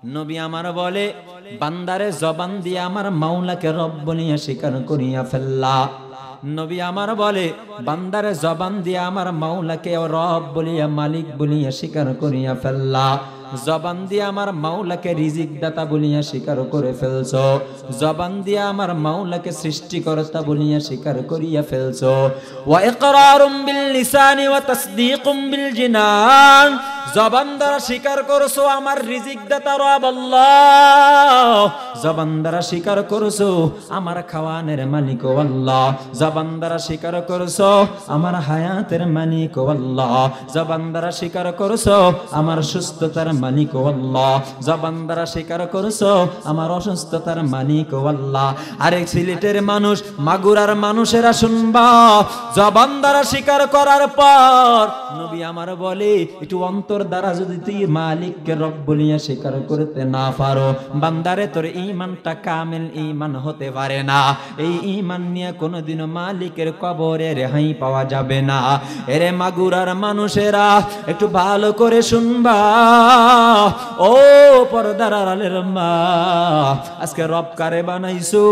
নবী আমার বলে, বান্দারে জবান দিয়ে আমার মাওলাকে রব বলিয়া স্বীকার করিয়া ফেললা। নবী আমার বলে, বান্দারে জবান দিয়ে আমার মাওলাকে রব বলিয়া মালিক বলিয়া স্বীকার করিয়া ফেললা। জবান দিয়ে আমার মাওলাকে রিজিক দাতা বলিয়া স্বীকার করে ফেলছো, জবান দিয়ে আমার মাওলাকে সৃষ্টিকর্তা বলিয়া স্বীকার করিয়া ফেলছো। ওয়া ইকরারুম বিল লিসানি ওয়া তাসদীকুম বিল জিনান, জবান দ্বারা স্বীকার করছো আমার রিজিক দাতা রব আল্লাহ, জবান দ্বারা স্বীকার করছো আমার খাওয়ানের মালিক আল্লাহ, জবান দ্বারা স্বীকার করছো আমার হায়াতের মালিক আল্লাহ, জবান দ্বারা স্বীকার করছো আমার সুস্থতার মালিক আল্লাহ, জবান দ্বারা স্বীকার করছো আমার অসুস্থতার মালিক আল্লাহ। আরেক সিলেটের মানুষ, মাগুরার মানুষেরা শুনবা, জবান দ্বারা স্বীকার করার পর নবী আমার বলে, একটু অন্তর দ্বারা যদি তুই মালিককে রব বলিয়া স্বীকার করতে না পারো, বান্দারে তোর ঈমানটা কামিল ঈমান হতে পারে না। এই ঈমান নিয়ে কোনোদিনও মালিকের কবরে রেহাই পাওয়া যাবে না। এরে মাগুরার মানুষেরা একটু ভালো করে শুনবা, ও পর্দার আড়ালের মা, আজকে রব কারে বানাইছো?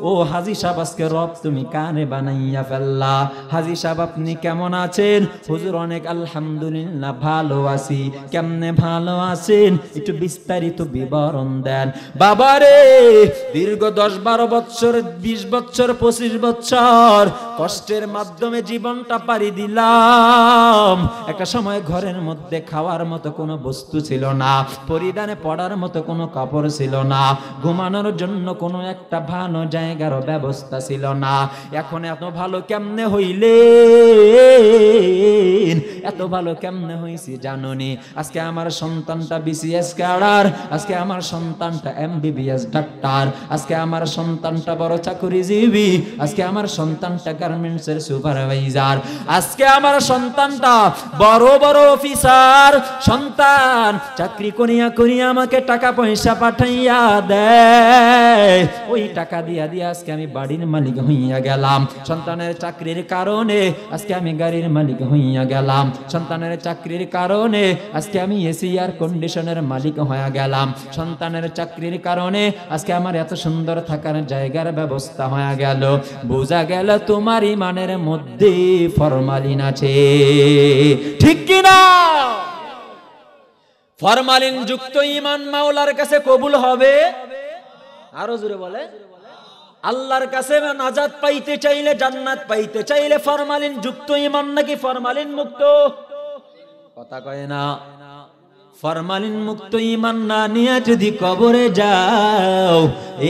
ও হাজী সাহেব, আজকে রব তুমি কারে বানাইয়া ফেললা। হাজী সাহেব আপনি কেমন আছেন? হুজুর অনেক আলহামদুলিল্লাহ ভালো আছি। কেমনে ভালো আছেন একটু বিস্তারিত বিবরণ দেন। বাবারে, দীর্ঘ 10-12 বছর, 20 বছর, 25 বছর কষ্টের মাধ্যমে জীবনটা পাড়ি দিলাম। একটা সময় ঘরের মধ্যে খাওয়ার মতো কোনো বস্তু ছিল না, পরিধানে পড়ার মতো কোনো কাপড় ছিল না, ঘুমানোর জন্য কোনো একটা ভালো জায়গার ব্যবস্থা ছিল না। এখন এত ভালো কেমনে হইলে, এত ভালো কেমনে হইছি জানোনি? আজকে আমার সন্তানটা বিসিএস ক্যাডার, আজকে আমার সন্তানটা এমবিবিএস ডাক্তার, আজকে আমার সন্তানটা বড় চাকরিজীবী, আজকে আমার সন্তানটা গার্মেন্টসের সুপারভাইজার, আজকে আমার সন্তানটা বড় বড় অফিসার। সন্তান চাকরি করিয়া করিয়া আমাকে টাকা পয়সা পাঠাইয়া দেয়, ওই টাকা দিয়া দিয়া আজকে আমি বাড়ির মালিক হইয়া গেলাম। সন্তানের চাকরির কারণে আজকে আমি গাড়ির মালিক হইয়া গেলাম। সন্তানের চাকরির কারণে আজকে আমি এসি এয়ার কন্ডিশনের মালিক হইয়া গেলাম। সন্তানের চাকরির কারণে আজকে আমার এত সুন্দর থাকার জায়গার ব্যবস্থা হয়ে গেল। বোঝা গেল তোমার ইমানের মধ্যে ফরমালিন আছে, ঠিক কিনা? ফরমালিন যুক্ত ইমান মাওলার কাছে কবুল হবে? আরো জোরে বলে। আল্লাহর কাছে নাজাত পাইতে চাইলে, জান্নাত পাইতে চাইলে ফরমালিন যুক্ত ইমান নাকি ফরমালিন মুক্ত? কথা কয় না। ফরমালিন মুক্ত ইমান না নিয়ে যদি কবরে যাও,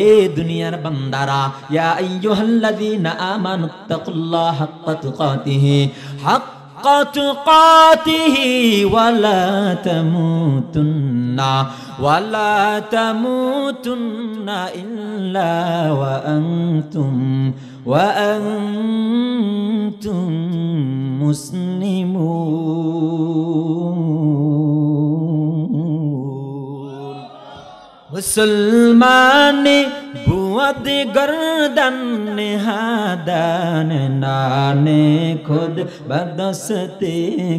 এ দুনিয়ার বান্দারা, ইয়া আইয়ুহাল্লাযীনা আমানুত্তাকুল্লাহা হাক্কা তুকাতিহি, হাক্কা তুকাতিহি ওয়ালা তামুতুন্না, ওয়ালা তামুতুন্না ইল্লা ওয়া আনতুম মুসলিমুন। মুসলমানে বুয়াদ গর্দন নিহাদান নানে খুদ বদস্তে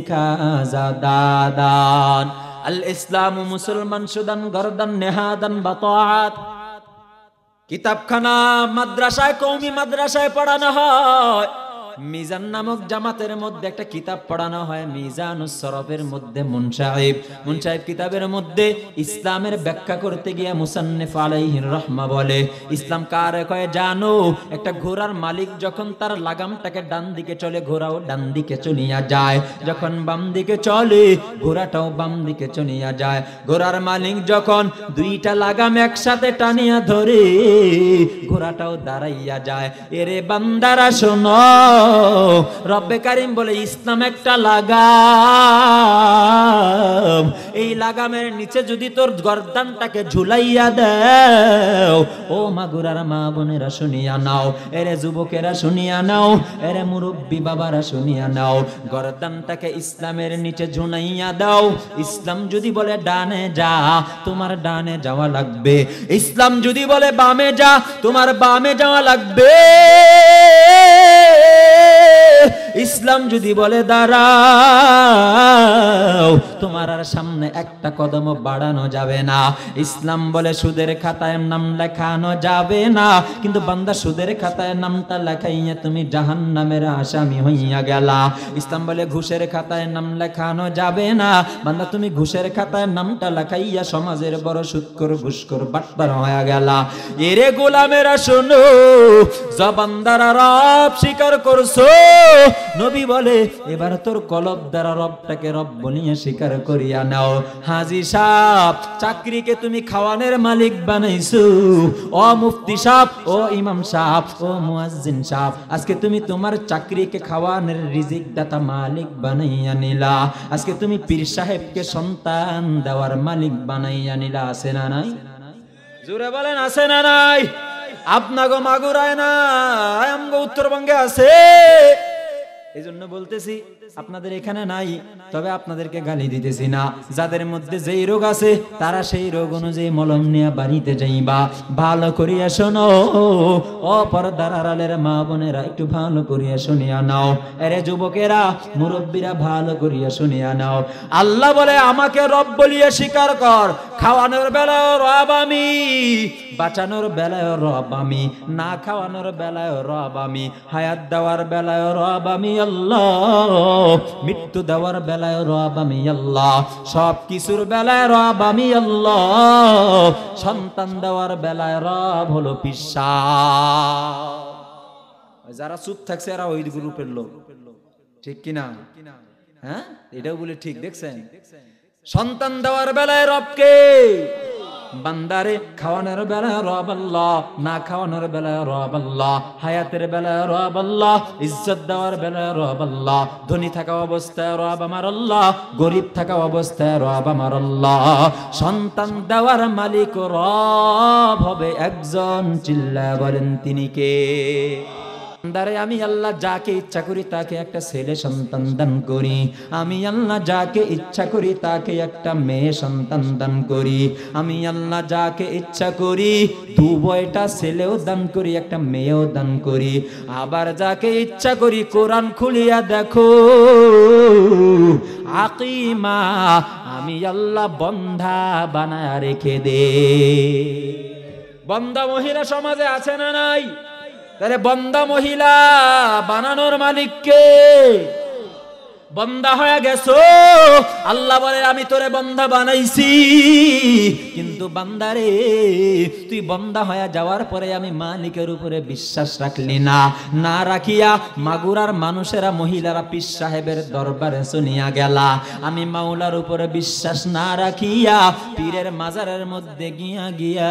খাজাদাদান। আল ইসলাম মুসলমান সুদান গর্দন নিহাদান বাতাআত। কিতাবখানা মাদ্রাসায়, কওমি মাদ্রাসায় পড়ানো হয়। মিজান নামক জামাতের মধ্যে একটা কিতাব পড়ানো হয়, মিজানুস সরফের মধ্যে মুনসাহিব কিতাবের মধ্যে ইসলামের ব্যাখ্যা করতে গিয়ে মুসান্নিফ আলাইহির রাহমা বলে, ইসলাম কারে কয় জানো? একটা ঘোড়ার মালিক যখন তার লাগামটাকে ডান দিকে চলে, ঘোড়াও ডান দিকে চলিয়া যায়। যখন বাম দিকে চলে, ঘোড়াটাও বাম দিকে চলিয়া যায়। ঘোড়ার মালিক যখন দুইটা লাগাম একসাথে টানিয়া ধরে, ঘোড়াটাও দাঁড়াইয়া যায়। এরে বান্দারা শোনো, রব্বে কারীম বলে ইসলাম একটা লাগাম, এই লাগামের নিচে যদি তোর গর্দানটাকে ঝুলাইয়া দাও, ও মাগুরার মা বোনেরা শুনিয়া নাও, এরে যুবকেরা শুনিয়া নাও, এরে মুরব্বী বাবারা শুনিয়া নাও, গর্দানটাকে ইসলামের নিচে ঝুলাইয়া দাও। ইসলাম যদি বলে ডানে যা, তোমার ডানে যাওয়া লাগবে। ইসলাম যদি বলে বামে যা, তোমার বামে যাওয়া লাগবে। ইসলাম যদি বলে দাঁড়াও, তোমার আর সামনে একটা কদম বাড়ানো যাবে না। ইসলাম বলে সুদের খাতায় নাম লেখানো যাবে না, কিন্তু বান্দা সুদের খাতায় নামটা লেখাইয়া তুমি জাহান্নামের আসামি হইয়া গেলা। ইসলাম বলে ঘুষের খাতায় নাম লেখানো যাবে না, বান্দা তুমি ঘুষের খাতায় নামটা লেখাইয়া সমাজের বড় সুদখোর ঘুষখোর বাটপার হয়ে গেলা। এরে গোলামেরা শোনো, জবান দ্বারা রব স্বীকার করছো, নবী বলে এবার তোর কলব দ্বারা রবটাকে রব বলিয়া স্বীকার করিয়া নাও। হাজী সাহেব, চাকরিকে তুমি খাওয়ানোর মালিক বানাইছো। ও মুফতি সাহেব, ও ইমাম সাহেব, ও মুয়াজ্জিন সাহেব, আজকে তুমি তোমার চাকরিকে খাওয়ানোর রিজিক দাতা মালিক বানাইয়া নিলা। আজকে তুমি পীর সাহেবকে সন্তান দেওয়ার মালিক বানাইয়া নিলা। আছে না নাই? জোরে বলেন আছে না নাই? আপনাগো মাগুরায় না, আমগো উত্তরবঙ্গে আছে। এই জন্য বলতেছি আপনাদের এখানে নাই, তবে আপনাদেরকে গালি দিতেছি না। যাদের মধ্যে যেই রোগ আছে তারা সেই রোগ অনুযায়ী মলম নিয়ে বাড়িতে যাইবা। ভালো করিয়া শোনো, অপরদার আড়ালের মা বোনেরা একটু ভালো করিয়া শুনিয়া নাও। এরে যুবকেরা, মুরব্বীরা ভালো করিয়া শুনিয়া নাও। আল্লাহ বলে আমাকে রব বলিয়া স্বীকার কর। খাওয়ানোর বেলায় রব আমি, বাঁচানোর বেলায় রব আমি, না খাওয়ানোর বেলায় রব আমি, হায়াত দেওয়ার বেলায় রব আমি আল্লাহ, মৃত্যু দেওয়ার বেলায় রব আমি আল্লাহ, সব কিছুর বেলায় রব আমি আল্লাহ, সন্তান দেওয়ার বেলায় রব হলো পিসা। যারা চুপ থাকছে এরা ওই গ্রুপের লোক, ঠিক কিনা? হ্যাঁ, এটাও বলে ঠিক। দেখছেন, সন্তান দেওয়ার বেলায় রবকে, বান্দারে খাওয়ানোর বেলায় রব আল্লাহ, না খাওয়ানোর বেলায় রব আল্লাহ, হায়াতের বেলায় রব আল্লাহ, ইজ্জত দেওয়ার বেলায় রব আল্লাহ, ধনী থাকা অবস্থায় রব আমার আল্লাহ, গরিব থাকা অবস্থায় রব আমার আল্লাহ। সন্তান দেওয়ার মালিক রব হবে একজন, চিল্লায়া বলেন তিনি কে? বান্দারে আমি আল্লাহ যাকে ইচ্ছা করি তাকে একটা ছেলে সন্তান দান করি, আমি আল্লাহ যাকে ইচ্ছা করি তাকে একটা মেয়ে সন্তান দান করি, আমি আল্লাহ যাকে ইচ্ছা করি দুইটা ছেলেও দান করি, একটা মেয়েও দান করি। আবার যাকে ইচ্ছা করি কোরআন খুলিয়া দেখো, আকিমা আমি আল্লাহ বন্ধা বানায় রেখে দে। বন্ধা মহিলা সমাজে আছে না নাই? তাহলে বন্দা মহিলা বানানোর মালিক কে? বন্দা হয়ে গেছো, আল্লাহ বলে আমি তোরে বন্দা বানাইছি, কিন্তু বান্দারে তুই বন্দা হয়ে যাওয়ার পরে আমি মালিকের উপরে বিশ্বাস রাখলি না, না রাখিয়া মাগুরার মানুষেরা মহিলারা পীর সাহেবের দরবারে শুনিয়া গেলা। আমি মাওলার উপরে বিশ্বাস না রাখিয়া পীরের মাজারের মধ্যে গিয়া গিয়া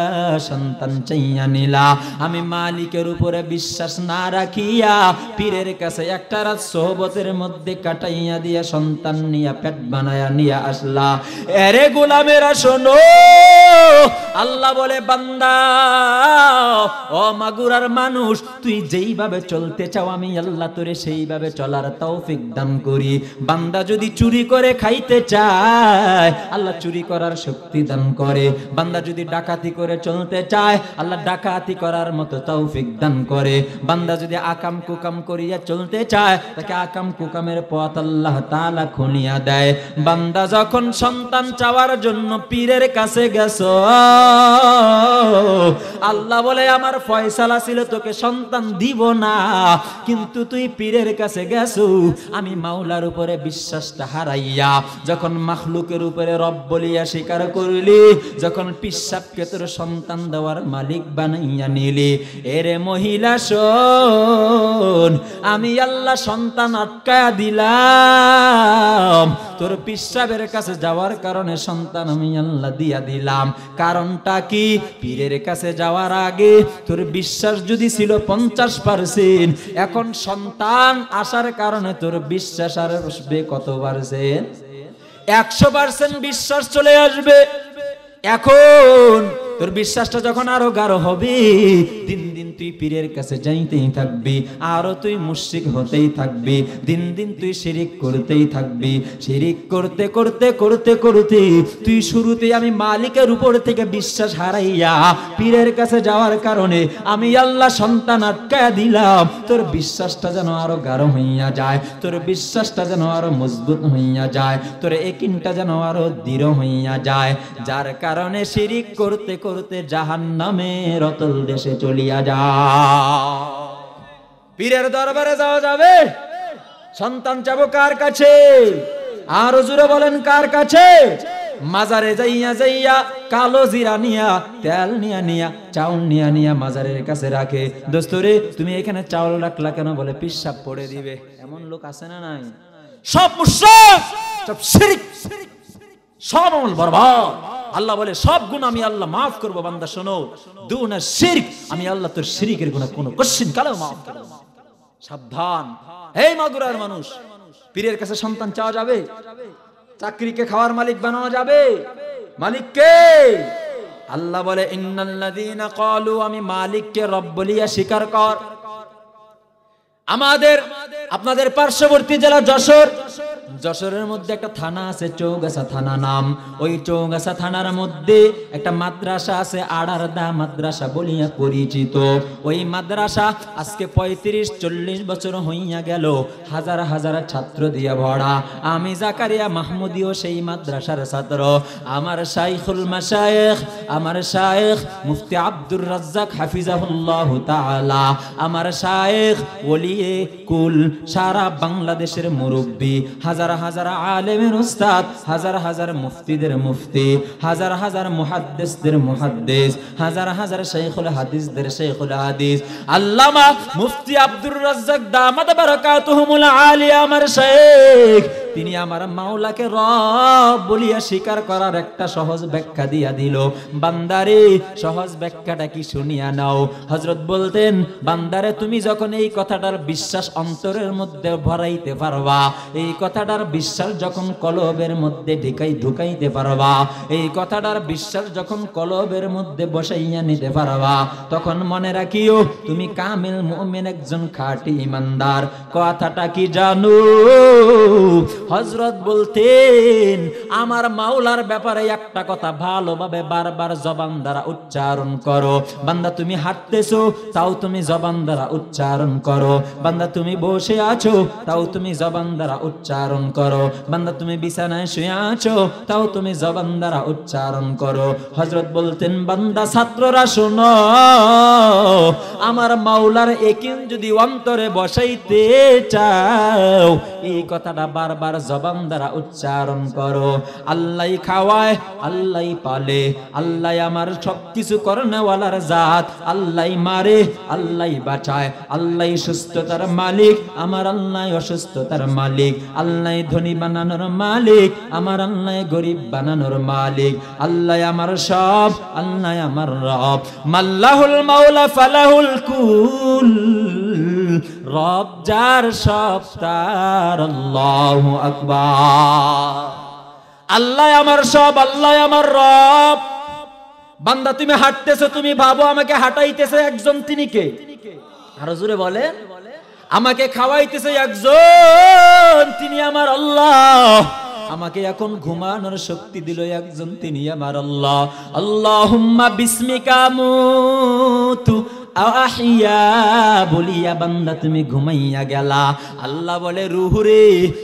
সন্তান চাইয়া নিলা। আমি মালিকের উপরে বিশ্বাস না রাখিয়া পীরের কাছে একটা রাত সোহবতের মধ্যে কাটাইয়া দিয়া সন্তান নিয়া পেট বানায়া নিয়া আসলা। এরে গোলামেরা শোনো, আল্লাহ বলে বান্দা ও মাগুরার মানুষ, তুই যেইভাবে চলতে চাও আমি আল্লাহ তোরে সেইভাবে চলার তৌফিক দান করি। বান্দা যদি চুরি করে খাইতে চায় আল্লাহ চুরি করার শক্তি দান করে, বান্দা যদি ডাকাতি করে চলতে চায় আল্লাহ ডাকাতি করার মতো তৌফিক দান করে, বান্দা যদি আকাম কুকাম করিয়া চলতে চায় তাকে আকাম কুকামের পথ আল্লাহ তাআলা খুলিয়া দেয়। বান্দা যখন সন্তান চাওয়ার জন্য পীরের কাছে গেছো, আল্লাহ বলে আমার ফয়সালা ছিল তোকে সন্তান দিব না, কিন্তু তুই পীরের কাছে গেছো। আমি মাওলার উপরে বিশ্বাসটা হারাইয়া যখন মাখলুকের উপরে রব বলিয়া স্বীকার করলি, যখন পিসাবকে তোর সন্তান দেওয়ার মালিক বানাইয়া নিলি, এরে মহিলা শোন, আমি আল্লাহ সন্তান আটকায়া দিলাম, তোর পিসাবের কাছে যাওয়ার কারণে সন্তান আমি আল্লাহ দিয়া দিলাম। কারণটা কি? পীরের কাছে যাওয়ার আগে তোর বিশ্বাস যদি ছিল 50%, এখন সন্তান আসার কারণে তোর বিশ্বাস আর আসবে কত পার্সেন্ট? 100% বিশ্বাস চলে আসবে। এখন তোর বিশ্বাসটা যখন আরো গাঢ় হবে, দিন দিন তুই পীরের কাছে যাইতেই থাকবি, আরো তুই মুশরিক হতেই থাকবি, দিন দিন তুই শিরিক করতেই থাকবি। শিরিক করতে করতে করতে করতে তুই শুরুতে আমি মালিকের উপর থেকে বিশ্বাস হারাইয়া পীরের কাছে যাওয়ার কারণে আমি আল্লাহ সন্তান আটকায়া দিলাম। তোর বিশ্বাসটা যেন আরো গাঢ় হইয়া যায়, তোর বিশ্বাসটা যেন আরো মজবুত হইয়া যায়, তোর একিনটা যেন আরো দৃঢ় হইয়া যায়, যার কারণে শিরিক করতে করতে জাহান্নামের অতল দেশে চলিয়া যায়। পীরের দরবারে যাওয়া যাবে? সন্তান যাবো কার কাছে? আরো জোরে বলেন কার কাছে? মাজারে যাইয়া যাইয়া কালো জিরা নিয়া, তেল নিয়া নিয়া, চাউল নিয়া নিয়া মাজারের কাছে রাখে। দোস্তরে তুমি এখানে চাউল রাখলা কেন? বলে পিশাব পড়ে দিবে। এমন লোক আছে না নাই? সব মুশরিক, সব শিরক, সব আমল বরবাদ। আল্লাহ বলে সব গুনাহ আমি আল্লাহ মাফ করব। বান্দা শোনো, দুনা শিরক, আমি আল্লাহ তোর শিরকের গুনাহ কোনো কোশ্চিন কালেও মাফ করব। সাবধান এই মাগুরার মানুষ, পীরের কাছে সন্তান চাওয়া যাবে? চাকরিকে খাওয়ার মালিক বানানো যাবে? মালিককে আল্লাহ বলে ইন্নাল্লাযীনা ক্বালু, আমি মালিককে রব বলিয়া স্বীকার কর। আমাদের আপনাদের পার্শ্ববর্তী জেলা যশোর, যশোরের মধ্যে একটা থানা আছে চৌগাছা থানা নাম। ওই চৌগাছা থানার মধ্যে একটা মাদ্রাসা আছে, আড়ারদা মাদ্রাসা বলিয়া পরিচিত। ওই মাদ্রাসা আজকে 35-40 বছর হইয়া গেল, হাজার হাজার ছাত্র দিয়া ভরা। আমি জাকারিয়া মাহমুদিও সেই মাদ্রাসার ছাত্র। আমার শাইখুল মাশায়েখ, আমার শায়েখ মুফতি আব্দুর রাজ্জাক হাফিজাহুল্লাহু তাআলা, আমার শায়েখ ওলিয়ে কুল, সারা বাংলাদেশের মুরব্বী, হাজার হাজার আলেমের উস্তাদ, হাজার হাজার মুফতিদের মুফতি, হাজার হাজার মুহাদ্দিসদের মুহাদ্দিস, হাজার হাজার শাইখুল হাদিসদের শাইখুল হাদিস আল্লামা মুফতি আব্দুর রাজ্জাক দামাত বারাকাতুহুমুল আলিয়া, আমার শাইখ, তিনি আমার মাওলাকে রব বলিয়া স্বীকার করার একটা সহজ ব্যাখ্যা দিয়া দিল। বান্দারে সহজ ব্যাখ্যাটা কি শুনিয়া নাও। হযরত বলতেন, বান্দারে তুমি যখন এই কথাটার বিশ্বাস অন্তরের মধ্যে ভরাইতে পারবা, এই কথাটার বিশ্বাস যখন কলবের মধ্যে ঢুকাইতে পারবা, এই কথাটার বিশ্বাস যখন কলবের মধ্যে বসাইয়া নিতে পারবা, তখন মনে রাখিও তুমি কামিল মুমিন, একজন খাঁটি ইমানদার। কথাটা কি জানো? হযরত বলতেন, আমার মাওলার ব্যাপারে একটা কথা ভালোভাবে বারবার জবান দ্বারা উচ্চারণ করো। বান্দা তুমি হাঁটতেছো, তাও তুমি জবান দ্বারা উচ্চারণ করো। বান্দা তুমি বসে আছো, তাও তুমি জবান দ্বারা উচ্চারণ করো। বান্দা তুমি বিছানায় শুয়ে আছো, তাও তুমি জবান দ্বারা উচ্চারণ করো। হযরত বলতেন, বান্দা ছাত্ররা শোনো, আমার মাওলার একিন যদি অন্তরে বসাইতে চাও, এই কথাটা বারবার জবান দ্বারা উচ্চারণ করো। আল্লাহই খাওয়ায়, আল্লাহই পালে, আল্লাহ আমার সবকিছু করনেওয়ালার জাত, আল্লাহই মারে, আল্লাহই বাঁচায়, আল্লাহই সুস্থতার মালিক, আমার আল্লাহ অসুস্থতার মালিক, আল্লাহ ধনী বানানোর মালিক, আমার আল্লাহ গরিব বানানোর মালিক, আল্লাহ আমার সব, আল্লাহ আমার রব। মাল্লাহুল মাওলা ফালাহুল কুল, রব যার সব তার, আল্লাহু আকবার। আল্লাহ আমার সব, আল্লাহ আমার রব। বান্দা তুমি হাঁটতেছো, তুমি ভাবো আমাকে হাঁটাইতেছে একজন, তিনি কে? আরো জোরে বলে। আমাকে খাওয়াইতেছে একজন, তিনি আমার আল্লাহ। আমাকে এখন ঘুমানোর শক্তি দিল একজন, তিনি আমার আল্লাহ। আল্লাহুম্মা বিসমিকা মুতু আহিয়া বলিয়া বান্দা তুমি ঘুমাইয়া গেলা। আল্লাহ বলে, রুহুরে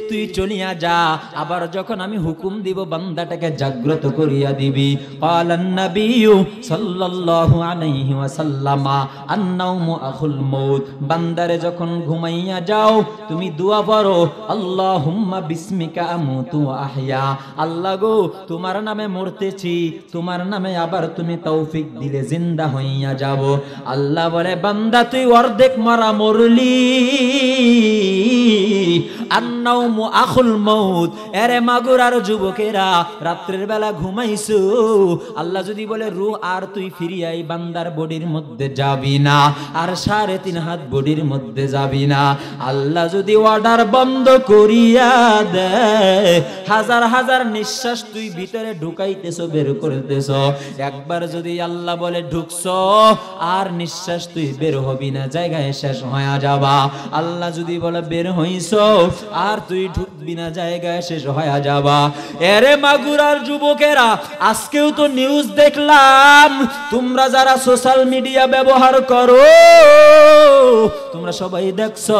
তুই চলিয়া যা, আবার যখন আমি হুকুম দিব বান্দাটাকে জাগ্রত করিয়া দিবি। ক্বালান নাবিয়্যু সাল্লাল্লাহু আলাইহি ওয়াসাল্লাম, আন-নাওমু আখুল মউত। বান্দারে যখন ঘুমাইয়া যাও তুমি দোয়া পড়ো, আল্লাহুম্মা বিসমিকা আমুতু ওয়া আহইয়া। আল্লাহ গো, তোমার নামে মরতেছি, তোমার নামে আবার তুমি তৌফিক দিলে জিন্দা হইয়া যাব। আল্লাহ বলে, বান্দা তুই অর্ধেক মারা মরলি, আন-নাওমু আখুল মউত। এরে মাগুরার যুবকেরা, রাত্রের বেলা ঘুমাইছো, আল্লাহ যদি বলে রূহ আর তুই ফিরিয়াই বান্দার বডির মধ্যে যাবি না, আর 3.5 হাত বডির মধ্যে যাবি না। আল্লাহ যদি অর্ডার বন্ধ করিয়া দেয়, হাজার হাজার নিঃশ্বাস তুই ভিতরে ঢুকাইতেছো, বের করতেছো, একবার যদি আল্লাহ বলে ঢুকছো, আর নিঃশ্বাস নিঃশ্বাস তুই বের হবি না, জায়গায় শেষ হয়ে যাবা। আল্লাহ যদি বলে বের হইছো আর তুই ঢুকবি না, জায়গায় শেষ হয়ে যাবা। এরে মাগুরার যুবকেরা, আজকেও তো নিউজ দেখলাম, তোমরা যারা সোশ্যাল মিডিয়া ব্যবহার করো তোমরা সবাই দেখছো,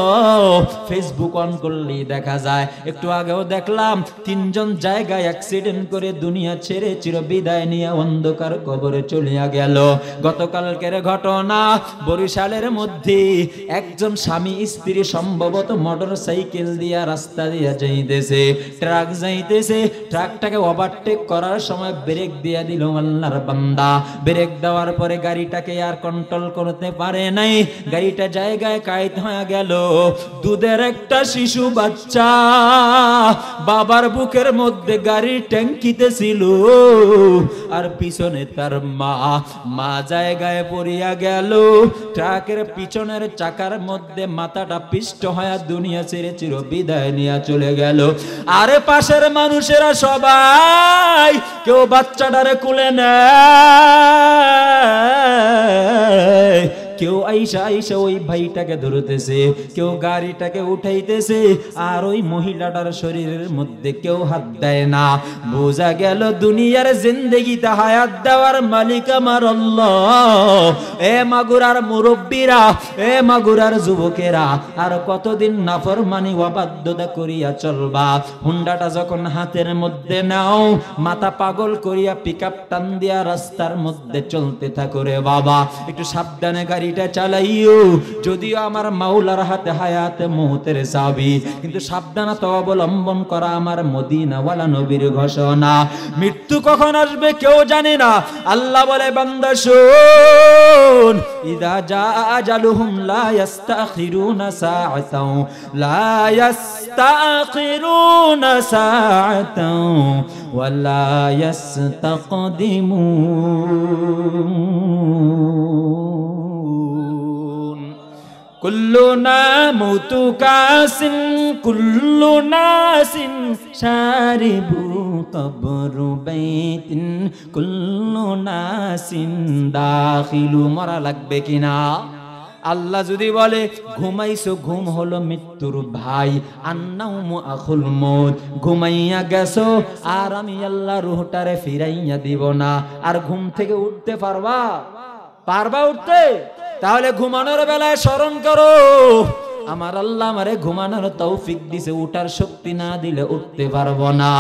ফেসবুক অন করলেই দেখা যায়। একটু আগেও দেখলাম 3 জন জায়গায় অ্যাক্সিডেন্ট করে দুনিয়া ছেড়ে চির বিদায় নিয়ে অন্ধকার কবরে চলিয়া গেল। গতকালকের ঘটনা, বরিশালের মধ্যে একজন স্বামী স্ত্রী সম্ভবত মোটর সাইকেল দিয়া রাস্তা দিয়া যাইতেছে, ট্রাক যাইতেছে, ট্রাকটাকে ওভারটেক করার সময় ব্রেক দিয়া দিল আল্লাহর বান্দা। ব্রেক দেওয়ার পরে গাড়িটাকে আর কন্ট্রোল করতে পারে নাই, গাড়িটা জায়গায় কায়েদ হয়ে গেল। দুধের একটা শিশু বাচ্চা বাবার বুকের মধ্যে গাড়ির ট্যাঙ্কিতে ছিল, আর পিছনে তার মা জায়গায় পড়িয়া গেল। ট্রাকের পিছনের চাকার মধ্যে মাথাটা পিষ্ট হয়ে দুনিয়া ছেড়ে চির বিদায় নিয়ে চলে গেল। আরে পাশের মানুষেরা সবাই কেউ বাচ্চাটারে কোলে নেয়, কেউ আইসা আইসা ওই ভাইটাকে ধরতেছে, কেউ গাড়িটাকে উঠাইতেছে, আর ওই মহিলাটার শরীরের মধ্যে কেউ হাত দেয় না। বোঝা গেল দুনিয়ার জিন্দেগিতে হায়াত দেওয়ার মালিক আমার আল্লাহ। এ মাগুরার মুরব্বীরা, এ মাগুরার যুবকেরা, আর কতদিন নাফরমানি অবাধ্যতা করিয়া চলবা? হুন্ডাটা যখন হাতের মধ্যে নাও, মাথা পাগল করিয়া পিকআপ টান দিয়া রাস্তার মধ্যে চলতে থাকো রে বাবা। একটু সাবধানে গাড়িটা চালাইও, যদিও আমার মাওলার হাতে হায়াতে মৌতের চাবি, কিন্তু সাবধানতা অবলম্বন করা আমার মদিনাওয়ালা নবীর ঘোষণা। মৃত্যু কখন আসবে কেউ জানে না। আল্লাহ বলে বান্দা শোন, ইদা জা আজালুহুম লা ইস্তাখিরুনা সাআতাও লা ইস্তাখিরুনা সাআতাও ওয়া লা ইস্তাকদিমুন। কুল্লু নামুতু কাসিন কুল্লু নাসিন শারিবু কবরু বাইতিন কুল্লু নাসিন দাখিলু। মরা লাগবে কিনা? আল্লাহ যদি বলে ঘুমাইছো, ঘুম হলো মৃত্যুর ভাই, আন্নাউমু আখুল মউত, ঘুমাইয়া গেছো আর আমি আল্লাহ রূহটারে ফিরাইয়া দিব না। আর ঘুম থেকে উঠতে পারবা? উঠতে? তাহলে ঘুমানোর বেলায় স্মরণ করো, আমার আল্লাহ আমারে ঘুমানোর তৌফিক দিছে, উঠার শক্তি না দিলে উঠতে পারবো না।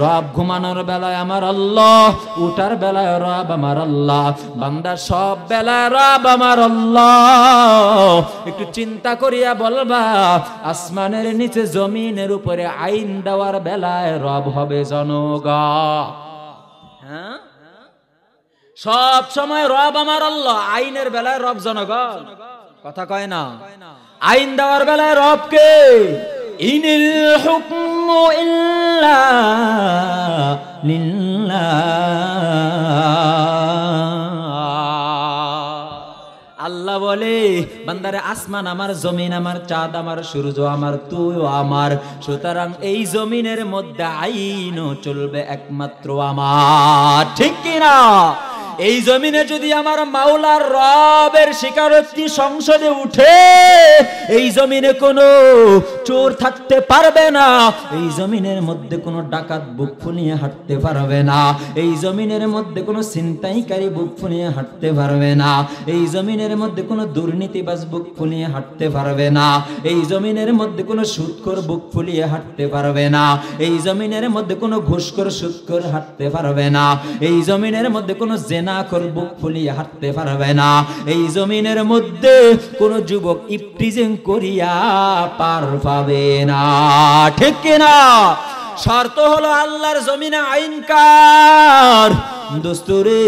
রব ঘুমানোর বেলায় আমার আল্লাহ, উঠার বেলায় রব আমার আল্লাহ, বান্দা সব বেলায় রব আমার আল্লাহ। একটু চিন্তা করিয়া বলবা, আসমানের নিচে জমিনের উপরে আইন দেওয়ার বেলায় রব হবে জনগণ। হ্যাঁ, সব সময় রব আমার আল্লাহ, আইনের বেলায় রব জনগণ। কথা কয় না? আইন দেওয়ার বেলায় রব কে? ইনিল হুকমু ইল্লা লিল্লাহ। আল্লাহ বলে বান্দারে আসমান আমার, জমিন আমার, চাঁদ আমার, সূর্য আমার, তুইও আমার, সুতরাং এই জমিনের মধ্যে আইনও চলবে একমাত্র আমার। ঠিক কিনা? এই জমিনে যদি আমার মাওলার রবের স্বীকারোক্তি সংসদে উঠে, এই জমিনে কোনো চোর থাকতে পারবে না, এই জমিনের মধ্যে কোনো ডাকাত বুক ফুলিয়ে হাঁটতে পারবে না, এই জমিনের মধ্যে কোনো ছিনতাইকারী বুক ফুলিয়ে হাঁটতে পারবে না, এই জমিনের মধ্যে কোনো দুর্নীতিবাজ বুক ফুলিয়ে হাঁটতে পারবে না, এই জমিনের মধ্যে কোনো সুদখোর বুক ফুলিয়ে হাঁটতে পারবে না, এই জমিনের মধ্যে কোনো ঘুষখোর সুদখোর হাঁটতে পারবে না, এই জমিনের মধ্যে কোনো জেনাখোর বুক ফুলিয়ে হাঁটতে পারবে না, এই জমিনের মধ্যে কোনো যুবক ইফটিজিং করিয়া পার পাবে না। ঠিক কিনা? শর্ত হলো আল্লাহর জমিনে আইন কার? দোস্তরে,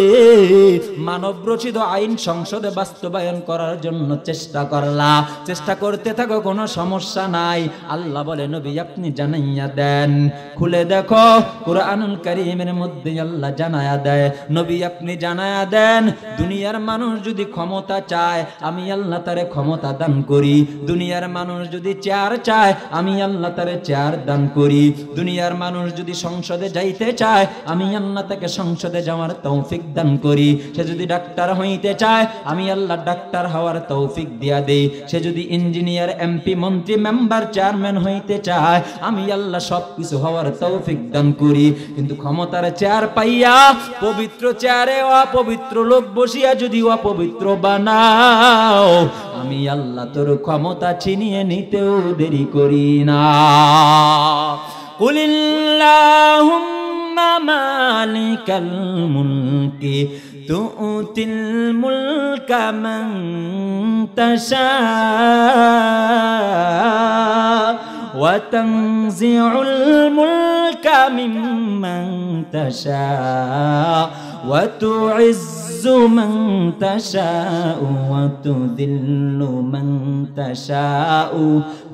মানব রচিত আইন সংসদে বাস্তবায়ন করার জন্য চেষ্টা করলা, চেষ্টা করতে থাকো, কোনো সমস্যা নাই। আল্লাহ বলে নবী আপনি জানাইয়া দেন, খুলে দেখো কুরআনুল কারীমের মধ্যে আল্লাহ জানায়া দেয়, নবী আপনি জানায়া দেন, দুনিয়ার মানুষ যদি ক্ষমতা চায় আমি আল্লাহ তারে ক্ষমতা দান করি, দুনিয়ার মানুষ যদি চেয়ার চায় আমি আল্লাহ তারে চেয়ার দান করি, দুনিয়ার মানুষ যদি সংসদে যাইতে চায় আমি আল্লাহ তাকে সংসদে যাওয়ার তৌফিক দান করি। সে যদি ডাক্তার হইতে চায় আমি আল্লাহ ডাক্তার হওয়ার তৌফিক দিয়া দেই। সে যদি ইঞ্জিনিয়ার, এমপি, মন্ত্রী, মেম্বার, চেয়ারম্যান হইতে চায় আমি আল্লাহ সবকিছু হওয়ার তৌফিক দান করি। কিন্তু ক্ষমতার চেয়ার পাইয়া পবিত্র চেয়ারে অপবিত্র লোক বসিয়া যদি অপবিত্র বানাও আমি আল্লাহ তোর ক্ষমতা ছিনিয়ে নিতেও দেরি করি না। কুলিল্লাহুম্মা মালিকাল মুলকি তুতিল মুলকা মান তাশা ওয়া তানজিউল মুলকা মিম্মান তাশা ওয়া তুইজ্জু মান তাশা ওয়া তুযিল্লু মান তাশা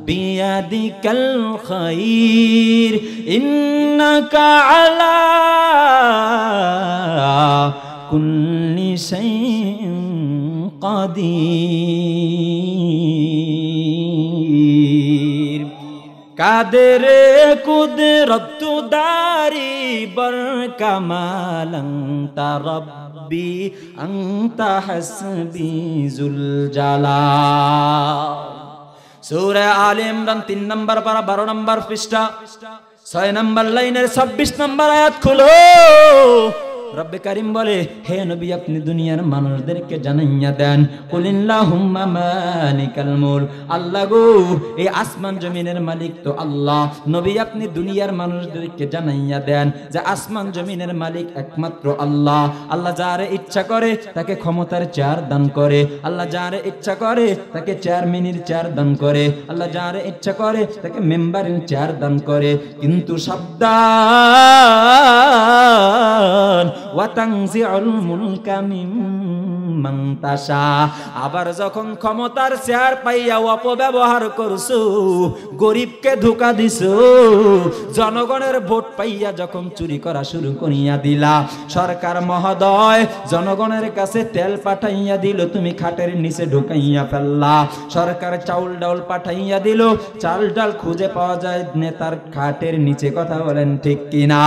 বিয়াদিকাল খায়র ইন্নাকা আলা কুল্লি শাইইন কাদির। কাদের কুদরত দারি বর কামাল আনতা রব্বি আনতা হাসবি যুল জালাল। সূরা আলে ইমরান 3 নম্বর পারা 12 নম্বর পৃষ্ঠা 6 নম্বর লাইনের 26 নম্বর আয়াত খুলো। রব্বে কারীম বলে, হে নবী আপনি দুনিয়ার মানুষদেরকে জানাইয়া দেন, কুলিল্লাহুম্মা মালিকাল মুলক, আল্লাহ গো এই আসমান জমিনের মালিক তো আল্লাহ। নবী আপনি দুনিয়ার মানুষদেরকে জানাইয়া দেন যে আসমান জমিনের মালিক একমাত্র আল্লাহ। আল্লাহ যারে ইচ্ছা করে তাকে ক্ষমতার চেয়ার দান করে, আল্লাহ যারে ইচ্ছা করে তাকে চেয়ারম্যানের চেয়ার দান করে, আল্লাহ যারে ইচ্ছা করে তাকে মেম্বারের চেয়ার দান করে। কিন্তু সাবধান, ওয়া তানজিউল মুলকা মিম্মান তাশা, আবার যখন ক্ষমতার চেয়ার পাইয়া অপব্যবহার করছো, গরিবকে ধোঁকা দিছো, জনগণের ভোট পাইয়া যখন চুরি করা শুরু করিয়া দিলা, সরকার মহোদয় জনগণের কাছে তেল পাঠাইয়া দিল, তুমি খাটের নিচে ঢুকাইয়া ফেললা। সরকার চাউল ডাউল পাঠাইয়া দিল, চাল ডাল খুঁজে পাওয়া যায় নেতার খাটের নিচে। কথা বলেন ঠিক কিনা?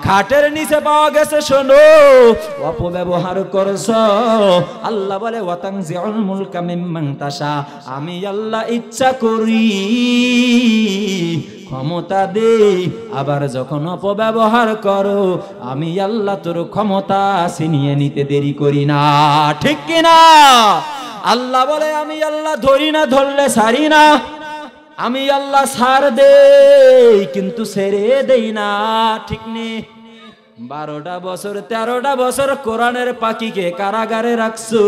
খাটের নিচে পাওয়া গেছে, শোনো অপব্যবহার করছো। আল্লাহ বলে ওয়া তানজিউল মুলকা মিম্মান তাশা, আমি আল্লাহ ইচ্ছা করি ক্ষমতা দেই, আবার যখন অপব্যবহার করো আমি আল্লাহ তোর ক্ষমতা ছিনিয়ে নিতে দেরি করি না। ঠিক কিনা? আল্লাহ বলে আমি আল্লাহ ধরি না, ধরলে ছাড়ি না, আমি আল্লাহ ছাড় দেই কিন্তু ছেড়ে দেই না। ঠিক নেই? 12টা বছর 13টা বছর কোরআনের পাখিকে কারাগারে রাখছো,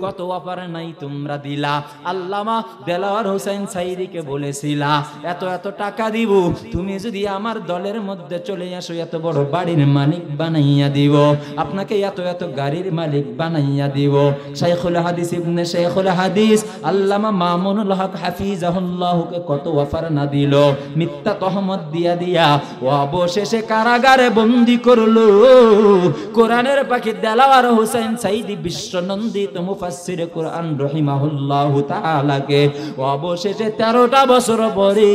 কত অফার নাই তোমরা দিলা। আল্লামা দেলাওয়ার হোসেন সাইদিকে বলেছিলা এত এত টাকা দিব, তুমি যদি আমার দলের মধ্যে চলে আসো এত বড় বাড়ির মালিক বানাইয়া দিব, আপনাকে এত এত গাড়ির মালিক বানাইয়া দিব। শাইখুল হাদিস ইবনে শাইখুল হাদিস আল্লামা মামুনুল হক হাফিজাহুল্লাহকে কত অফার না দিল, মিথ্যা তহমত দিয়া দিয়া ও অবশেষে কারাগারে বন্দী করলো। কোরআনের পাখি দেলাওয়ার হোসেন সাইদি বিশ্বনন্দিত মুফাসসির কোরআন রহিমাহুল্লাহু তাআলাকে অবশেষে 13টা বছর পরে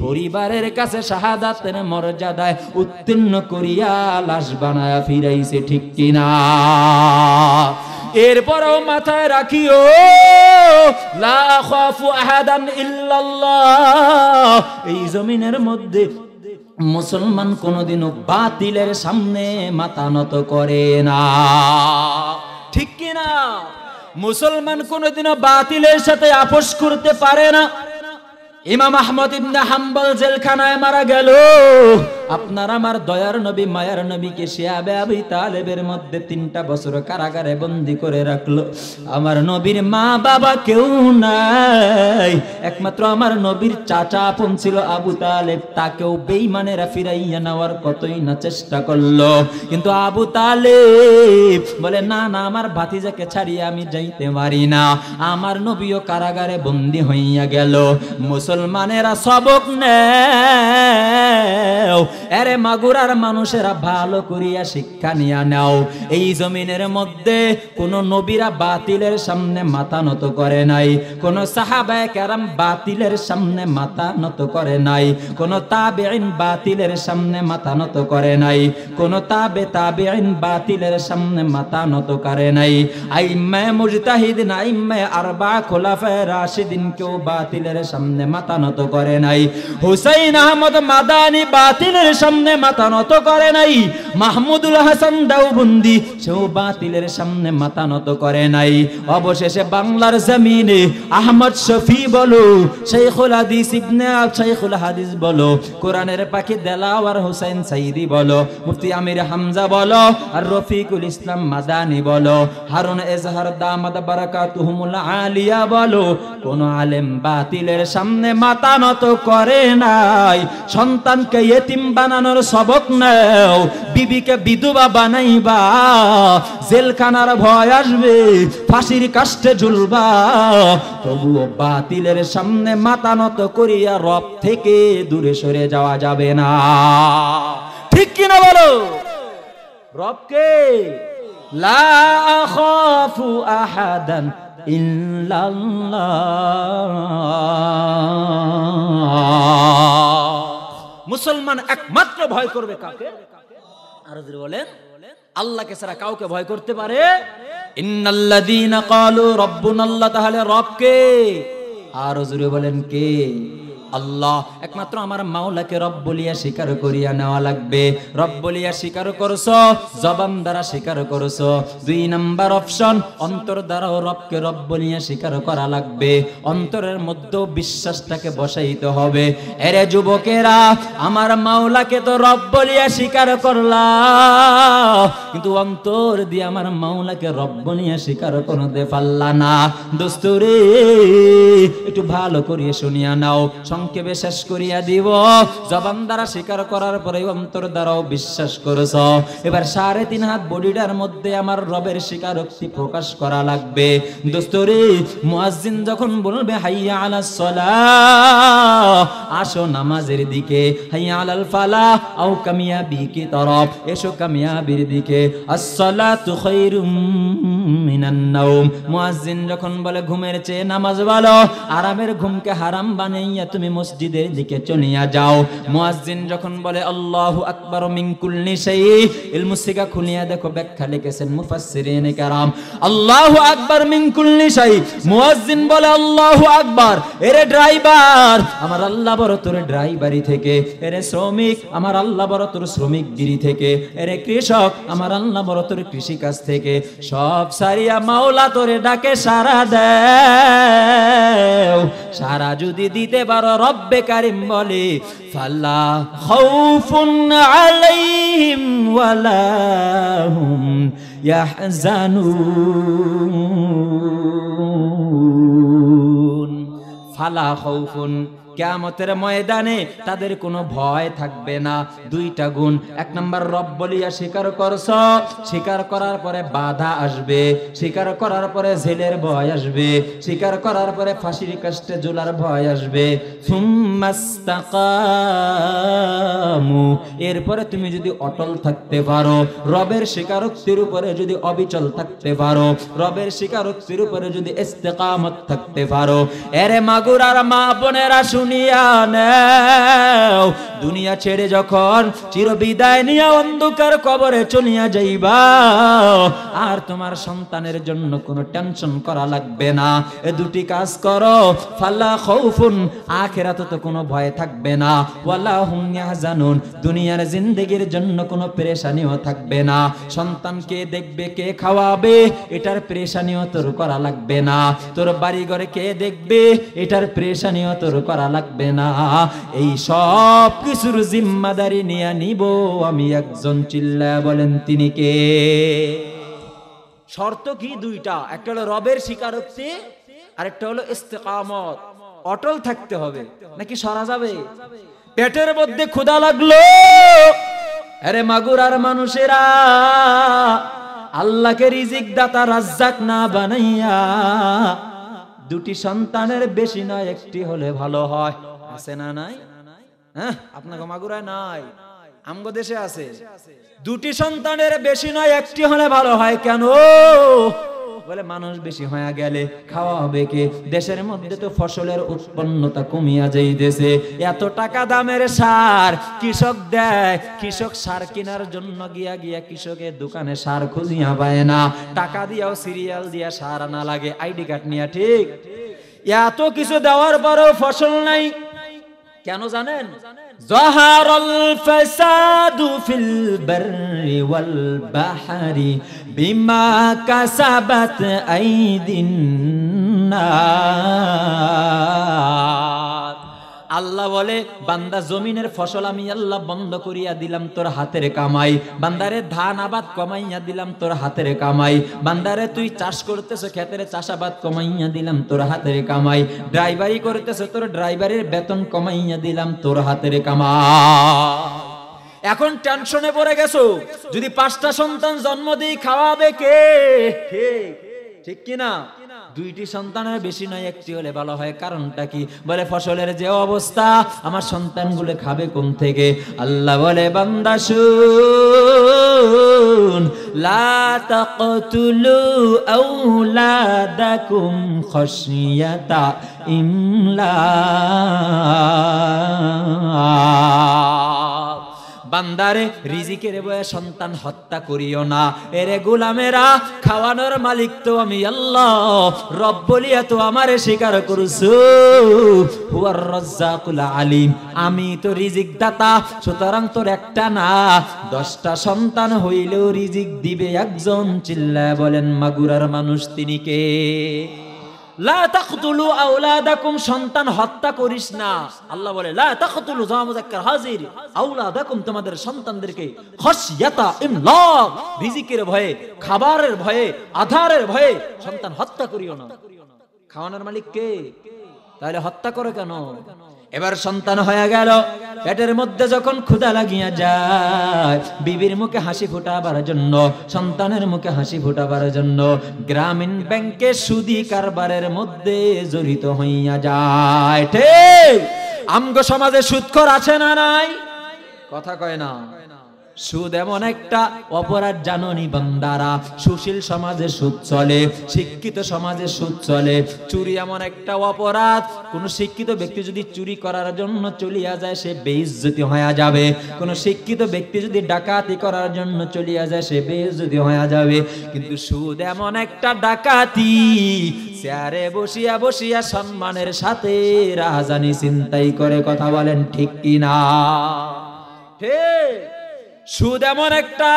পরিবারের কাছে শাহাদাতের মর্যাদায় উত্তীর্ণ করিয়া লাশ বানায়া ফিরাইছে। ঠিক কিনা? এরপরও মাথায় রাখিও লা আখাফু আহাদান ইল্লাল্লাহ, এই জমিনের মধ্যে মুসলমান কোনদিনও বাতিলের সামনে মাথা নত করে না। ঠিক কিনা? মুসলমান কোনদিনও বাতিলের সাথে আপোষ করতে পারে না। ইমাম আহমদ ইবনে হাম্বল জেলখানায় মারা গেল, আপনার আমার দয়ার নবী মায়ার নবীকে শিয়াবে আবি তালেবের মধ্যে 3টা বছর কারাগারে বন্দী করে রাখলো। আমার নবীর মা বাবা কেউ নাই, একমাত্র আমার নবীর চাচা আপন ছিল আবু তালেব, তাকেও বেঈমানেরা ফিরাইয়া নেওয়ার কতই না চেষ্টা করলো, কিন্তু আবু তালেব বলে না না, আমার ভাতিজাকে ছাড়িয়ে আমি যাইতে পারি না। আমার নবীও কারাগারে বন্দী হইয়া গেল। মুসলমানেরা সবক নেও, আরে মাগুরার মানুষেরা ভালো করিয়া শিক্ষা নিয়া নাও, এই জমিনের মধ্যে কোন নবীরা বাতিলের সামনে মাথা নত করে নাই, কোন সাহাবায়ে কেরাম বাতিলের সামনে মাথা নত করে নাই, কোন তাবেঈন বাতিলের সামনে মাথা নত করে নাই, কোন তাবেঈন বাতিলের সামনে মাথা নত করে নাই। আইম্মা মুজতাহিদিন, আইম্মা আরবা খোলাফায়ে রাশিদিন কেউ বাতিলের সামনে মাথা নত করে নাই। হুসাইন আহমদ মাদানি বাতিলের সামনে মাথা নত করে নাই। মাহমুদুল হাসান দেওবন্দি সেও বাতিলের সামনে মাথা নত করে নাই। অবশেষে বাংলার জমিনে আহমদ শফি বলো, শাইখুল হাদিস ইবনে শাইখুল হাদিস বলো, কোরআনের পাখি দেলাওয়ার হোসেন সাইদি বলো, মুফতি আমির হামজা বলো, আর রফিকুল ইসলাম মাদানি বলো, হারুন এজহার দামাত বারাকাতুহুমুল আলিয়া বলো, কোন আলেম বাতিলের সামনে মাথা নত করে নাই। সন্তানকে ইতিম বানানোর সবক নাও, বিবিকে বিধবা বানাইবা, জেলখানার ভয় আসবে, ফাঁসির কাষ্টে ঝুলবা, তবুও বাতিলের সামনে মাথা নত করিয়া রব থেকে দূরে সরে যাওয়া যাবে না। ঠিক কিনা বলো? রবকে লা আখাফু আহাদান ইল্লাল্লাহ। মুসলমান একমাত্র ভয় করবে কাকে? আর যদি বলেন আল্লাহকে ছাড়া কাউকে ভয় করতে পারে? ইন্নাল্লাযীনা ক্বালু রাব্বুনাল্লাহ, তাহলে রবকে। আর যদি বলেন কে? আল্লাহ। একমাত্র আমার মাওলাকে রব বলিয়া স্বীকার করিয়া নেওয়া লাগবে। রব বলিয়া স্বীকার করছো, জবান দ্বারা স্বীকার করছো। 2 নাম্বার অপশন, অন্তর দ্বারাও রবকে রব বলিয়া স্বীকার করা লাগবে। অন্তরের মধ্যে বিশ্বাসটাকে বসাইতে হবে। এরে যুবকেরা, আমার মাওলাকে তো রব বলিয়া স্বীকার করলা, কিন্তু অন্তর দিয়ে আমার মাওলাকে রব বলিয়া স্বীকার করতে পারলা না। দোস্তরে একটু ভালো করিয়া শুনিয়া নাও, সংক্ষেপে শেষ করিয়া দিব। জবান দ্বারা স্বীকার করার পরে অন্তর দ্বারাও বিশ্বাস করেছ। এবার 3.5 হাত বডিটার মধ্যে আমার রবের স্বীকারোক্তি প্রকাশ করা লাগবে। দোস্তরে, মুয়াজ্জিন যখন বলবে হাইয়া আলাস সালাহ, আসো নামাজের দিকে, হাইয়া আলাল ফালাহ, আও কামিয়াবি কি তরফ, এসো কামিয়াবির দিকে, আসসালাতু খায়রুম মিনান নাওম। মুয়াজ্জিন যখন বলে ঘুমের চেয়ে নামাজ ভালো, আরামের ঘুমকে হারাম বানাইয়া তুমি মসজিদের দিকে চলিয়া যাও। মুয়াজ্জিন যখন বলে আল্লাহু আকবার মিন কুল্লি শাই, ইলমুস সিগা খুলিয়া দেখো, ব্যাখ্যা লিখেছেন মুফাসসিরিনে কেরাম, আল্লাহু আকবার মিন কুল্লি শাই। মুয়াজ্জিন বলে আল্লাহু আকবার, এরে ড্রাইভার, আমার আল্লাহ বড় তোর ড্রাইভারি থেকে। এরে শ্রমিক, আমার আল্লাহ বড় তোর শ্রমিকগিরি থেকে। এরে কৃষক, আমার আল্লাহ বড় তোর কৃষি কাজ থেকে। সব সারিয়া মাওলা তোরে ডাকে সারা দেও। সারা যদি দিতে পারো, রব্বে কারিম বলে ফালা খাউফুন আলাইহিম ওয়ালা হুম ইয়াহজানুন। ফালা খাউফুন, কিয়ামতের ময়দানে তাদের কোনো ভয় থাকবে না। 2টা গুণ। 1 নাম্বার, রব বলিয়া স্বীকার করছ, স্বীকার করার পরে বাধা আসবে, স্বীকার করার পরে জেলের ভয় আসবে, স্বীকার করার পরে ফাঁসির কাষ্টে ঝুলার ভয় আসবে। সুম্মাস্তাকামু, এরপরে তুমি যদি অটল থাকতে পারো, রবের স্বীকারোক্তির উপরে যদি অবিচল থাকতে পারো, রবের স্বীকারোক্তির উপরে যদি ইস্তেকামত থাকতে পারো, এরে মাগুরার মা বোনেরা শুনিয়া নাও, দুনিয়া ছেড়ে যখন চিরবিদায় নিয়ে অন্ধকার কবরে চলিয়া যাইবা, আর তোমার সন্তানের জন্য কোনো টেনশন করা লাগবে না। এ 2টি কাজ করো, ফালা খাউফুন, আখিরাতে তো কোনো ভয় থাকবে না, ওয়ালা হুম ইয়াহজানুন, দুনিয়ার জিন্দেগির জন্য কোনো পেরেশানিও থাকবে না। সন্তান কে দেখবে, কে খাওয়াবে, এটার পেরেশানিও তোর করা লাগবে না। তোর বাড়ি ঘরে কে দেখবে, এটার পেরেশানিও তোর করা লাগবে না। এই সব কিছুর জিম্মাদারি নিয়ে নিব আমি একজন। চিল্লায়া বলেন তিনি কে? শর্ত কি? 2টা। একটা হলো রবের স্বীকারোক্তি, আর একটা হলো ইস্তেকামত। অটল থাকতে হবে, নাকি সরা যাবে? পেটের মধ্যে ক্ষুধা লাগলো, আরে মাগুরার মানুষেরা, আল্লাহকে রিজিক দাতা রাজ্জাক না বানাইয়া 2টি সন্তানের বেশি নয় 1টি হলে ভালো হয়। আছে না নাই? হ্যাঁ, আপনাকে মাগুরায় নাই। আমগো দেশে আছে, দুটি সন্তানের বেশি নয় একটি হলে ভালো হয়। কেন? বলে মানুষ বেশি হয়ে গেলে খাওয়া হবে কে? দেশের মধ্যে তো ফসলের উৎপন্নতা কমিয়া যাইতেছে, এত টাকা দামের সার কৃষক দেয়, কৃষক সার কেনার জন্য গিয়া কৃষকের দোকানে সার খুঁজিয়া পায় না, টাকা দিয়াও সিরিয়াল দিয়া সার আনা লাগে, আইডি কার্ড নিয়া। ঠিক, এত কিছু দেওয়ার পরেও ফসল নাই। কেন জানেন? যাহারাল ফাসাদু ফিল বাররি ওয়াল বাহরি বিমা কাসাবাত আইদিন নাস। আল্লাহ বলে বান্দা জমিনের ফসল আমি আল্লাহ বন্ধ করিয়া দিলাম তোর হাতের কামাই, বান্দারে ধান আবাদ কমাইয়া দিলাম তোর হাতের কামাই, বান্দারে তুই চাষ করতেছ ক্ষেতের চাষাবাদ কমাইয়া দিলাম তোর হাতের কামাই, ড্রাইভারি করতেছ তোর ড্রাইভারের বেতন কমাইয়া দিলাম তোর হাতের কামাই। এখন টেনশনে পড়ে গেছো, যদি 5টা সন্তান জন্ম দিই খাওয়াবে কে? ঠিক কিনা? দুইটি সন্তানের বেশি নয় একটি হলে ভালো হয়। কারণটা কি? বলে ফসলের যে অবস্থা, আমার সন্তানগুলো খাবে কোন থেকে? আল্লাহ বলে বান্দা শুন, লা তাকতুলু আওলাদাকুম খাশিয়াতা ইমলাক। বান্দারে রিজিকের বয়ে সন্তান হত্যা করিও না। এরে গোলামেরা, খাওয়ানোর মালিক তো আমি আল্লাহ, রব বলিয়া তো আমারে স্বীকার করছো। হুয়ার রাজ্জাকুল আলিম, আমি তো রিজিক দাতা। সুতরাং তোর একটা না 10টা সন্তান হইলেও রিজিক দিবে একজন। চিল্লায় বলেন মাগুরার মানুষ তিনি কে? লা তাকতুলু আওলাদাকুম, সন্তান হত্যা করিস না। আল্লাহ বলে লা তাকতুলু, জামা মুযাক্কার হাজির, আওলাদাকুম, তোমাদের সন্তানদেরকে খাশিয়াতা ইমলাক, রিজিকের ভয়ে, খাবারের ভয়ে, আধারের ভয়ে সন্তান হত্যা করিও না। খাওয়ানোর মালিক কে? তাহলে হত্যা করে কেন? এবার সন্তান হয়ে গেল, পেটের মধ্যে যখন ক্ষুধা লাগিয়া যায়, বিবির মুখে হাসি ফোটাবার জন্য, সন্তানের মুখে হাসি ফোটাবার জন্য গ্রামীণ ব্যাংকে সুদি কারবারের মধ্যে জড়িত হইয়া যায়। ঠিক, আমগো সমাজে সুদখোর আছে না নাই? কথা কয় না। সুদ এমন একটা অপরাধ জানোনি বান্দারা, সুশীল সমাজে সুদ চলে, শিক্ষিত সমাজে সুদ চলে। চুরি এমন একটা অপরাধ, কোন শিক্ষিত ব্যক্তি যদি চুরি করার জন্য চলিয়া যায় সে বেইজ্জতি হয়ে যাবে, কোন শিক্ষিত ব্যক্তি যদি ডাকাতি করার জন্য চলিয়া যায় সে বেইজ্জতি হয়ে যাবে। কিন্তু সুদ এমন একটা ডাকাতি, চেয়ারে বসিয়া বসিয়া সম্মানের সাথে রাহাজানি চিন্তাই করে। কথা বলেন ঠিক কিনা? ঠিক, সুদ এমন একটা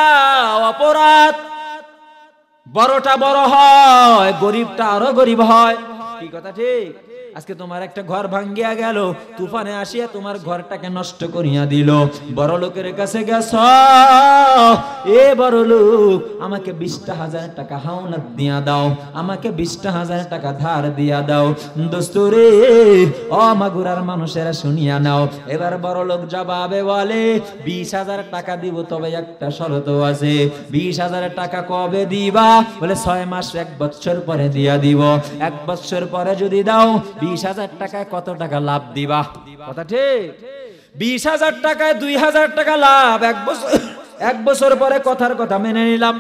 অপরাধ, বড়টা বড় হয়, গরিবটা আরো গরিব হয়। কি কথা ঠিক? আজকে তোমার একটা ঘর ভাঙ্গিয়া গেল, তুফানে আসিয়া তোমার ঘরটাকে নষ্ট করিয়া দিল। বড় লোকের কাছে গেছ, এ বড় লোক আমাকে 20,000 টাকা হাওলাত দিয়া দাও, আমাকে 20,000 টাকা ধার দিয়া দাও। দোস্তরে ও মাগুরার মানুষেরা শুনিয়া নাও। এবার বড় লোক জবাবে বলে 20,000 টাকা দিব, তবে একটা শর্ত আছে। 20,000 টাকা কবে দিবা? বলে 6 মাস 1 বছর পরে দিয়া দিব। 1 বছর পরে যদি দাও 20,000 টাকায় কত টাকা লাভ দিবা? কথা ঠিক। 20,000 টাকায় 2,000 টাকা লাভ, 1 বছর পরে কথার কথা মেনে নিলাম।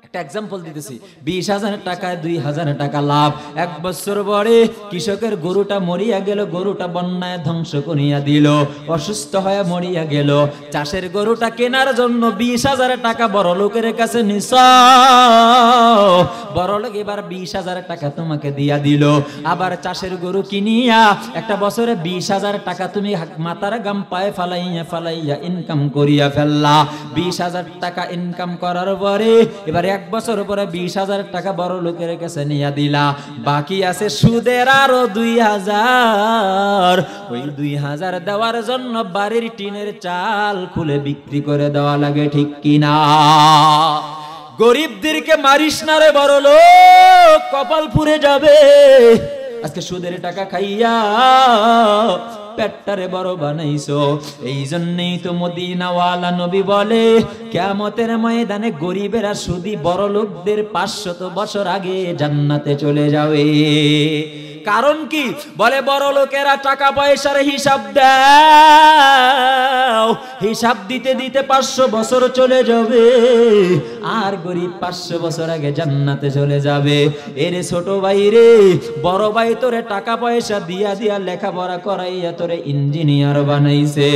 একটা এক্সাম্পল দিতেছি, 20,000 টাকায় 2,000 টাকা লাভ। 1 বছর পরে কৃষকের গরুটা মরিয়া গেল, গরুটা বন্যায় ধ্বংস করিয়া দিল, অসুস্থ হয়ে মরিয়া গেল। চাষের গরুটা কেনার জন্য 20,000 টাকা বড় লোকের কাছে নিছ, বড় লোক এবার 20,000 টাকা তোমাকে দিয়া দিল। আবার চাষের গরু কিনিয়া একটা বছরে 20,000 টাকা তুমি মাথার গাম পায়ে ফালাইয়া ইনকাম করিয়া ফেললা। 20,000 টাকা ইনকাম করার পরে এবার 1 বছর পরে 20,000 টাকা বড় লোকের কাছে নিয়ে দিলা। বাকি আছে সুদের আরো 2,000। ওই 2,000 দেওয়ার জন্য বাড়ির টিনের চাল খুলে বিক্রি করে দেওয়া লাগে। ঠিক কিনা? গরিবদেরকে মারিস না রে বড় লোক, কপাল পুড়ে যাবে। আজকে সুদের টাকা খাইয়া পেটটারে বড় বানাইছো। এই জন্যই তো মদিনাওয়ালা নবী বলে কিয়ামতের ময়দানে গরিবেরা সুদি বড় লোকদের 500 বছর আগে জান্নাতে চলে যাবে। কারণ কি? বলে বড় লোকেরা টাকা পয়সার হিসাব দাও, হিসাব দিতে দিতে 500 বছর চলে যাবে, আর গরিব 500 বছর আগে জান্নাতে চলে যাবে। এরে ছোট ভাই রে, বড় ভাই তোরে টাকা পয়সা দিয়া দিয়া লেখাপড়া করাইয়া তোরে ইঞ্জিনিয়ার বানাইছে।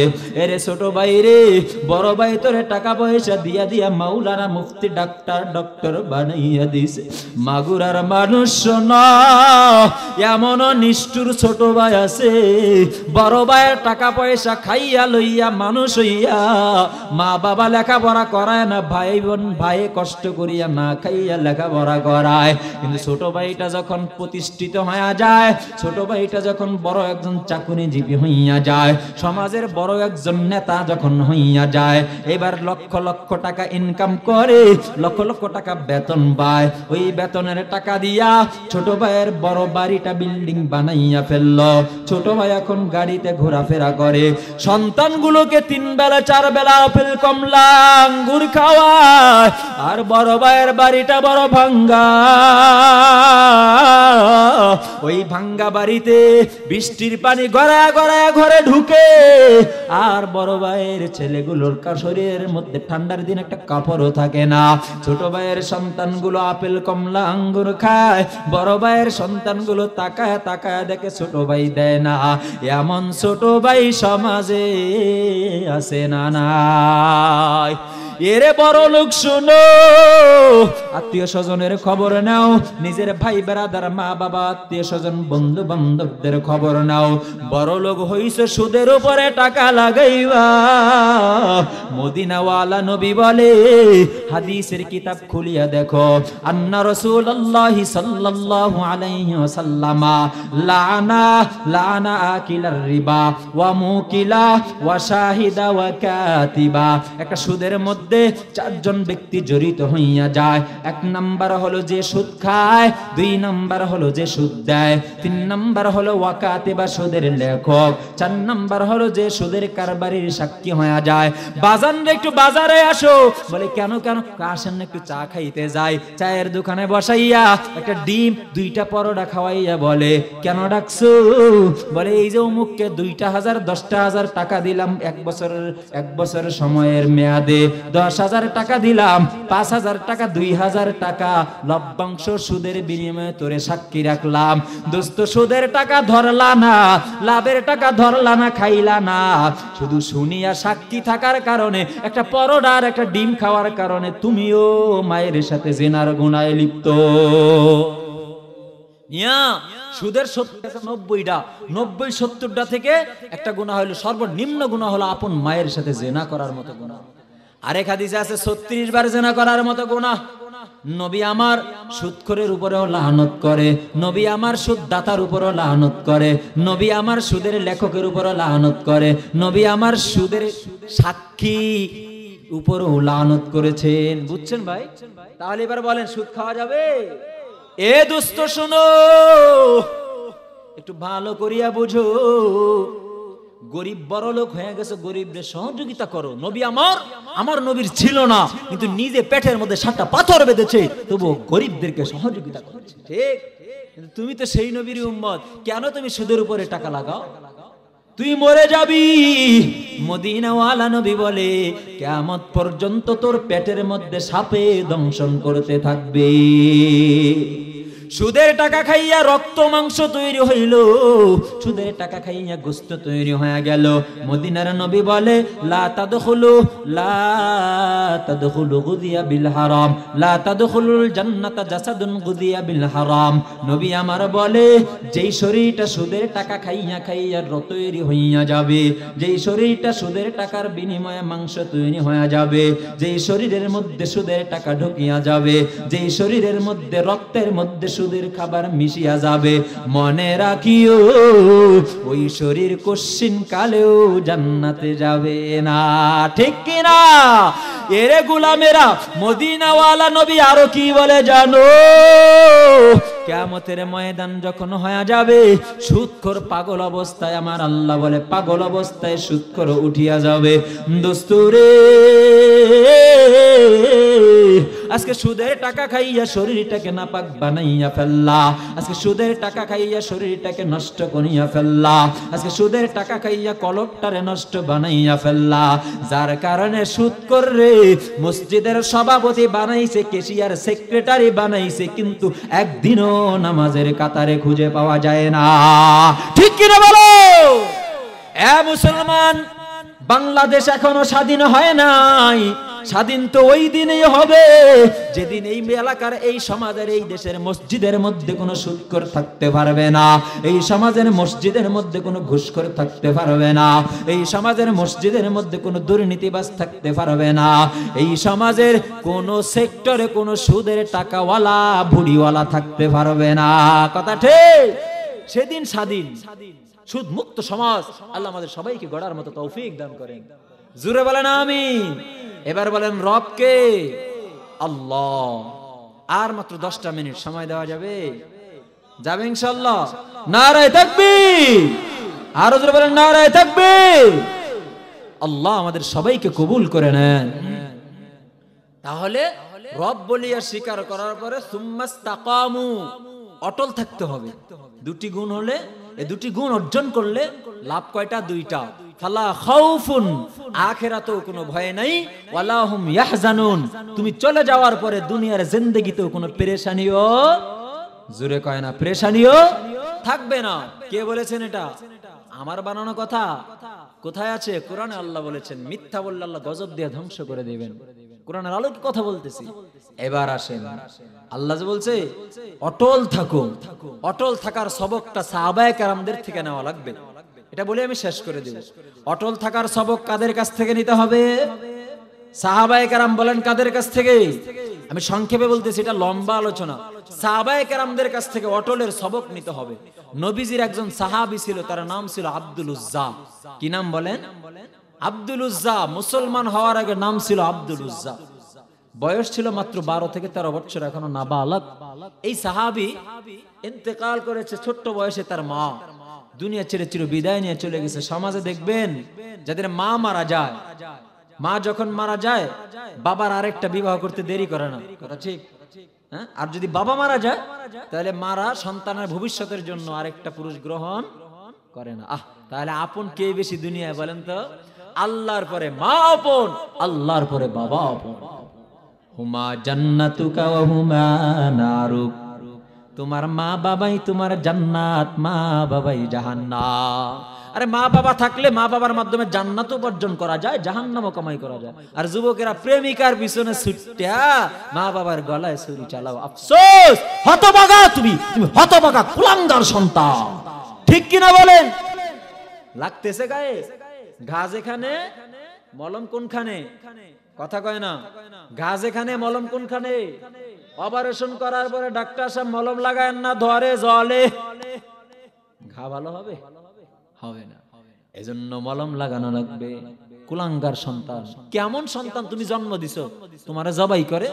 এরে ছোট ভাই রে, বড় ভাই তোরে টাকা পয়সা দিয়া দিয়া মাওলানা মুফতি ডক্টর বানাইয়া দিছে। মাগুরার মানুষ না, এমন নিষ্ঠুর ছোট ভাই আছে, বড় ভাইয়ের টাকা পয়সা খাইয়া লইয়া মানুষ হইয়া মা বাবা লেখাপড়া করায় না, ভাই বোন ভাই কষ্ট করিয়া না খাইয়া লেখাপড়া করায়। কিন্তু ছোট ভাইটা যখন প্রতিষ্ঠিত হইয়া যায়, ছোট ভাইটা যখন বড় একজন চাকুরিজীবী হইয়া যায়, সমাজের বড় একজন নেতা যখন হইয়া যায়, এবার লক্ষ লক্ষ টাকা ইনকাম করে, লক্ষ লক্ষ টাকা বেতন পায়, ওই বেতনের টাকা দিয়া ছোট ভাইয়ের বড় বাড়িটা বিল্ডিং বানাইয়া ফেললো। ছোট ভাই এখন গাড়িতে ঘোরাফেরা করে, সন্তানগুলোকে 3 বেলা 4 বেলা আপেল কমলা আঙ্গুর খাওয়ায়, আর বড় ভাইয়ের বাড়িটা বড় ভাঙ্গা। ওই ভাঙ্গা বাড়িতে বৃষ্টির পানি গড়ায় গড়ায় ঘরে ঢুকে, আর বড় ভাইয়ের ছেলেগুলোর শরীরের মধ্যে ঠান্ডার দিন একটা কাপড়ও থাকে না। ছোট ভাইয়ের সন্তানগুলো আপেল কমলা আঙ্গুর খায়, বড় ভাইয়ের সন্তানগুলো তাকায় তাকায় দেখে ছোট ভাই দেয় না। এমন ছোট ভাই সমাজে আছে না নাই? এরে বড় লোক শুনো, আত্মীয় স্বজনের খবর নাও, নিজের ভাই বেরাদার মা বাবা আত্মীয় স্বজন বন্ধু বান্ধবদের খবর নাও। বড় লোক হইছে সুদের উপরে টাকা লাগাইবা। মদিনাওয়ালা নবী বলে, হাদিসের কিতাব খুলিয়া দেখো, আন্না রাসূলুল্লাহ সাল্লাল্লাহু আলাইহি ওয়াসাল্লাম লানা আকিলার রিবা ওয়া মুকিলা ওয়া শাহিদা ওয়া কাতিবা। একটা সুদের মধ্যে 4 জন ব্যক্তি জড়িত হইয়া যায়। 1 নাম্বার হলো যে সুদ খায়, 2 নাম্বার হলো যে সুদ দেয়, 3 নাম্বার হলো ওয়াকাতিবা সুদের লেখক, 4 নাম্বার হলো যে সুদের কারবারির সাক্ষী হইয়া যায়। বাজান একটু বাজারে আসো, বলে কেন কেন? আসেন একটু চা খাইতে যাই। চায়ের দোকানে বসাইয়া একটা ডিম 2টা পরোটা খাওয়াইয়া বলে, কেন ডাকছো? বলে এই যে অমুককে 2টা হাজার 10টা হাজার টাকা দিলাম, 1 বছরের সময়ের মেয়াদে 10,000 টাকা দিলাম, 5,000 টাকা 2,000 টাকা লভ্যাংশ সুদের বিনিময়ে তোরে সাক্ষী রাখলাম। দোস্ত সুদের টাকা ধরলা না, লাভের টাকা ধরলা না, খাইলা না, শুধু শুনিয়া সাক্ষী থাকার কারণে, একটা পরোটা আর একটা ডিম খাওয়ার কারণে তুমিও মায়ের সাথে জিনার গুনাহে লিপ্ত। সুদের 90টা 90-70টা থেকে একটা গুনাহ হলো, সর্বনিম্ন গুনাহ হলো আপন মায়ের সাথে জিনা করার মতো গুনাহ। আরেক হাদিসে আছে 36 বার জিনা করার মতো গুনাহ। নবী আমার সুদখোরের উপরেও লানত করে, নবী আমার সুদদাতার উপরেও লানত করে, নবী আমার সুদের লেখকের উপরেও লানত করে, নবী আমার সুদের সাক্ষী উপরেও লানত করেছেন। বুঝছেন ভাই? তাহলে এবার বলেন সুদ খাওয়া যাবে? এ দোস্ত শোনো, একটু ভালো করিয়া বুঝো। গরিব বড় লোক হয়ে গেছে, গরিবদের সহযোগিতা করো। নবী আমার নবীর ছিল না, কিন্তু নিজে পেটের মধ্যে 7টা পাথর বেঁধেছে, তবু গরিবদেরকে সহযোগিতা করেছে। ঠিক? কিন্তু তুমি তো সেই নবীর উম্মত, কেন তুমি সুদের উপরে টাকা লাগাও? তুই মরে যাবি। মদিনাওয়ালা নবী বলে, কিয়ামত পর্যন্ত তোর পেটের মধ্যে সাপে দংশন করতে থাকবে। সুদের টাকা খাইয়া রক্ত মাংস তৈরি হইল, সুদের টাকা খাইয়া গোস্ত তৈরি হয়ে গেল। মদিনার নবী বলে, লা তাদখুলু গুদিয়া বিল হারাম, লা তাদখুলুল জান্নাতা জাসাদুন গুদিয়া বিল হারাম। নবী আমার বলে, যেই শরীরটা সুদের টাকা খাইয়া খাইয়া তৈরি হইয়া যাবে, যেই শরীরটা সুদের টাকার বিনিময়ে মাংস তৈরি হয়ে যাবে, যেই শরীরের মধ্যে সুদের টাকা ঢুকিয়া যাবে, যেই শরীরের মধ্যে রক্তের মধ্যে সুদের খাবার মিশিয়া যাবে, মনে রাখিও ওই শরীর কোশ্চিন কালেও জান্নাতে যাবে না। ঠিক কিনা? এরে গোলামেরা, মদিনাওয়ালা নবী আরো কি বলে জানো? কিয়ামতের ময়দান যখন হয়ে যাবে, সুদখোর পাগল অবস্থায়, আমার আল্লাহ বলে পাগল অবস্থায় সুদখোর উঠিয়া যাবে। দোস্তরে আজকে সুদের টাকা খাইয়া শরীরটাকে নাপাক বানাইয়া ফেললা, আজকে সুদের টাকা খাইয়া শরীরটাকে নষ্ট করিয়া ফেললা, আজকে সুদের টাকা খাইয়া কলবটারে নষ্ট বানাইয়া ফেললা। যার কারণে সুদ করে মসজিদের সভাপতি বানাইছে, কেশিয়ার সেক্রেটারি বানাইছে, কিন্তু একদিনও নামাজের কাতারে খুঁজে পাওয়া যায় না। ঠিক কিনা বলো? এ মুসলমান, বাংলাদেশ এখনো স্বাধীন হয় নাই। স্বাধীন তো ওই দিনেই হবে যেদিন এই এলাকার, এই সমাজের, এই দেশের মসজিদের মধ্যে কোনো সুদখোর থাকতে পারবে না, এই সমাজের মসজিদের মধ্যে কোনো ঘুষখোর থাকতে পারবে না, এই সমাজের মসজিদের মধ্যে কোনো দুর্নীতিবাজ থাকতে পারবে না, এই সমাজের কোনো সেক্টরে কোনো সুদের টাকাওয়ালা ভুড়িওয়ালা থাকতে পারবে না। কথা ঠিক? সেদিন স্বাধীন, সুদ মুক্ত সমাজ আল্লাহ আমাদের সবাইকে গড়ার মতো তৌফিক দান করেন। জোরে বলেন আমিন। এবার বলেন রবকে আল্লাহ। আর মাত্র 10টা মিনিট সময় দেওয়া যাবে? যাবে ইনশাআল্লাহ? নারায়ে তাকবীর। আর জোরে বলেন নারায়ে তাকবীর। আল্লাহ আমাদের সবাইকে কবুল করে নেন। তাহলে রব বলিয়া স্বীকার করার পরে সুম্মাস্তাকামু, অটল থাকতে হবে। দুটি গুণ হলে, এই দুটি গুণ অর্জন করলে লাভ কয়টা? 2টা। ফালা খাউফুন, আখিরাতেও কোনো ভয় নাই, ওয়ালা হুম ইয়াহজানুন, তুমি চলে যাওয়ার পরে দুনিয়ার জিন্দেগিতেও কোনো পেরেশানিও, জোরে কয় না, পেরেশানিও থাকবে না। কে বলেছেন এটা? আমার বানানো কথা? কোথায় আছে? কোরআনে আল্লাহ বলেছেন। মিথ্যা বললে আল্লাহ গজব দিয়ে ধ্বংস করে দিবেন। কোরআনের আলোকে কথা বলতেছি। এবার আসেন, আল্লাহ যে বলছে অটল থাকো, অটল থাকার সবকটা সাহাবায়ে কেরামদের থেকে নেওয়া লাগবে। এটা বলে আমি শেষ করে দেব। অটল থাকার সবক কাদের কাছ থেকে নিতে হবে? সাহাবায়ে কেরাম বলেন কাদের কাছ থেকে? আমি সংক্ষেপে বলতেছি, এটা লম্বা আলোচনা। সাহাবায়ে কেরামদের কাছ থেকে অটলের সবক নিতে হবে। নবীজির একজন সাহাবী ছিল, তার নাম ছিল আব্দুল উজ্জা। কি নাম বলেন? আব্দুল উজ্জা। মুসলমান হওয়ার আগে নাম ছিল আব্দুল উজ্জা। বয়স ছিল মাত্র 12 থেকে 13 বছর, এখনো নাবালক। এই সাহাবী ইন্তেকাল করেছে ছোট্ট বয়সে। তার মা দুনিয়া ছেড়ে চির বিদায় নিয়ে চলে গেছে। সমাজে দেখবেন যাদের মা মারা যায়, মা যখন মারা যায় বাবার আরেকটা বিবাহ করতে দেরি করে না। কথা ঠিক? হ্যাঁ? আর যদি বাবা মারা যায় তাহলে মারা সন্তানের ভবিষ্যতের জন্য আরেকটা পুরুষ গ্রহণ করে না। তাহলে আপন কে বেশি দুনিয়ায় বলেন তো? আল্লাহর পরে মা আপন, আল্লাহর পরে বাবা আপন। হুমা জান্নাতুকা ওয়া হুমা নারুক, তোমার মা বাবাই তোমার জান্নাত, মা বাবাই জাহান্নাম। আরে মা বাবা থাকলে মা বাবার মাধ্যমে জান্নাত উপার্জন করা যায়, জাহান্নামও কামাই করা যায়। আর যুবকেরা প্রেমিকার পিছনে ছুট্টা মা বাবার গলায় ছুরি চালাও। আফসোস, হতভাগা তুমি, তুমি হতভাগা কুলাঙ্গার সন্তান। ঠিক কিনা বলেন? লাগতেছে গায়ে? ঘা যেখানে মলম কোনখানে? কথা কয় না। ঘা যেখানে মলম কোনখানে? অপারেশন করার পরে ডাক্তার সাহেব মলম লাগায় না, ধরে জলে, ঘা ভালো হবে? হবে না। এজন্য মলম লাগানো লাগবে। কুলাঙ্গার সন্তান। কেমন সন্তান তুমি জন্ম দিছো, তোমারে জবাই করে?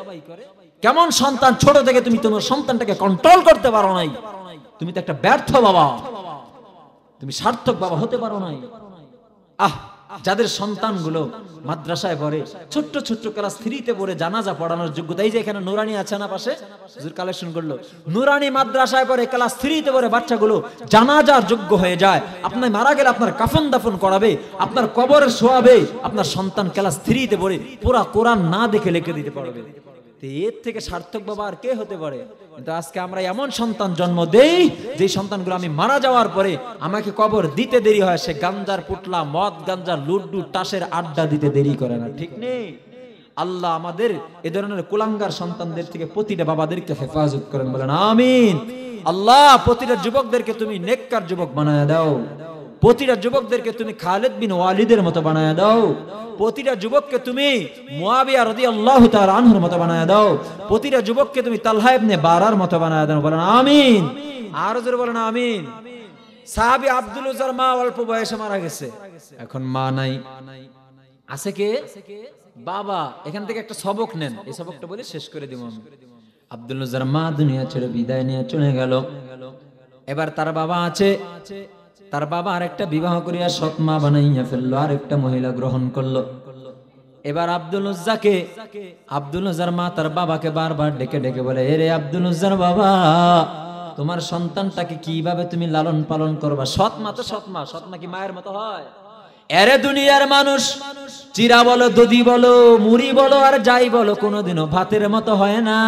কেমন সন্তান? ছোট থেকে তুমি তোমার সন্তানটাকে কন্ট্রোল করতে পারো নাই। তুমি তো একটা ব্যর্থ বাবা, তুমি সার্থক বাবা হতে পারো নাই। যাদের সন্তানগুলো মাদ্রাসায় পড়ে, ছোট্ট ছোট্ট ক্লাস 3-তে পড়ে জানাজা পড়ানোর যোগ্যতা, এই যে এখানে নুরানি আছে না পাশে, হুজুর কালেকশন করলো, নুরানি মাদ্রাসায় পড়ে ক্লাস 3-তে পড়ে বাচ্চাগুলো জানাজার যোগ্য হয়ে যায়। আপনার মারা গেলে আপনার কাফন দাফন করাবে, আপনার কবরে শোয়াবে, আপনার সন্তান ক্লাস 3-তে পড়ে পুরা কোরআন না দেখে লিখে দিতে পারবে। এর থেকে সার্থক বাবা আর কে হতে পারে? কিন্তু আজকে আমরা এমন সন্তান জন্ম দেই যে সন্তানগুলো আমি মারা যাওয়ার পরে আমাকে কবর দিতে দেরি হয়, সে গাঞ্জার পুটলা, মদ গাঞ্জা, লুড্ডু তাসের আড্ডা দিতে দেরি করে না। ঠিক নেই? আল্লাহ আমাদের এ ধরনের কুলাঙ্গার সন্তানদের থেকে প্রতিটা বাবাদেরকে হেফাজত করেন, বলেন আমিন। আল্লাহ প্রতিটা যুবকদেরকে তুমি নেককার যুবক বানায় দাও, প্রতিটা যুবকদেরকে তুমি খালিদ বিন ওয়ালিদের মতো বানায় দাও, প্রতিটা যুবককে তুমি মুয়াবিয়া রাদিয়াল্লাহু তাআলা আনহুর মতো বানায় দাও, প্রতিটা যুবককে তুমি তালহা ইবনে বারার মতো বানায় দাও, বলেন আমিন। আর জোরে বলেন আমিন। সাহাবী আব্দুল উজ্জার মা অল্প বয়সে মারা গেছে, এখন মা নাই, আছে কে? বাবা। এখান থেকে একটা সবক নেন, এই সবকটা বলে শেষ করে দিব আমি। আব্দুল উজ্জার মা দুনিয়া ছেড়ে বিদায় নিয়ে চলে গেল। এবার তার বাবা আছে, তার বাবা আরেকটা বিবাহ করিয়া সৎ মা বানাইয়া ফেললো, আরেকটা মহিলা গ্রহণ করলো। এবার আব্দুল উজ্জার মা তার বাবাকে বারবার ডেকে ডেকে বলে, এরে আব্দুল উজ্জার বাবা, তোমার সন্তানটাকে কিভাবে তুমি লালন পালন করবা? সৎ মা কি মায়ের মতো হয়? এরে দুনিয়ার মানুষ, চিরা বলো, দধি বলো, মুড়ি বলো, আর যাই বলো, কোনোদিনও ভাতের মতো হয় না।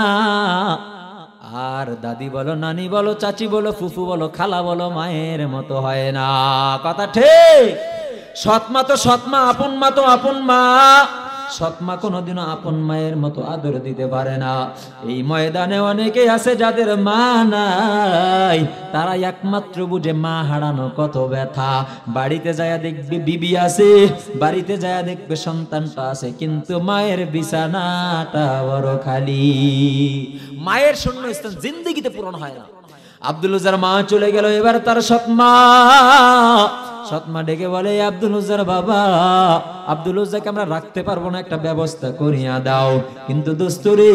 আর দাদি বলো, নানি বলো, চাচি বলো, ফুফু বলো, খালা বলো, মায়ের মতো হয় না। কথা ঠিক। সৎ মা তো সৎ মা, আপন মা তো আপন মা। সৎ মা কোনোদিনও আপন মায়ের মতো আদর দিতে পারে না। এই ময়দানে অনেকেই আছে যাদের মা নাই, তারা একমাত্র বুঝে মা হারানো কত ব্যথা। বাড়িতে যায়া দেখবে বিবি আছে, বাড়িতে যায়া দেখবে সন্তানটা আছে, কিন্তু মায়ের বিছানাটা বড় খালি। মায়ের শূন্য স্থান জিন্দেগিতে পূরণ হয় না। আব্দুল উজ্জার মা চলে গেল, এবার তার সৎ মা ডেকে বলে, আব্দুল উজ্জার বাবা, আব্দুল উজ্জাকে আমরা রাখতে পারবো না, একটা ব্যবস্থা করিয়া দাও। কিন্তু দোস্তরে,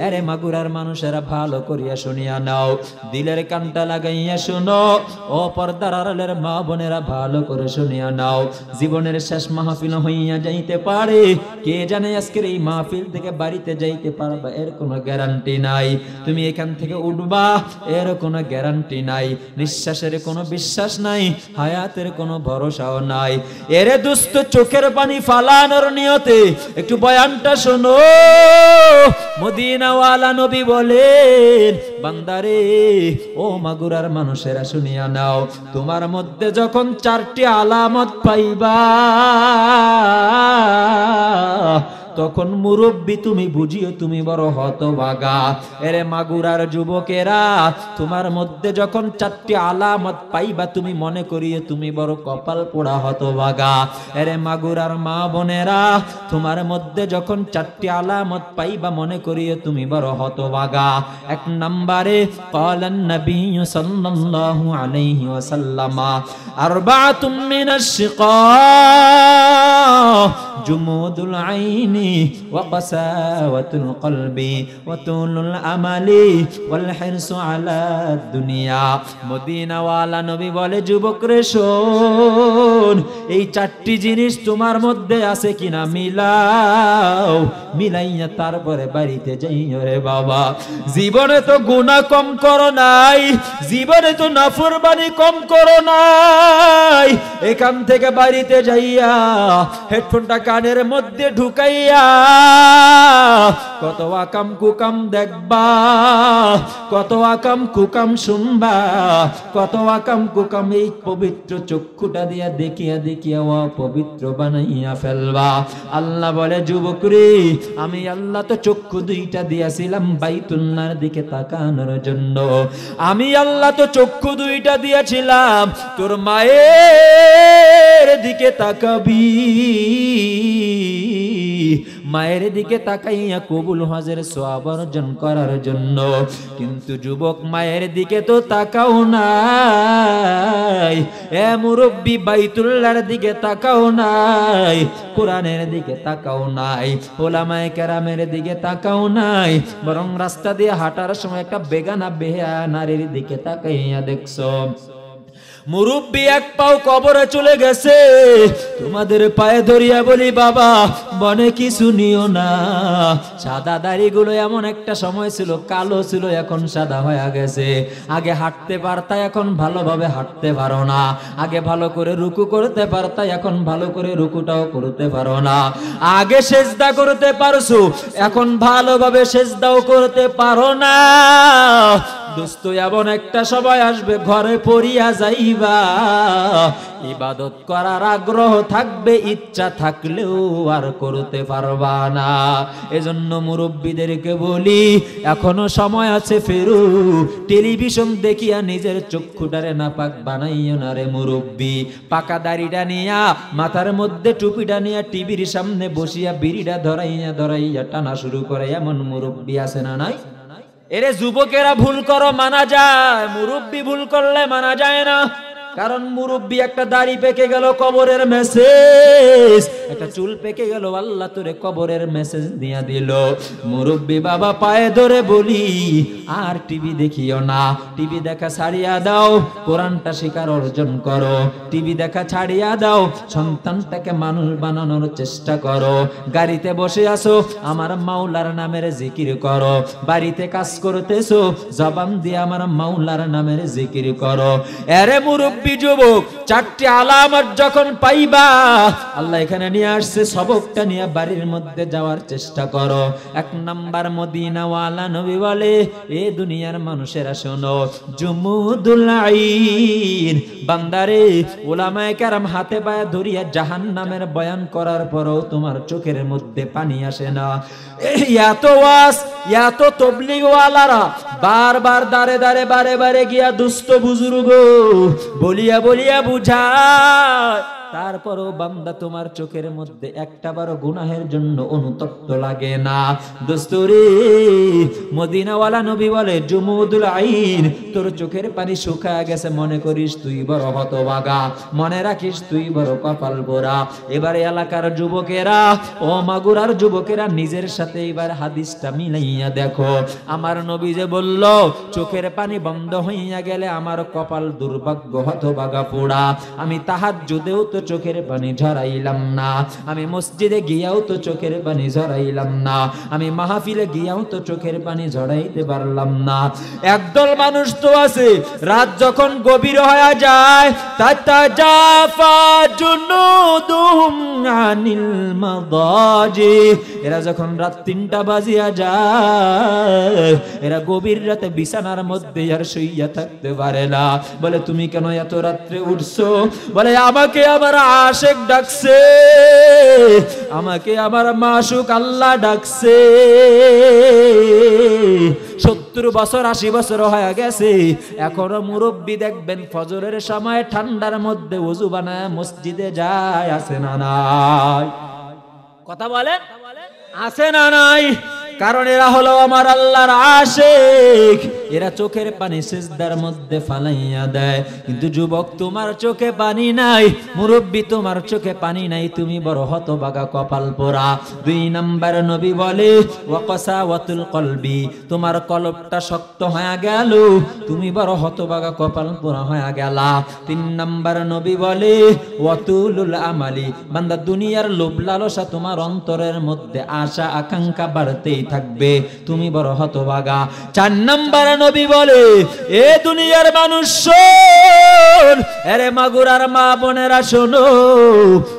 আরে মাগুরার মানুষেরা ভালো করিয়া শুনিয়া নাও, দিলের কানটা লাগাইয়া শোনো। ও পর্দার আড়ালের মা বোনেরা ভালো করে শুনিয়া নাও। জীবনের শেষ মাহফিল হইয়া যাইতে পারে, কে জানে আজকের এই মাহফিল থেকে বাড়িতে যাইতে পারবা এর কোনো গ্যারান্টি নাই। তুমি এখান থেকে উঠবা এর কোনো গ্যারান্টি নাই। নিঃশ্বাসের কোনো বিশ্বাস নাই, হায়াতের কোনো ভরসাও নাই। এরে দুস্থ, চোখের পানি ফালানোর নিয়তে একটু বয়ানটা শোনো। মদিনাওয়ালা নবী বলেন, বান্দারে, ও মাগুরার মানুষেরা শুনিয়া নাও, তোমার মধ্যে যখন 4টি আলামত পাইবা, তখন মুরব্বী তুমি বুঝিও তুমি বড় হতভাগা। এরে মাগুরার যুবকেরা, তোমার মধ্যে যখন 4টি আলামত পাইবা, তুমি মনে করিয়ে তুমি বড় কপাল পোড়া হতভাগা। এরে মাগুরার মা বোনেরা, তোমার মধ্যে যখন 4টি আলামত পাইবা, মনে করিয়ে তুমি বড় হতভাগা। 1 নম্বরে, ক্বালান নবী সাল্লাল্লাহু আলাইহি ওয়াসাল্লাম, আরবাআতুম মিনাশ শিকা, জুমুদুল আইনি ওয়া কাসাওয়াতুল কলবি ওয়া তুলুল আমালি ওয়াল হিরসু আলা দুনিয়া। মদিনাওয়ালা নবী বলে, যুবক রে শোন, এই 4টি জিনিস তোমার মধ্যে আছে কিনা মিলাও, মিলাইয়া তারপরে বাড়িতে যাইও রে বাবা। জীবনে তো গুনাহ কম করো নাই, জীবনে তো নাফরমানি কম করো নাই। এখান থেকে বাড়িতে যাইয়া হেডফোনটা কানের মধ্যে ঢুকাইয়া কত আকাম কুকাম দেখবা, কত আকাম কুকাম শুনবা, কত আকাম কুকাম এই পবিত্র চক্ষুটা দিয়া দেখিয়া দেখিয়া অপবিত্র বানাইয়া ফেলবা। আল্লাহ বলে, যুবক রে, আমি আল্লাহ তো চক্ষু 2টা দিয়েছিলাম বাইতুল্লাহর দিকে তাকানোর জন্য। আমি আল্লাহ তো চক্ষু 2টা দিয়েছিলাম তোর মায়ের দিকে তাকাবি, মায়ের দিকে তাকাইয়া কবুল হজের সওয়াব অর্জন করার জন্য। কিন্তু যুবক, মায়ের দিকে তো তাকাও নাই, এ মুরব্বী বাইতুল্লাহর দিকে তাকাও নাই, কোরআনের দিকে তাকাও নাই, ওলামায়ে কেরামের দিকে তাকাও নাই, বরং রাস্তা দিয়ে হাঁটার সময় একটা বেগানা বেহা নারীর দিকে তাকাইয়া দেখছো। মুরব্বী 1 পাও কবরে চলে গেছে, তোমাদের পায়ে ধরিয়া বলি, বাবা বনে কিছু নিও না। সাদা দাড়িগুলো এমন একটা সময় ছিল কালো ছিল, এখন সাদা হয়ে গেছে। আগে হাঁটতে পারতা, এখন ভালোভাবে হাঁটতে পারো না। আগে ভালো করে রুকু করতে পারতা, এখন ভালো করে রুকুটাও করতে পারো না। আগে সেজদা করতে পারছো, এখন ভালোভাবে সেজদাও করতে পারো না। দোস্ত, এমন একটা সময় আসবে ঘরে পড়িয়া যাইবা, ইবাদত করার আগ্রহ থাকবে, ইচ্ছা থাকলেও আর করতে পারবা না। এজন্য মুরব্বীদেরকে বলি, এখনো সময় আছে, ফেরু টেলিভিশন দেখিয়া নিজের চক্ষুটারে নাপাক বানাইও না রে মুরব্বী। পাকা দাড়িটা নিয়া, মাথার মধ্যে টুপিটা নিয়া, টিভির সামনে বসিয়া বিড়িটা ধরাইয়া ধরাইয়া টানা শুরু করে এমন মুরব্বী আছে না নাই? এরে যুবকেরা, ভুল করো মানা যায়, মুরব্বী ভুল করলে মানা যায় না। কারণ মুরব্বী একটা দাড়ি পেকে গেল, কবরের মেসেজ, একটা চুল পেকে গেল, আল্লাহ তোরে কবরের মেসেজ দিয়া দিল। মুরব্বী বাবা পায়ে ধরে বলি, আর টিভি দেখিও না, টিভি দেখা ছাড়িয়া দাও, কোরআনটা শিকার অর্জন করো। টিভি দেখা ছাড়িয়া দাও, সন্তানটাকে মানুষ বানানোর চেষ্টা করো। গাড়িতে বসে আসো, আমার মাওলার নামের জিকির করো। বাড়িতে কাজ করতেছো, জবান দিয়ে আমার মাওলার নামের জিকির করো। এরে মুরব্বী যুবক, চারটি আলামত যখন পাইবা, আল্লাহ এখানে নিয়ে আসছে, সবকটা নিয়ে বাড়ির মধ্যে যাওয়ার চেষ্টা করো। এক নাম্বার, মদিনাওয়ালা নবী বলে, এ দুনিয়ার মানুষেরা শোনো, জুমুদুল আইন, বান্দারে উলামায়ে কেরাম হাতে পায়ে ধরিয়া জাহান্নামের বয়ান করার পরও তোমার চোখের মধ্যে পানি আসে না। এত ওয়াজ, এত তাবলীগ ওয়ালারা বারবার দাঁড়ে দাঁড়ে বারে বারে গিয়া দুস্থ বুজুর্গ বলিয়া বলিয়া বুঝায়, তারপরও বান্দা তোমার চোখের মধ্যে একটাবারও গুনাহের জন্য অনুতপ্ত লাগে না। দোস্তরে, মদিনাওয়ালা নবী বলে, জুমুদুল আইন, তোর চোখের পানি শুকায় গেছে, মনে করিস তুই বড় হতভাগা, মনে রাখিস তুই বড় কপাল পোড়া। এবারে এলাকার যুবকেরা, ও মাগুরার যুবকেরা, নিজের সাথে এবার হাদিসটা মিলাইয়া দেখো। আমার নবী যে বলল, চোখের পানি বন্ধ হইয়া গেলে আমার কপাল দুর্ভাগ্য, হতভাগা পোড়া। আমি তাহাজ্জুদেও তো চোখের পানি ঝরাইলাম না, আমি মসজিদে গিয়াও তো চোখের পানি ঝরাইলাম না, আমি মাহফিলে গিয়াও তো চোখের পানি ঝরাইতে পারলাম না। একদল মানুষ তো আছে, রাত যখন গভীর হয়ে যায়, তাতাজাফা জুনুদুহুম আনিল মাদাজি, এরা যখন রাত 3টা বাজিয়া যায়, এরা গভীর রাতে বিছানার মধ্যে আর শুইয়া থাকতে পারে না। বলে, তুমি কেন এত রাত্রে উঠছো? বলে, আমাকে আমার আশিক ডাকছে, আমাকে আমার মাশুক আল্লাহ ডাকছে। 70 বছর 80 বছর হয়ে গেছে, এখনো মুরব্বী দেখবেন ফজরের সময় ঠান্ডার মধ্যে ওযু বানায় মসজিদে যায়, আছে না নাই? কথা বলেন, আছে না নাই? কারণ এরা হলো আমার আল্লাহর আশিক, এরা চোখের পানি সিজদার মধ্যে ফালাইয়া দেয়। কিন্তু যুবক, তোমার চোখে পানি নাই, মুরব্বী তোমার চোখে পানি নাই, তুমি বড় হতভাগা, কপাল পোড়া। 2 নাম্বার নবী বলে, ওয়াকাসাওয়াতুল কলবি, তোমার কলবটা শক্ত হয়ে গেল, তুমি বড় হতভাগা, কপাল পোড়া হয়ে গেলা। 3 নাম্বার নবী বলে, ওয়াতুলুল আমালি, বান্দা দুনিয়ার লোভ লালসা তোমার অন্তরের মধ্যে আশা আকাঙ্ক্ষা বাড়তেই থাকবে, তুমি বড় হতভাগা। 4 নাম্বার নবী বলে, এ দুনিয়ার মানুষ শোন, আরে মাগুরার মা বোনেরা শোনো,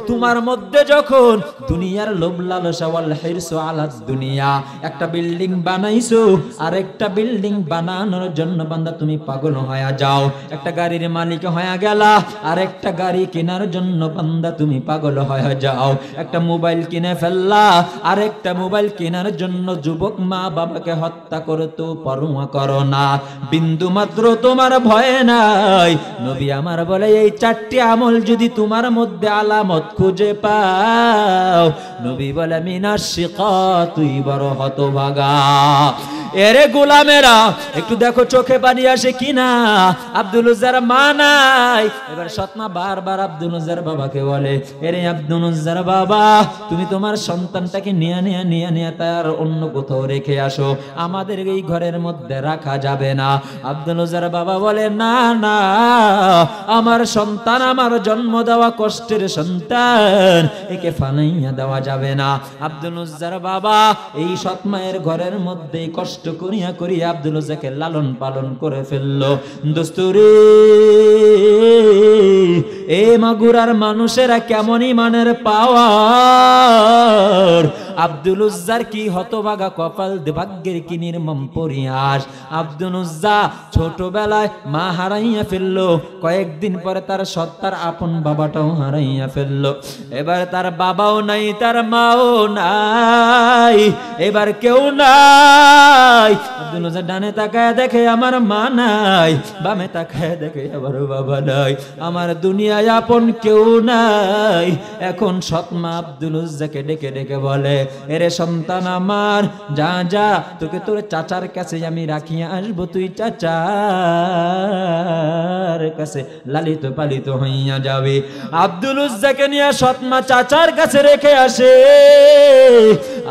তোমার মধ্যে যখন দুনিয়ার লোভ লালসা ওয়াল হিরসু আলা দুনিয়া, একটা বিল্ডিং বানাইছো, আরেকটা বিল্ডিং বানানোর জন্য বান্দা তুমি পাগল হয়ে যাও। একটা গাড়ির মালিক হয়ে গেলা, আরেকটা গাড়ি কেনার জন্য বান্দা তুমি পাগল হয়ে যাও। একটা মোবাইল কিনে ফেললা, আরেকটা মোবাইল কেনার জন্য যুবক মা বাবাকে হত্যা করতে পরোয়া করো না, বিন্দু মাত্র তোমার ভয় নাই। নবী আমার বলে, এই 4টি আমল যদি তোমার মধ্যে আলামত খুঁজে পাও, নবী বলে, মিনাশ শিকা, তুই বড় হতভাগা। এরে গোলামেরা, একটু দেখো চোখে পানি আসে কিনা। আব্দুল উজ্জার মা নাই, এবার সৎমা বারবার আব্দুল উজ্জার বাবাকে বলে, এরে আব্দুল উজ্জার বাবা, তুমি তোমার সন্তানটাকে নিয়ে তার অন্য কোথাও রেখে আসো, আমাদের এই ঘরের মধ্যে রাখা যাবে না। আব্দুল উজ্জার বাবা বলে, না না, আমার সন্তান, আমার জন্ম দেওয়া কষ্টের সন্তান, একে ফালাইয়া দেওয়া যাবে না। আব্দুল উজ্জার বাবা এই সৎমায়ের ঘরের মধ্যে কষ্ট করিয়া করিয়া আব্দুল উজ্জাকে লালন পালন করে ফেললো। দোস্তরে, এ মাগুরার মানুষেরা কেমন ইমানের পাওয়ার! আব্দুল উজ্জার কি হতভাগা কপাল, ভাগ্যের কি নির্মম পরিহাস। আব্দুল উজ্জা ছোটবেলায় মা হারাইয়া ফেললো, কয়েকদিন পরে তার সত্তার আপন বাবাটাও হারাইয়া ফেললো। এবার তার বাবাও নাই, তার মাও নাই, এবার কেউ নাই। আব্দুল উজ্জা ডানে তাকায় দেখে আমার মা নাই, বামে তাকায় দেখে আবার বাবা নাই, আমার দুনিয়ায় আপন কেউ নাই। এখন সৎমা আব্দুল উজ্জাকে ডেকে ডেকে বলে, এরে সন্তান আমার, যা যা, তোকে তোর চাচার কাছে আমি রাখিয়া আসবো, তুই চাচার কাছে লালিত পালিত হইয়া যাবে। আব্দুল উজ্জাকে নিয়ে সৎমা চাচার কাছে রেখে আসে।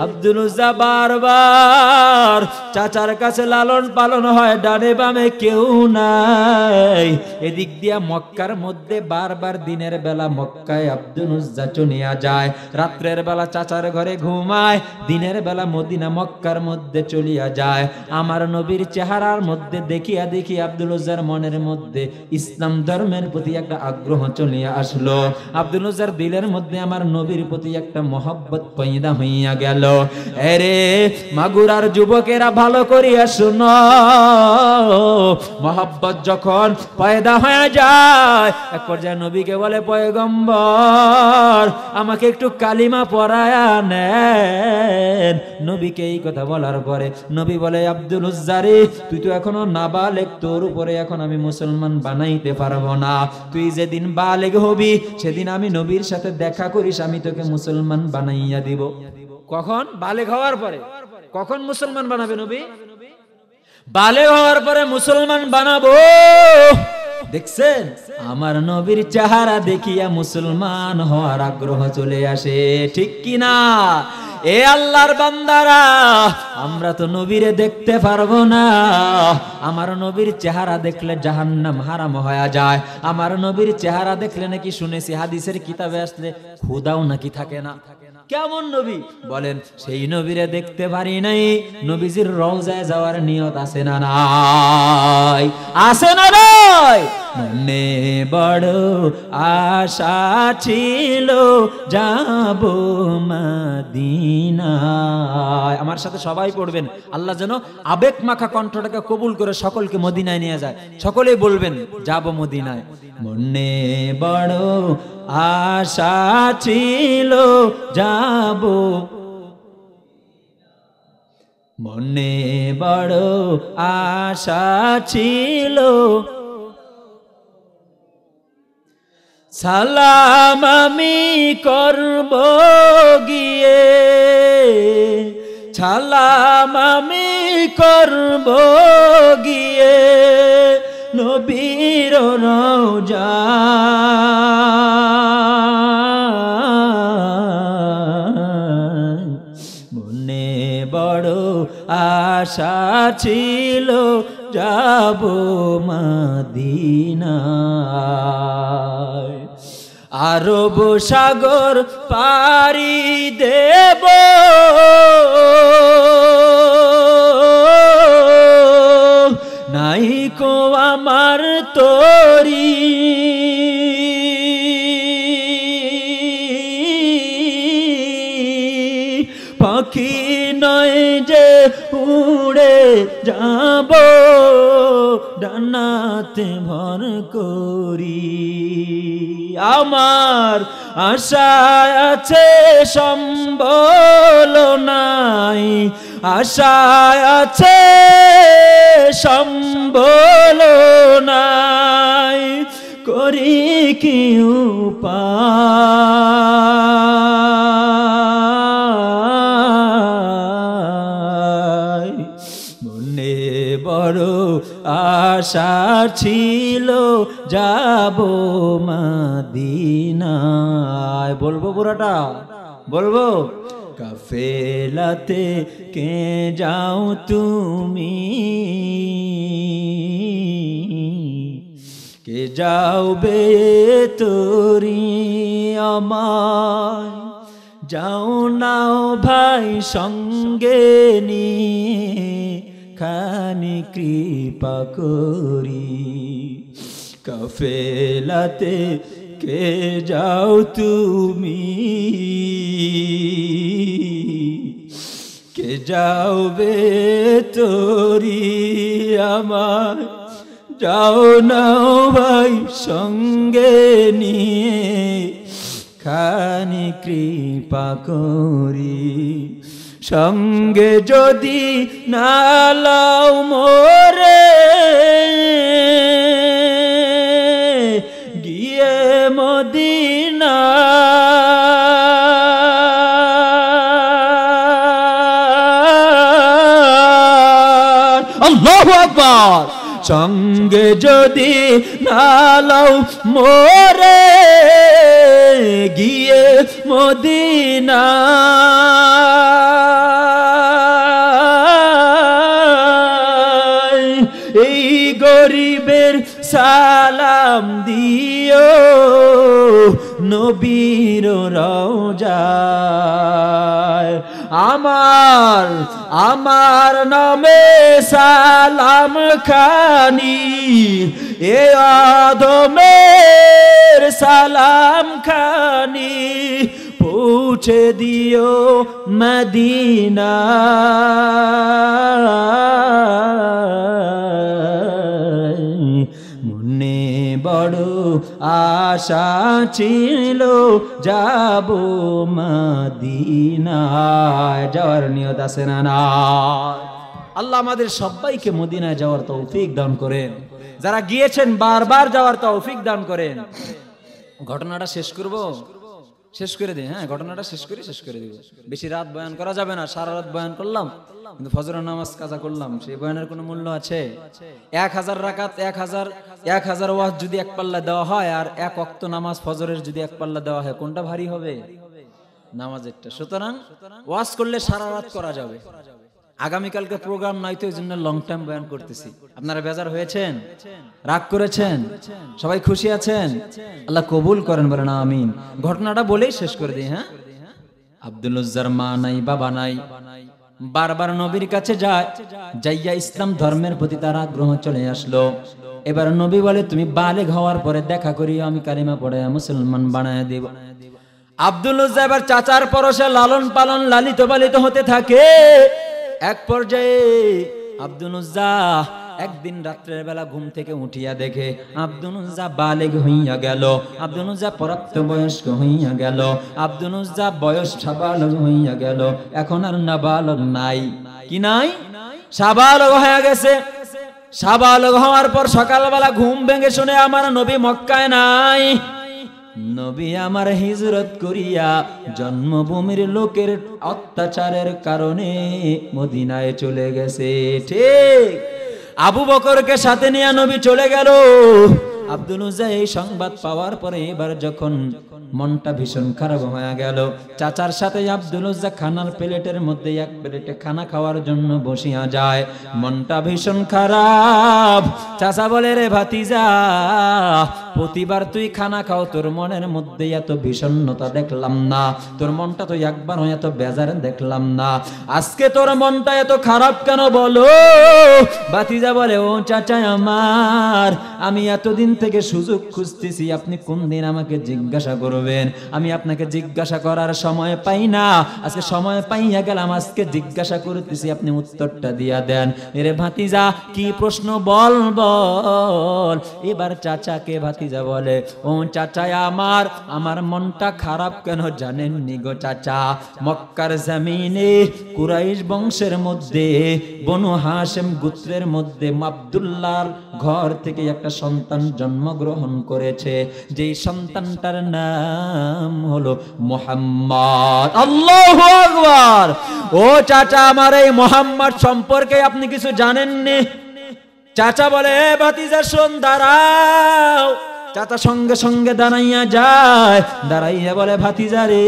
আব্দুল উজ্জা বারবার চাচার কাছে লালন পালন হয়, ডানে বামে কেউ নাই। এদিক দিয়া মক্কার মধ্যে বারবার দিনের বেলা মক্কায় আব্দুল উজ্জা চলিয়া যায়, রাত্রের বেলা চাচার ঘরে ঘুমায়, দিনের বেলা মদিনা মক্কার মধ্যে চলিয়া যায়। আমার নবীর চেহারার মধ্যে দেখিয়া দেখি আব্দুল উজ্জার মনের মধ্যে ইসলাম ধর্মের প্রতি একটা আগ্রহ চলিয়া আসলো। আব্দুল উজ্জার দিলের মধ্যে আমার নবীর প্রতি একটা মহব্বত পয়দা হইয়া গেল। এরে মাগুরার যুবকেরা ভালো করিয়া শুনো, মহব্বত যখন পয়দা হয়ে যায়, এক পর্যায়ে নবীকে বলে, পয়গম্বর আমাকে একটু কালিমা পড়ায়া নেন। নবীকে এই কথা বলার পরে নবী বলে, আব্দুল উজ্জারে তুই তো এখনো নাবালেগ, তোর উপরে এখন আমি মুসলমান বানাইতে পারবো না। তুই যেদিন বালেগ হবি সেদিন আমি নবীর সাথে দেখা করিস, আমি তোকে মুসলমান বানাইয়া দিব। কখন? বালেগ হওয়ার পরে। কখন মুসলমান বানাবে নবী? বালেগ হওয়ার পরে মুসলমান বানাবো। দেখছেন, আমার নবীর চেহারা দেখিয়া মুসলমান হওয়ার আগ্রহ চলে আসে, ঠিক কিনা? এ আল্লাহর বান্দারা, আমরা তো নবীরে দেখতে পারবো না। আমার নবীর চেহারা দেখলে জাহান্নাম হারাম হয়ে যায়। আমার নবীর চেহারা দেখলে নাকি শুনেছি হাদিসের কিতাবে আসলে ক্ষুধাও নাকি থাকে না। কেমন নবী বলেন? সেই নবীরে দেখতে পারি নাই, নবীজির রওজায় যাওয়ার নিয়ত আছে না নাই? আছে না নাই? মনে বড় আশা ছিল যাব মদিনায়। আমার সাথে সবাই পড়বেন, আল্লাহ যেন আবেগ মাখা কণ্ঠটাকে কবুল করে সকলকে মদিনায় নিয়ে যায়। সকলেই বলবেন, যাব মদিনায়। মনে বড় আশা ছিল যাব, মনে বড় আশা ছিল, সালাম আমি করব গিয়ে, সালাম আমি করব গিয়ে নবীর রওজা। মনে বড় আশা ছিল যাব মদিনায়। আরব সাগর পাড়ি দেব, নাই কো আমার তরি, পাখি নয় যে উড়ে যাব, ডানাতে ভর করি। আমার আশা আছে সম্বল নাই, আশা আছে সম্বল নাই, করি কি উপায়। মনে বড় আশা ছিল যাব মদিনায়। বলবো পুরাটা? বলবো? কাফেলাতে কে যাও তুমি, কে যাও বে তোরি আমায়, যাও নাও ভাই সঙ্গে নিয়ে, খানি কৃপা করি। কাফেলাতে কে যাও তুমি, কে যাও বে তোরি আমার, যাও নাও ভাই সঙ্গে নিয়ে, খানি কৃপা করি। সঙ্গে যদি না লাও মোরে, গিয়ে মদিনা আল্লাহু আকবার। সঙ্গে যদি নালাও মোরে গিয়ে মদিনা, এই গরিবের সালাম দিও নবীর রওজায়। আমার নামে সালাম খানি, এ আদমের সালাম খানি পৌঁছে দিও মদিনা। মনে বড় আশা ছিল যাব মদিনায়, যাওয়ার নিয়ত আছে না? না। আল্লাহ আমাদের সবাইকে মদিনায় যাওয়ার তৌফিক দান করেন। যারা গিয়েছেন বারবার যাওয়ার তৌফিক দান করেন। ঘটনাটা শেষ করব, শেষ করে দিই। হ্যাঁ, ঘটনাটা শেষ করে দিব। বেশি রাত বয়ান করা যাবে না। সারা রাত বয়ান করলাম কিন্তু ফজরের নামাজ কাজা করলাম, সেই বয়ানের কোনো মূল্য আছে? 1000 রাকাত, 1000 ওয়াজ যদি এক পাল্লা দেওয়া হয় আর 1 ওয়াক্ত নামাজ ফজরের যদি এক পাল্লা দেওয়া হয়, কোনটা ভারী হবে? নামাজেরটা। সুতরাং ওয়াজ করলে সারা রাত করা যাবে। আগামীকালকে প্রোগ্রাম নাই তো এই জন্য লং টাইম বয়ান করতেছি। আপনারা বেজার হয়েছেন, রাগ করেছেন, সবাই খুশি আছেন? আল্লাহ কবুল করেন, বলেন আমিন। ঘটনাটা বলেই শেষ করে দিই। হ্যাঁ, আব্দুল উজ্জার মা নাই, বাবা নাই, বারবার নবীর কাছে যায়, যাইয়া ইসলাম ধর্মের প্রতি তার আগ্রহ চলে আসলো। এবার নবী বলে তুমি বালেগ হওয়ার পরে দেখা করি, আমি কালিমা পড়ে মুসলমান বানায় দেব। আব্দুল উজ্জা এবার চাচার পরশে লালন পালন, লালিত পালিত হতে থাকে। এক পর্যায়ে আব্দুল উজ্জা একদিন রাত্রের বেলা ঘুম থেকে উঠিয়া দেখে আব্দুল উজ্জা বালেগ হইয়া গেল, আব্দুল উজ্জা প্রাপ্ত বয়স্ক হইয়া গেল, আব্দুল উজ্জা বয়স সাবালক হইয়া গেল। এখন আর নাবালক নাই। কি নাই? সাবালক হয়ে গেছে। সাবালক হওয়ার পর সকালবেলা ঘুম ভেঙে শুনে আমার নবী মক্কায় নাই। নবী আমার হিজরত করিয়া জন্মভূমির লোকের অত্যাচারের কারণে মদিনায় চলে গেছে। ঠিক আবু বকরকে সাথে নিয়ে নবী চলে গেল। আব্দুল উজ্জা এই সংবাদ পাওয়ার পরে এবার যখন মনটা ভীষণ খারাপ হয়ে গেল, চাচার সাথে আব্দুল উজ্জা খানার প্লেটের মধ্যে এক প্লেটে খানা খাওয়ার জন্য বসিয়া যায়। মনটা ভীষণ খারাপ। চাচা বলে, রে ভাতিজা, প্রতিবার তুই খানা খাও, তোর মনের মধ্যে এত বিষণ্ণতা দেখলাম না, তোর মনটা তো একবার এত বেজার দেখলাম না, আজকে তোর মনটা এত খারাপ কেন বলো? ভাতিজা বলে, ও চাচা আমার, আমি এতদিন থেকে সুযোগ খুঁজতেছি, আপনি কোন দিন আমাকে জিজ্ঞাসা করবেন, আমি আপনাকে জিজ্ঞাসা করার সময় পাই না, আজকে সময় পাইয়া গেলাম, আজকে জিজ্ঞাসা করতেছি, আপনি উত্তরটা দিয়া দেন। এরে ভাতিজা কি প্রশ্ন বল বল। এবার চাচাকে ভাতিজা বলে, ও চাচা আমার মনটা খারাপ কেন জানেননি গো চাচা? মক্কার জমিনে কুরাইশ বংশের মধ্যে বনু হাশেম গোত্রের মধ্যে আব্দুল্লাহর ঘর থেকে একটা সন্তান জন্মগ্রহণ করেছে, যেই সন্তানটার নাম হলো মুহাম্মদ। আল্লাহু আকবার। ও চাচা আমার, এই মুহাম্মদ সম্পর্কে আপনি কিছু জানেননি? চাচা বলে, ভাতিজা শোন, দাঁড়াও। চাচা সঙ্গে সঙ্গে দাঁড়াইয়া যায়, দাঁড়াইয়া বলে, ভাতিজা রে,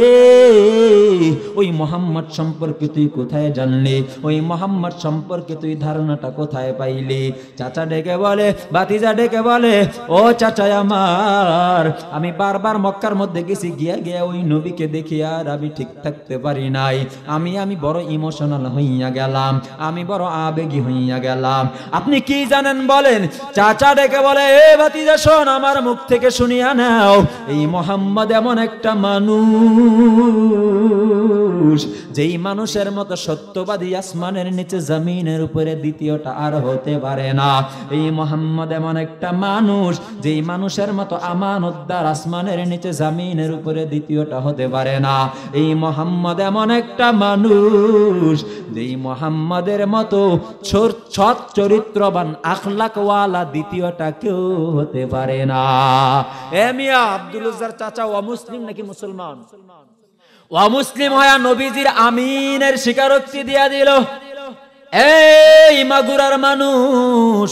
ওই মুহাম্মদ সম্পর্কে তুই কোথায় জানলি? ওই মুহাম্মদ সম্পর্কে তুই ধারণাটা কোথায় পাইলি? চাচা ডেকে বলে, ভাতিজা ডেকে বলে, ও চাচা আমার, আমি বারবার মক্কার মধ্যে গেছি, গিয়া গিয়া ওই নবীকে দেখি আর আমি ঠিক থাকতে পারি নাই, আমি বড় ইমোশনাল হইয়া গেলাম, আমি বড় আবেগী হইয়া গেলাম। আপনি কি জানেন বলেন? চাচা ডেকে বলে, এ ভাতিজা শোন, আমার মুখ থেকে শুনিয়া নাও, এই মুহাম্মদ এমন একটা মানুষ, যেই মানুষের মতো সত্যবাদী আসমানের নিচে জমিনের উপরে দ্বিতীয়টা আর হতে পারে না। এই মুহাম্মদ এমন একটা মানুষ, যেই মানুষের মতো আমানতদার আসমানের নিচে জমিনের উপরে দ্বিতীয়টা হতে পারে না। এই মুহাম্মদ এমন একটা মানুষ, যেই মুহাম্মদের মতো সৎ চরিত্রবান আখলাকওয়ালা দ্বিতীয়টা কেউ হতে পারে না। এ মিয়া, আব্দুল উজ্জার চাচা অমুসলিম নাকি মুসলমান? অমুসলিম হয়া নবীজির আমিনের স্বীকারোক্তি দিয়া দিল। এই মাগুরার মানুষ,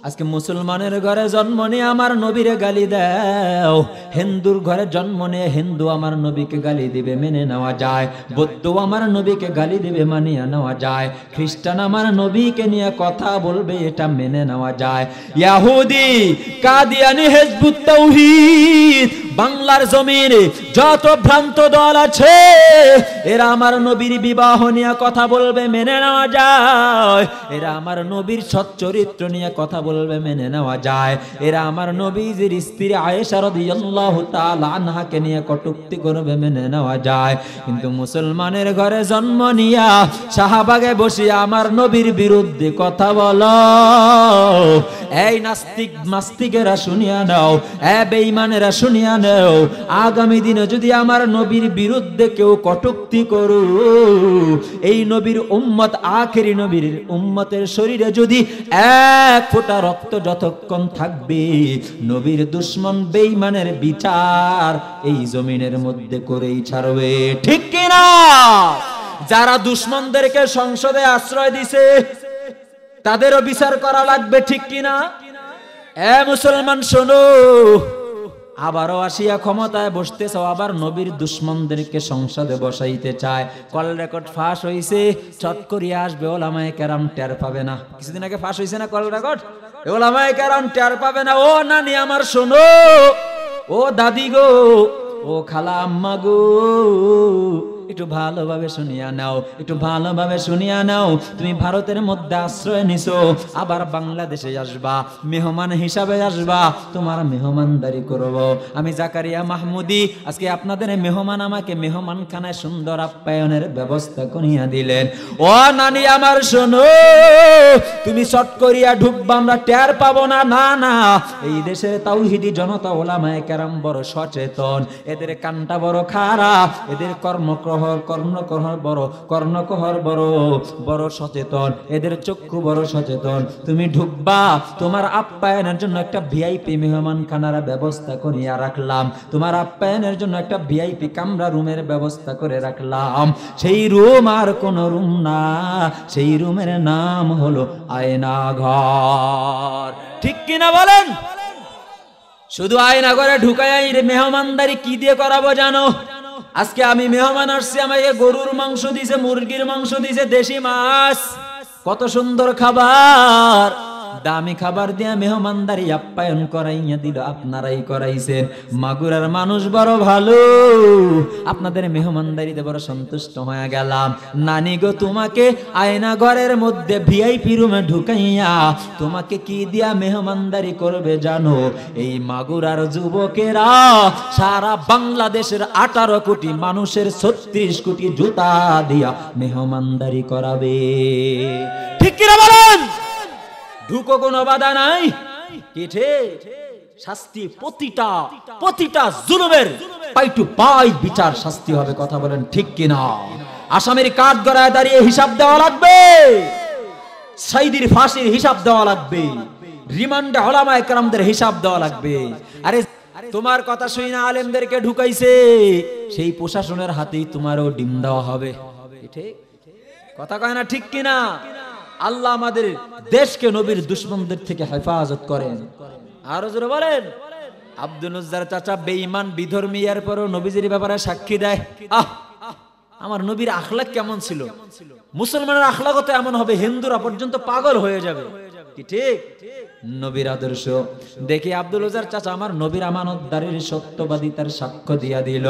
আজকে মুসলমানের ঘরে জন্ম নিয়ে আমার নবীরে গালি দাও, হিন্দুর ঘরে জন্ম নিয়ে হিন্দু আমার নবীকে গালি দিবে, মেনে নেওয়া যায়। বৌদ্ধ আমার নবীকে গালি দিবে, মানিয়ে নেওয়া যায়। খ্রিস্টান আমার নবীকে নিয়ে কথা বলবে, এটা মেনে নেওয়া যায়। ইহুদি, কাদিয়ানি, হিজবুত তাওহীদ, বাংলার জমিনে যত ভ্রান্ত দল আছে এরা আমার নবীর বিবাহ নিয়ে কথা বলবে, মেনে নেওয়া যায়। এরা আমার নবীর সচ্চরিত্র নিয়ে কথা বলবে, মেনে নেওয়া যায়। এরা আমার নবীর স্ত্রী আয়েশা রাদিয়াল্লাহু তাআলা আনহাকে নিয়ে কটূক্তি করবে, মেনে নেওয়া যায়। কিন্তু মুসলমানের ঘরে জন্ম নিয়া শাহবাগে বসিয়া আমার নবীর বিরুদ্ধে কথা বলো, এই নাস্তিক নাস্তিকেরা শুনিয়া নাও, এ বেঈমানেরা শুনিয়া নাও, আগামী দিনে যদি আমার নবীর বিরুদ্ধে কেউ কটূক্তি করু, এই নবীর উম্মত, আখেরি নবীর উম্মতের শরীরে যদি এক ফোঁটা রক্ত যতক্ষণ থাকবে, নবীর দুশমন বেঈমানের বিচার এই জমিনের মধ্যে করেই ছাড়বে। ঠিক কিনা? যারা দুশমনদেরকে সংসদে আশ্রয় দিছে তাদেরও বিচার করা লাগবে, ঠিক কিনা? এ মুসলমান শোনো, আবারও আসিয়া ক্ষমতায় বসতেছ, আবার নবীর দুশমনদেরকে সংসদে বসাইতে চায়। কল রেকর্ড ফাঁস হইছে, চট করিয়া আসবে, ওলামায়ে কেরাম টের পাবে না। কিছুদিন আগে ফাঁস হইছে না কল রেকর্ড, ওলামায়ে কেরাম টের পাবে না। ও নানি আমার শোনো, ও দাদি গো, ও খালা আম্মা গো, একটু ভালোভাবে শুনিয়া নাও, একটু ভালোভাবে শুনিয়া নাও। তুমি ভারতের মধ্যে আশ্রয় নিছো, আবার বাংলাদেশে আসবা, মেহমান হিসাবে আসবা, তোমার মেহমানদারি করব। আমি জাকারিয়া মাহমুদি আজকে আপনাদের মেহমান, আমাকে মেহমান খানায় সুন্দর আপ্যায়নের ব্যবস্থা করিয়া দিলেন। ও নানি আমার শোনো, তুমি শর্ট করিয়া ঢুকবা, আমরা টের পাবো না। না না, এই দেশের তাওহীদি জনতা ওলামায়ে কেরাম বড় সচেতন, এদের কানটা বড় খারাপ, এদের কর্ণকহর বড় সচেতন, এদের চক্ষু বড় সচেতন। তুমি ঢুকবা, তোমার আপ্যায়নের জন্য একটা ভিআইপি মেহমান খানার ব্যবস্থা করিয়া রাখলাম, তোমার আপ্যায়নের জন্য একটা ভিআইপি কামরা রুমের ব্যবস্থা করে রাখলাম। সেই রুম আর কোন রুম না, সেই রুমের নাম হলো আয়না ঘর। ঠিক কিনা বলেন? শুধু আয়না ঘরে ঢুকাই মেহমানদারি কি দিয়ে করাবো জানো? আজকে আমি মেহমান আসছি, আমাকে গরুর মাংস দিছে, মুরগির মাংস দিছে, দেশি মাছ, কত সুন্দর খাবার, দামি খাবার দিয়া মেহমানদারি আপ্যায়ন করাইয়া দিল, আপনারাই করাইছেন। মাগুরার মানুষ বড় ভালো, আপনাদের মেহমানদারিতে বড় সন্তুষ্ট হয়ে গেলাম। নানি গো, তোমাকে আয়না ঘরের মধ্যে ভিআইপি রুমে ঢুকাইয়া তোমাকে কি দিয়া মেহমানদারি করবে জানো? এই মাগুরার যুবকেরা সারা বাংলাদেশের 18 কোটি মানুষের 36 কোটি জুতা দিয়া মেহমানদারি করাবে। ঠিক কিনা বলেন? ঢুকো, কোনো বাধা নাই। কি ঠিক? শাস্তি প্রতিটা জুলুমের পাই টু পাই বিচার শাস্তি হবে। কথা বলেন ঠিক কিনা? আসামির কাঠ গড়ায় দাঁড়িয়ে হিসাব দেওয়া লাগবে, সাইদির ফাঁসির হিসাব দেওয়া লাগবে, রিমান্ডে ওলামায়ে কেরামদের হিসাব দেওয়া লাগবে। আরে তোমার কথা শুই না আলেমদেরকে ঢুকাইছে, সেই প্রশাসনের হাতেই তোমারও ডিম দেওয়া হবে। ঠিক কথা কয় না? ঠিক কিনা? আল্লাহ আমাদের দেশকে নবীর দুশমনদের থেকে হেফাজত করেন। আরো জোরে বলেন। আব্দুল উজ্জার চাচা বেঈমান বিধর্মী, এর পরও নবীজির ব্যাপারে সাক্ষী দেয়। আমার নবীর আখলাক কেমন ছিল? মুসলমানের আখলাকও তো এমন হবে, হিন্দুরা পর্যন্ত পাগল হয়ে যাবে। কি ঠিক? নবীর আদর্শ দেখে আব্দুল উজ্জার চাচা আমার নবীর আমানতদারির সত্যবাদিতার সাক্ষ্য দিয়া দিল।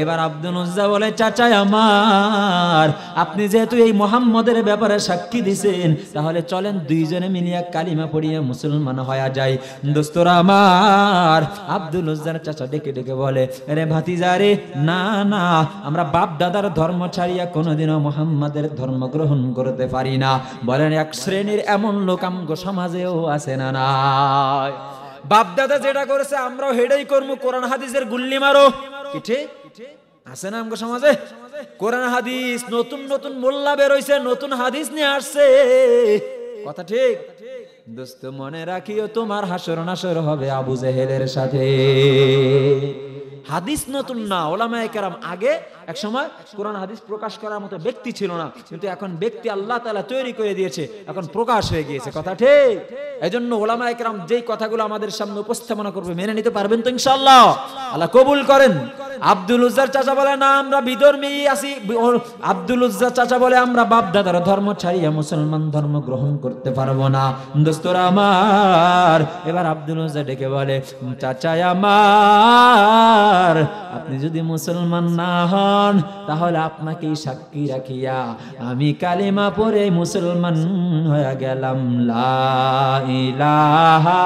এবার আব্দুল উজ্জা বলে, চাচা আমার, আপনি যেহেতু এই মুহাম্মদের ব্যাপারে সাক্ষী দিছেন, তাহলে চলেন দুইজনে মিলিয়া কালিমা পড়িয়া মুসলমান হয়ে যায়। দোস্তরা আমার, আব্দুল উজ্জার চাচা ডেকে ডেকে বলে, আরে ভাতিজা রে, না না, আমরা বাপ দাদার ধর্ম ছাড়িয়া কোনোদিনও মুহাম্মাদের ধর্ম গ্রহণ করতে পারি না। বলেন, এক শ্রেণীর এমন লোক আমগো সমাজেও আছে না? নাই। বাপ দাদা যেটা করেছে আমরাও হেডাই করবো, কোরআন হাদিসের গুল্লি মারো। কি ঠিক? আছে না আমগো সমাজে? কোরআন হাদিস, নতুন নতুন মোল্লা বের হইছে, নতুন হাদিস নিয়ে আসছে। কথা ঠিক? দোস্ত মনে রাখিও, তোমার হাসর নাসর হবে আবু জেহেলের সাথে। হাদিস নতুন না, ওলামায়ে কেরাম আগে এক সময় কোরআন হাদিস প্রকাশ করার মতো ব্যক্তি ছিল না, কিন্তু এখন ব্যক্তি আল্লাহ তাআলা তৈরি করে দিয়েছে, এখন প্রকাশ হয়ে গিয়েছে। কথা ঠিক? এজন্য ওলামায়ে কেরাম যেই কথাগুলো আমাদের সামনে উপস্থাপনা করবে মেনে নিতে পারবেন তো ইনশাআল্লাহ? আল্লাহ কবুল করেন। আব্দুল উজ্জার চাচা বলে না আমরা বিধর্মী আছি। আব্দুল উজ্জার চাচা বলে আমরা বাপ দাদার ধর্ম ছাড়িয়া মুসলমান ধর্ম গ্রহণ করতে পারবো না। দোস্তরা আমার, এবার আব্দুল উজ্জা ডেকে বলে চাচা আমার, আপনি যদি মুসলমান না হন তাহলে আপনাকেই সাক্ষী রাখিয়া আমি কালিমা পড়ে মুসলমান হয়ে গেলাম। লা ইলাহা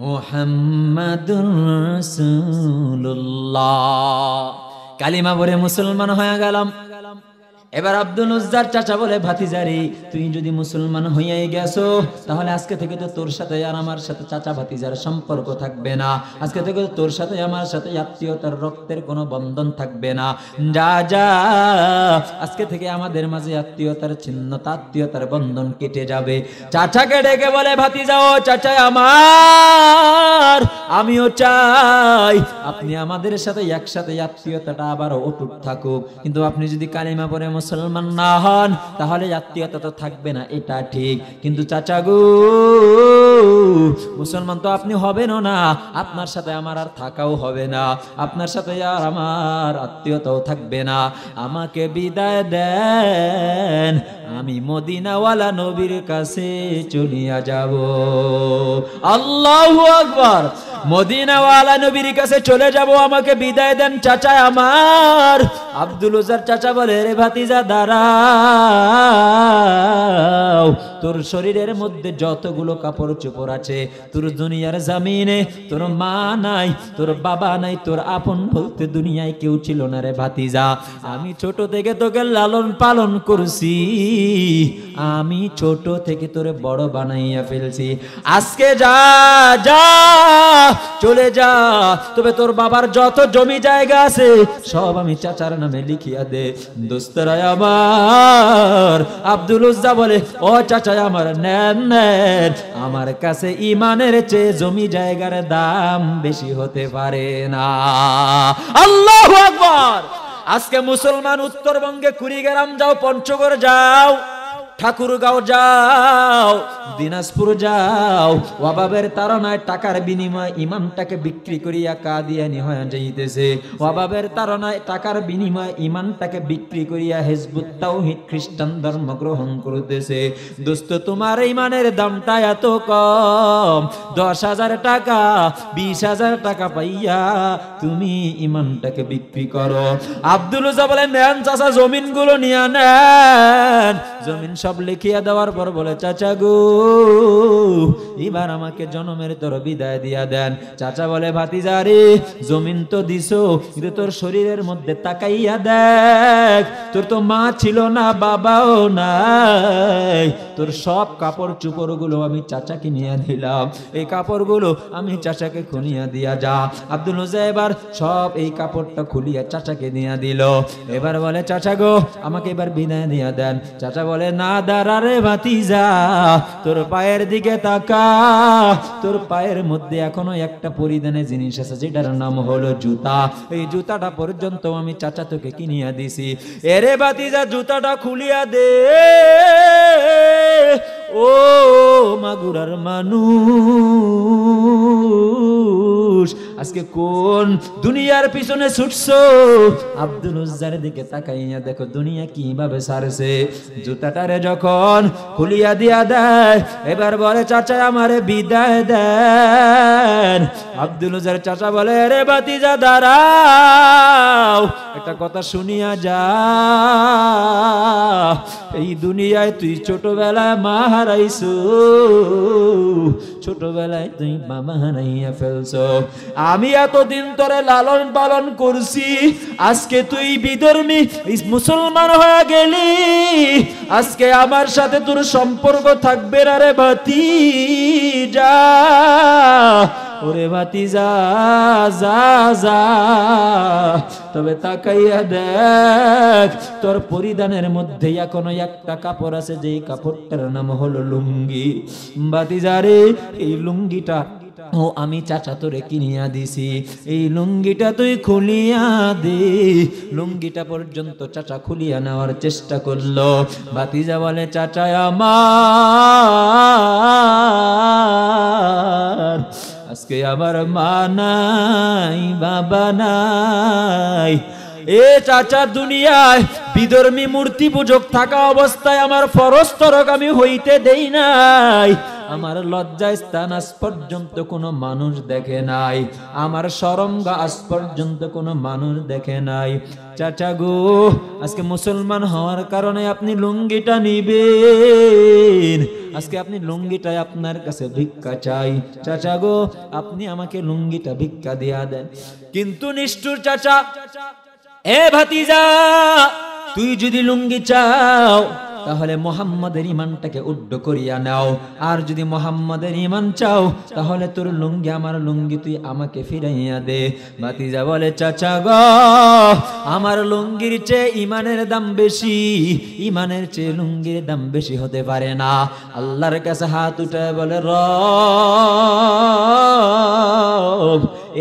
মুহাম্মাদুর রাসূলুল্লাহ, কালিমা পড়ে মুসলমান হয়ে গেলাম। এবার আব্দুল উজ্জার চাচা বলে ভাতিজারি, তুই যদি মুসলমান হইয়াই গেছো তাহলে আজকে থেকে তো তোর সাথে আর আমার সাথে চাচা ভাতিজার সম্পর্ক থাকবে না। আজকে থেকে তোর সাথে আমার সাথে আত্মীয়তার রক্তের কোনো বন্ধন থাকবে না। যা যা, আজকে থেকে আমাদের মাঝে আত্মীয়তার ছিন্নতা, আত্মীয়তার বন্ধন কেটে যাবে। চাচাকে ডেকে বলে ভাতিজা, ও চাচা আমার, আমিও চাই আপনি আমাদের সাথে একসাথে আত্মীয়তাটা আবার অটুট থাকুক, কিন্তু আপনি যদি কালিমা পড়ে মুসলমান না হন তাহলে আত্মীয়তা তো থাকবে না, এটা ঠিক। কিন্তু চাচা গো, মুসলমান তো আপনি হবেন না, আপনার সাথে আমার আর থাকাও হবে না, আপনার সাথে আর আমার আত্মীয়তাও থাকবে না। আমাকে বিদায় দেন, আমি মদিনাওয়ালা নবীর কাছে চলিয়া যাব। আল্লাহু আকবার, মদিনাওয়ালা নবীর কাছে চলে যাব, আমাকে বিদায় দেন চাচা আমার। আব্দুল উজ্জার চাচা বলে রে ভাতিজা দাঁড়াও, তোর শরীরের মধ্যে যতগুলো কাপড় চোপড় আছে, তোর দুনিয়ার জামিনে তোর মা নাই, তোর বাবা নাই, তোর আপন বলতে দুনিয়ায় কেউ ছিল না রে ভাতিজা। আমি ছোট থেকে তোকে লালন পালন করছি, আমি ছোট থেকে তোরে বড় বানাইয়া ফেলছি। আজকে যা যা চলে যা, তবে তোর বাবার যত জমি জায়গা আছে সব আমি চাচার নামে লিখিয়া দে। দোস্তরা আমার, আব্দুল উজ্জা বলে ও চাচা আমার, নেন নেন, আমার কাছে ইমানের চেয়ে জমি জায়গার দাম বেশি হতে পারে না। আল্লাহু আকবার। আজকে মুসলমান উত্তরবঙ্গে কুড়িগ্রাম যাও, পঞ্চগড় যাও, ঠাকুরগাঁও যাও, দিনাজপুর যাও, ওয়াবাবের তাড়নায় টাকার বিনিময়ে ইমানটাকে বিক্রি করিয়া কাদিয়ানি হয়ে যাইতেছে। ওয়াবাবের তাড়নায় টাকার বিনিময়ে ইমানটাকে বিক্রি করিয়া হিজবুত তাওহীদ খ্রিস্টান ধর্ম গ্রহণ করতেছে। দোস্ত, তোমার ইমানের দামটা এত কম, 10,000 টাকা 20,000 টাকা পাইয়া তুমি ইমানটাকে বিক্রি করো। আব্দুল উজ্জা বলে নেন চাচা, জমিনগুলো নিয়ে নেন। জমিন সব লিখিয়া দেওয়ার পর বলে চাচা গো, এবার আমাকে জনমের তোর বিদায় দিয়া দেন। চাচা বলে ভাতিজারে, জমিন তো দিছো, কিন্তু তোর শরীরের মধ্যে তাকাইয়া দেখ, তোর তো মা ছিল না, বাবাও নাই, তোর সব কাপড় চোপড় গুলো আমি চাচাকে নিয়ে দিলাম, এই কাপড়গুলো আমি চাচাকে খুনিয়া দিয়া যা। আব্দুল উজ্জা এবার সব এই কাপড়টা খুলিয়া চাচাকে দিয়া দিল। এবার বলে চাচা গো, আমাকে এবার বিদায় দিয়া দেন। চাচা বলে না, দাঁড়া রে ভাতিজা, তোর পায়ের দিকে তাকা, তোর পায়ের মধ্যে এখনো একটা পরিধানের জিনিস আছে যেটার নাম হলো জুতা, এই জুতাটা পর্যন্ত আমি চাচা তোকে কিনিয়া দিছি। এরে ভাতিজা, জুতাটা খুলিয়া দে। ও মাগুরার মানুষ, আজকে কোন দুনিয়ার পিছনে ছুটছো? আব্দুল উজ্জার দিকে তাকাইয়া দেখো দুনিয়া কিভাবে সারছে। জুতাটারে যখন খুলিয়া দিয়া দেয়, এবার বলে চাচা আমারে বিদায় দেন। আব্দুল উজ্জার চাচা বলে রে ভাতিজা দাঁড়াও, একটা কথা শুনিয়া যা, এই দুনিয়ায় তুই ছোটবেলায় মা হারাইছো, ছোটবেলায় তুই বাবা হারাইয়া ফেলছো, আমি এতদিন তোরে লালন পালন করছি, আজকে তুই বিধর্মী মুসলমান হয়ে গেলি, আজকে আমার সাথে তোর সম্পর্ক থাকবে না রে ভাতিজা। ওরে ভাতিজা যা যা, তবে তাকাইয়া দেখ, তোর পরিধানের মধ্যে এখনো একটা কাপড় আছে, যেই কাপড়টার নাম হলো লুঙ্গি। ভাতিজা রে, এই লুঙ্গিটা ও আমি চাচা তোরে কিনিয়া দিছি, এই লুঙ্গিটা তুই খুলিয়া দে। লুঙ্গিটা পর্যন্ত চাচা খুলিয়া নেওয়ার চেষ্টা করলো। ভাতিজা বলে চাচা আমার আজকে আমার মা নাই বাবা নাই। এ চাচা দুনিয়ায় বিধর্মী মূর্তি পূজক থাকা অবস্থায় আমার ফরজ তরক আমি হইতে দেই নাই। আমার লজ্জা স্থান আজ পর্যন্ত কোনো মানুষ দেখে নাই, আমার শরমগা আজ পর্যন্ত কোনো মানুষ দেখে নাই। চাচা গো আজকে মুসলমান হওয়ার কারণে আপনি লুঙ্গিটা নিবেন, আজকে আপনি লুঙ্গিটা আপনার কাছে ভিক্ষা চাই। চাচা গো আপনি আমাকে লুঙ্গিটা ভিক্ষা দিয়া দেন। কিন্তু নিষ্ঠুর চাচা, এ ভাতিজা তুই যদি লুঙ্গি চাও তাহলে মুহাম্মাদের ঈমানটাকে উড্ড করিয়া নাও, আর যদি মুহাম্মাদের ঈমান চাও তাহলে তোর লুঙ্গি আমার লুঙ্গি তুই আমাকে ফিরাইয়া দে। ভাতিজা বলে চাচা গো আমার লুঙ্গির চেয়ে ঈমানের দাম বেশি, ঈমানের চেয়ে লুঙ্গির দাম বেশি হতে পারে না। আল্লাহর কাছে হাত উঠায় বলে রব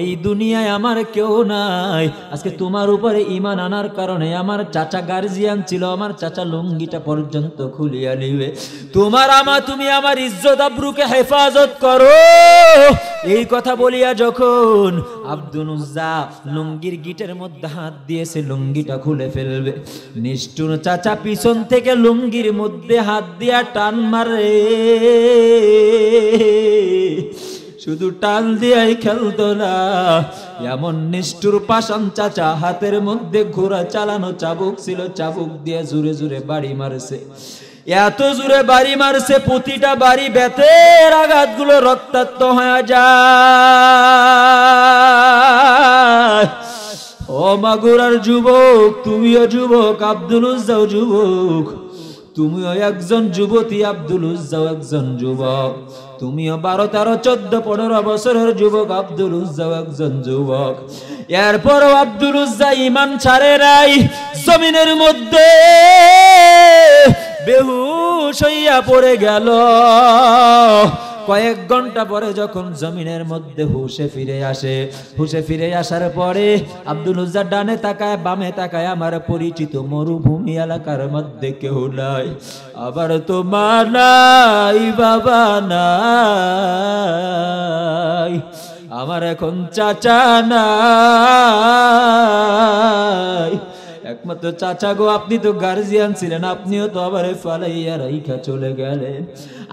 এই দুনিয়ায় আমার কেউ নাই, আজকে তোমার উপরে ঈমান আনার কারণে আমার চাচা গার্জিয়ান ছিল, আমার চাচা লুঙ্গিটা পর্যন্ত খুলিয়া নিবে। তুমি আমার ইজ্জত আবরুকে হেফাজত করো। এই কথা বলিয়া যখন আব্দুল উজ্জা লুঙ্গির গিটের মধ্যে হাত দিয়েছে লুঙ্গিটা খুলে ফেলবে, নিষ্ঠুর চাচা পিছন থেকে লুঙ্গির মধ্যে হাত দিয়া টান মারে। শুধু টান দিয়াই খেলতো না, এমন নিষ্ঠুর পাষাণ চাচা হাতের মধ্যে ঘোড়া চালানো চাবুক ছিল, চাবুক দিয়ে জুড়ে জুড়ে বাড়ি মারছে। এত জুড়ে বাড়ি মারছে প্রতিটা বাড়ি বেতের আঘাতগুলো রক্তাক্ত হয়ে যায়। ও মাগুরার যুবক, তুমিও যুবক, আব্দুল উজ্জাও যুবক, তুমিও একজন যুবতী, আব্দুল উজ্জাও একজন যুবক, তুমিও 12, 13, 14, 15 বছরের যুবক, আব্দুল উজ্জাও একজন যুবক। এরপরও আব্দুল উজ্জা ঈমান ছাড়ে নাই, জমিনের মধ্যে বেহুশ হইয়া পড়ে গেল। কয়েক ঘন্টা পরে যখন জমিনের মধ্যে হুশে ফিরে আসে, হুশে ফিরে আসার পরে আব্দুল উজ্জা ডানে তাকায় বামে তাকায়, আমার পরিচিত মরুভূমি এলাকার মধ্যে কেউ নাই, আবার তো মা নাই বাবা নাই, আমার এখন চাচা নাই। একমাত্র চাচা গো আপনি তো গার্জিয়ান ছিলেন, আপনিও তো আবার ফালাইয়া রাইখা চলে গেলেন।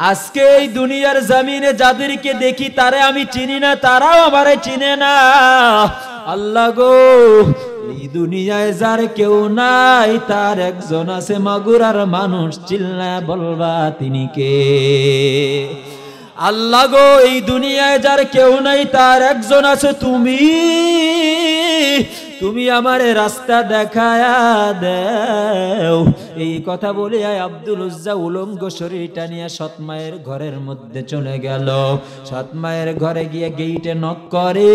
আজকে এই দুনিয়ার জমিনে যাদেরকে দেখি তারে আমি চিনি না, তারাও আমারে চিনে না। আল্লাহ গো এই দুনিয়ায় যার কেউ নাই তার একজন আছে, মাগুরার মানুষ, চিল্লায়া বলবা তিনি কে? আল্লাহ গো এই দুনিয়ায় যার কেউ নাই তার একজন আছে তুমি, তুমি আমারে রাস্তা দেখায়া দেও। এই কথা বলে আব্দুল উজ্জা উলঙ্গ শরীরটা নিয়ে সৎমায়ের ঘরের মধ্যে চলে গেল। সৎমায়ের ঘরে গিয়ে গেইটে নক করে,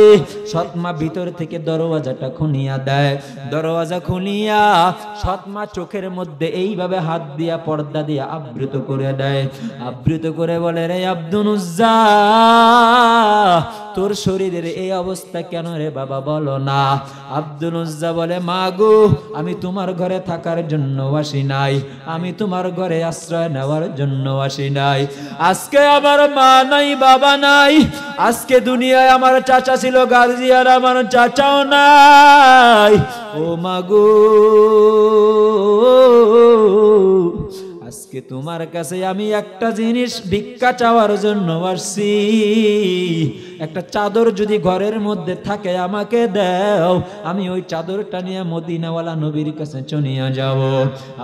সৎমা ভিতর থেকে দরওয়াজাটা খুলিয়া দেয়। দরওয়াজা খুলিয়া সৎমা চোখের মধ্যে এইভাবে হাত দিয়া পর্দা দিয়া আবৃত করে দেয়, আবৃত করে বলে রে আব্দুল উজ্জা তোর শরীরের এই অবস্থা কেন রে বাবা বলো না। আব্দুল উজ্জা বলে মা গো আমি তোমার ঘরে থাকার জন্য আসি নাই, আমি তোমার ঘরে আশ্রয় নেওয়ার জন্য আসি নাই। আজকে আমার মা নাই বাবা নাই, আজকে দুনিয়ায় আমার চাচা ছিল গার্জিয়ান, আমার চাচাও নাই। ও মা গো আজকে তোমার কাছে আমি একটা জিনিস ভিক্ষা চাওয়ার জন্য আসছি, একটা চাদর যদি ঘরের মধ্যে থাকে আমাকে দাও, আমি ওই চাদরটা নিয়ে মদিনাওয়ালা নবীর কাছে চলিয়া যাব।